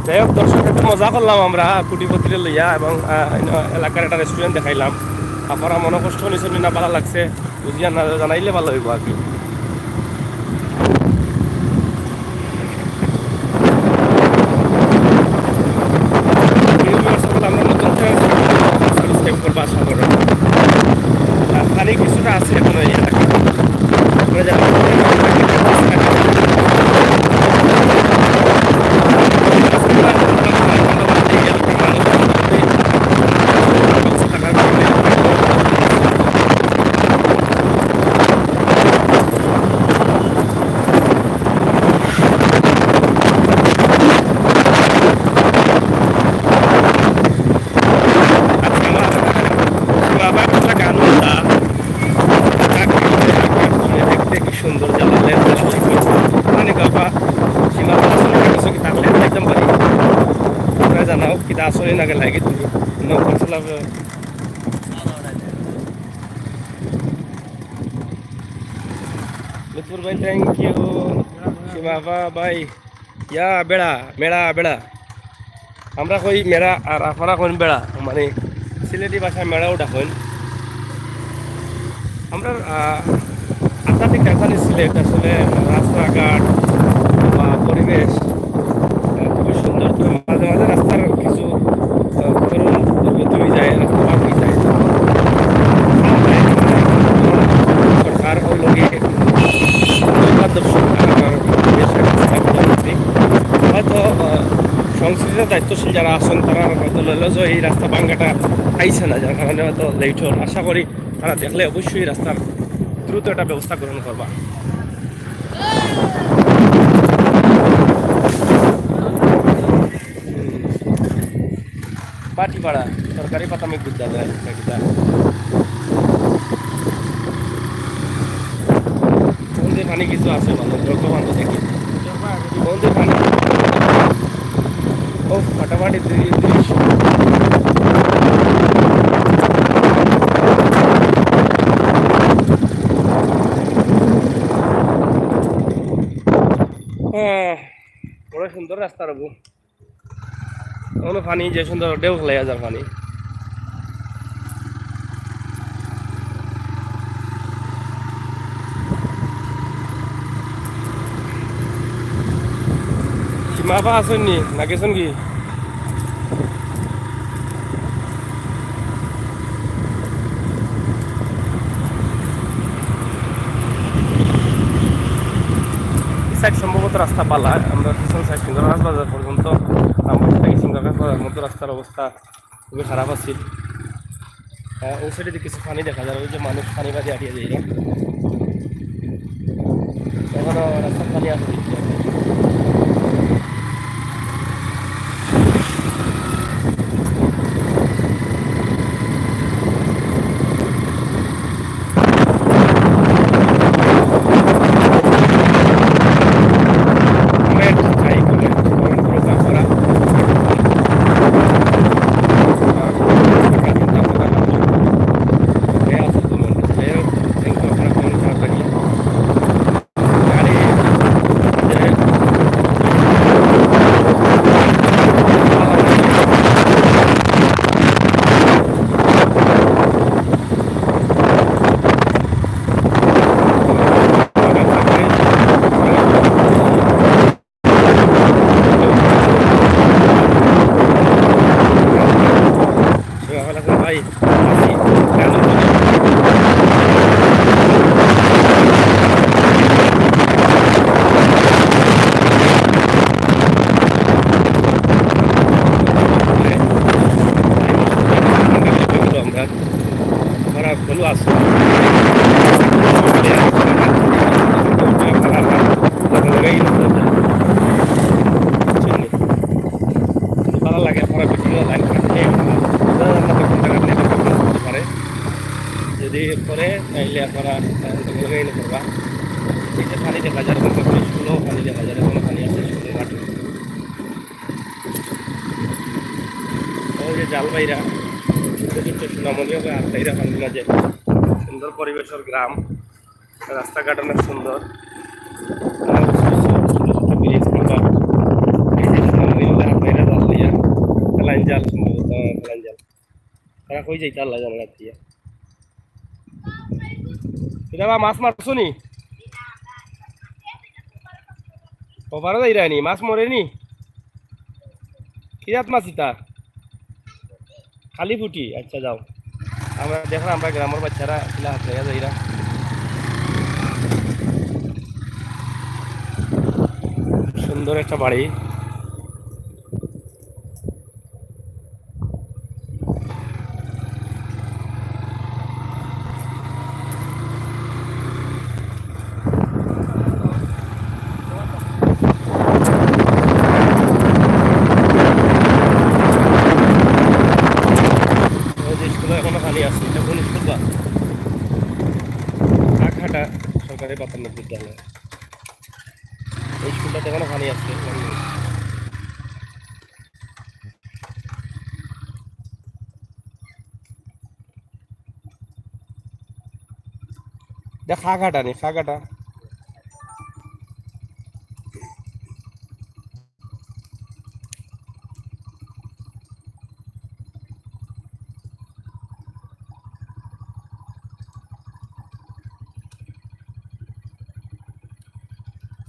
যাই হোক দর্শক একটু মজা করলাম আমরা কুটিপত্রী লইয়া এবং এলাকার একটা রেস্টুরেন্ট দেখাইলাম। আপনারা মনে কষ্ট নিয়েছেন না ভালো লাগছে বুঝিয়া না জানাইলে ভালো হইব আর কি। আমরা নতুন সাবস্ক্রাইব করবো আশা করো। পানি কিছুটা আছে এখন এই এলাকা সুন্দর জ্বালালেন মানে গাপা সীমা কিছু কি থাকলে একদম পারি জানাও কিতা আসলে না গেলে লাগে তুমি নৌকা চালাবে। লুৎফুর ভাই থ্যাংক ইউ। সীমা ভাই ইয়া বেড়া মেড়া বেড়া আমরা কই মেড়া আর আপনারা কইন বেড়া, মানে সিলেটি ভাষায় মেড়াও ডাকেন। আমরা আধ্যাত্মিক রাজধানী সিলেট আসলে রাস্তাঘাট বা পরিবেশ খুবই সুন্দর। মাঝে মাঝে রাস্তার কিছু ধরুন দুর্গতি যায়, রাস্তা পার হয়ে যায়। সরকার ওই লোকে হয়তো সংশ্লিষ্ট দায়িত্বশীল যারা আছেন তারা হয়তো লইল যে এই রাস্তা ভাঙ্গাটা আইছে না, যার কারণে হয়তো লেট হল। আশা করি তারা দেখলে অবশ্যই রাস্তার দ্রুত একটা ব্যবস্থা গ্রহণ করবা। বাটিপাড়া সরকারি প্রাথমিক বিদ্যালয় মন্দির পানি কিছু আছে মানে বর্তমান দেখি মন্দির পানি ও ফাটাফাটি দৃশ্য। বড় সুন্দর রাস্তা রবু কোনো পানি যে সুন্দর ঢেউ খেলাই যার পানি। সীমা বা আসেন নি না গেছেন কি? সাইড সম্ভবত রাস্তা পালা, আমরা পিছন সাইড সিংহরাজ বাজার পর্যন্ত আমার থেকে সিংহরাজ বাজার মধ্যে রাস্তার অবস্থা খুবই খারাপ আছে। ওই সাইডে কিছু পানি দেখা যায়, ওই যে মানুষ পানি বাজে আটিয়ে যায় এখনো রাস্তার পানি আছে দেখছি আমি। আমরা একটু ট্রাই করে প্রোগ্রাম করা ভাই আসি আমরা বলো আসো ভালো লাগে আপনারা বিভিন্ন লাইন কাটলে পারে যদি করে তাইলে আপনারা লাগাই করবা এই যে পানি দেখা যায় স্কুলেও পানি দেখা যায় কোনো পানি আছে স্কুলের মাঠে ওই যে জালবাইরা সুনামলীয় আটটাইরা পানি মাঝে সুন্দর পরিবেশের গ্রাম রাস্তাঘাট অনেক সুন্দর ব্রিজ কিংবা এই যে সুনামলীয় আটটাইরা জাল দিয়া খেলাইন জাল সম্ভবত খেলাইন জাল তারা কই যাইতে আল্লাহ জানা রাখিয়া এটা বা মাছ মারছো নি ওভারও যাই রানি মাছ মরেনি কি জাত মাছ ইতা খালি ফুটি আচ্ছা যাও আমরা দেখলাম আমরা গ্রামের বাচ্চারা খেলা হাত লাগা যাইরা সুন্দর একটা বাড়ি এখনো খালি আছে এটা কোন স্কুল বা কাকহাটা সরকারি প্রাথমিক বিদ্যালয় এই স্কুলটাতে এখনো খালি আছে এটা খাঘাটা নেই খাঘাটা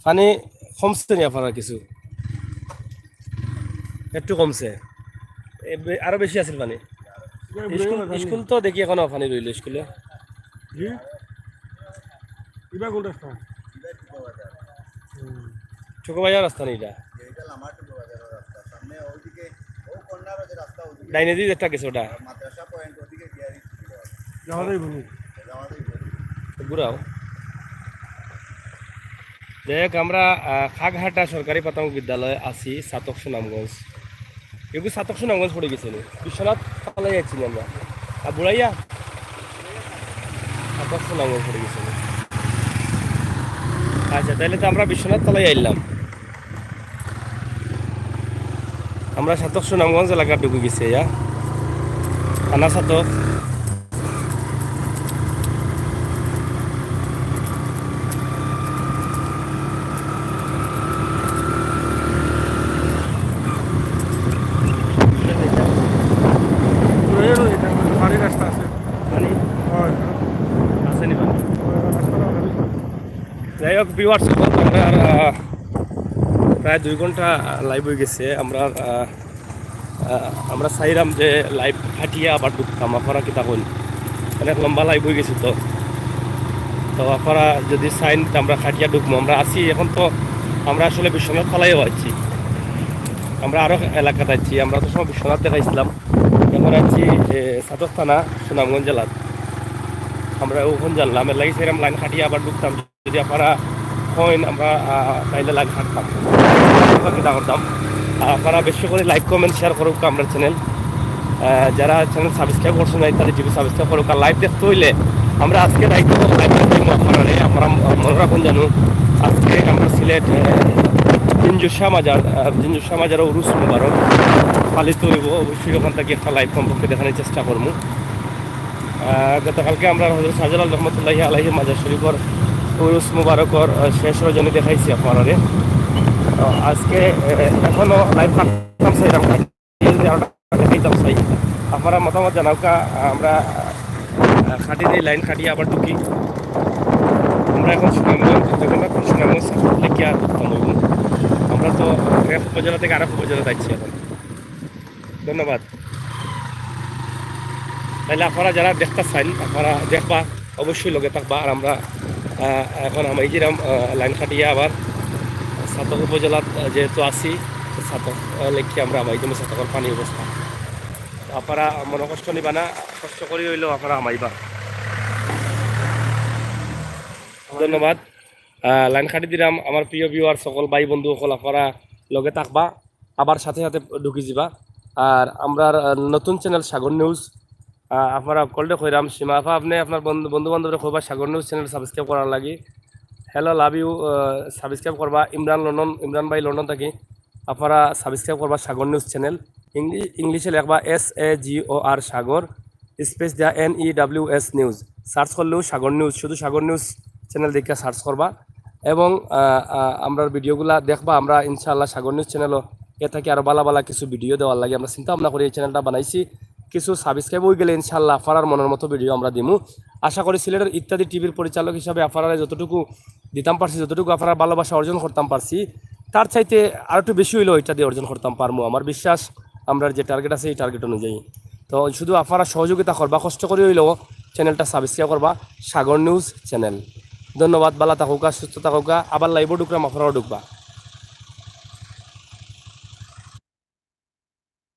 পানি কমছে নি আপনারা কিছু একটু কমছে আরো বেশি আছে পানি স্কুল তো দেখি এখনো পানি রইল স্কুলে চোখবাজার রাস্তা নেই এটা ডাইনে দিয়ে একটা গেছে ওটা ঘুরাও দেখ আমরা খাগহাটা সরকারি প্রাথমিক বিদ্যালয়ে আছি সাতক সুনামগঞ্জ এগুলো সাতক সুনামগঞ্জ পড়ে গেছিল বিশ্বনাথ পালাই যাচ্ছি আমরা আর বুড়াইয়া সাতক সুনামগঞ্জ পড়ে গেছিল আচ্ছা তাহলে তো আমরা বিশ্বনাথ তলাই আইলাম আমরা সাতক সুনামগঞ্জ এলাকা ঢুকে গেছি থানা সাতক যাই হোক ভিউয়ার্স প্রায় 2 ঘন্টা লাইভ হয়ে গেছে আমরা চাইলাম যে লাইভ ফাটিয়ে আবার ঢুকতাম আপনারা কি তখন অনেক লম্বা লাইভ হয়ে গেছে তো আপনারা যদি চাইন আমরা খাটিয়া ঢুকবো আমরা আছি এখন তো আমরা আসলে বিশ্বনাথ পালাইও আছি আমরা আরও এলাকাতে আছি। আমরা তো সময় বিশ্বনাথ দেখাইছিলাম, এখন আছি সাতক থানা, সুনামগঞ্জ জেলার। আমরা ওখানে জানলাম এর লাগে সেরকম লাইন খাটিয়ে আবার ঢুকতাম। যদি আপনারা হয় আমরা তাইলে লাইন খাটতাম, চিন্তা করতাম। আর আপনারা বেশি করে লাইক কমেন্ট শেয়ার করুক আমরা চ্যানেল, যারা চ্যানেল সাবস্ক্রাইব করছেন না তাদের যদি সাবস্ক্রাইব করুক। আর লাইভ দেখতে হইলে আমরা আজকে দায়িত্ব লাইভ দেখবো আপনারা মনে রাখুন জানো। আজকে আমরা সিলেট জিঞ্জুসা মাজার উরুস মুবারক পালিত হইব। অবশ্যই ওখান থেকে একটা লাইভ সম্পর্কে দেখানোর চেষ্টা করবো। গতকালকে আমরা হযরত শাহজালাল রহমতুল্লাহি আলাইহি মাজার শরীফর উরুস মুবারকর শেষ রজনী দেখাইছি আপনারা। আজকে এখনো লাইভ পাঠাম চাইলাম, দেখাইতাম চাই। আপনারা মতামত জানাওকা। আমরা খাটি দিয়ে লাইন খাটিয়ে আবার ঢুকি। আমরা এখন সুনামগঞ্জ লেখিয়া আমরা তো এক উপজেলা থেকে আরেক উপজেলা যাচ্ছি এখন। ধন্যবাদ। তাহলে আপনারা যারা দেখতে চান আপনারা দেখবা, অবশ্যই লগে থাকবা। আর আমরা এখন আমি যেরকম লাইন খাটিয়ে আবার সাতক উপজেলাত যেহেতু আছি, সাতক লেখি আমরা আমাইতাম সাতকের পানি অবস্থা। আপনারা মনে কষ্ট নিবা না, কষ্ট করে হইলেও আপনারা আমাইবা। ধন্যবাদ। লাইন খাটি দিলাম। আমার প্রিয় ভিউয়ার সকল ভাই বন্ধু সকল আপনারা লগে থাকবা, আবার সাথে সাথে ঢুকি যাবা। আর আমরা নতুন চ্যানেল সাগর নিউজ, আপনারা কলটা কইরাম সীমাফা আপনি আপনার বন্ধু বান্ধবরা কইবা সাগর নিউজ চ্যানেল সাবস্ক্রাইব করার লাগি। হ্যালো লাভ ইউ, সাবস্ক্রাইব করবা। ইমরান ভাই লন্ডন থাকি, আপনারা সাবস্ক্রাইব করবা সাগর নিউজ চ্যানেল। ইংলিশে লেখবা SAGOR সাগর স্পেস দিয়া NEWS নিউজ। সার্চ করলেও সাগর নিউজ, শুধু সাগর নিউজ চ্যানেল দেখে সার্চ করবা এবং আমরা ভিডিওগুলা দেখবা। আমরা ইনশাআল্লাহ সাগর নিউজ চ্যানেলও এ থেকে আরও ভালো কিছু ভিডিও দেওয়ার লাগে আমরা চিন্তা ভাবনা করি এই চ্যানেলটা বানাইছি। কিছু সাবস্ক্রাইব হয়ে গেলে ইনশাআল্লাহ আপনার মনের মতো ভিডিও আমরা দিমু। আশা করি সিলেটের ইত্যাদি টিভির পরিচালক হিসাবে আপনারা যতটুকু দিতাম পারছি, যতটুকু আপনারা ভালোবাসা অর্জন করতাম পারছি, তার চাইতে আর একটু বেশি হইলেও এটা দিয়ে অর্জন করতাম পারবো। আমার বিশ্বাস আমরা যে টার্গেট আছে এই টার্গেট অনুযায়ী। তো শুধু আপনারা সহযোগিতা করবা, কষ্ট করে হইলেও চ্যানেলটা সাবস্ক্রাইব করবা, সাগর নিউজ চ্যানেল। ধন্যবাদ। ভালো থাকুকা, সুস্থ থাকুকা। আবার লাইভও ঢুকলাম, আপনারাও ঢুকবা।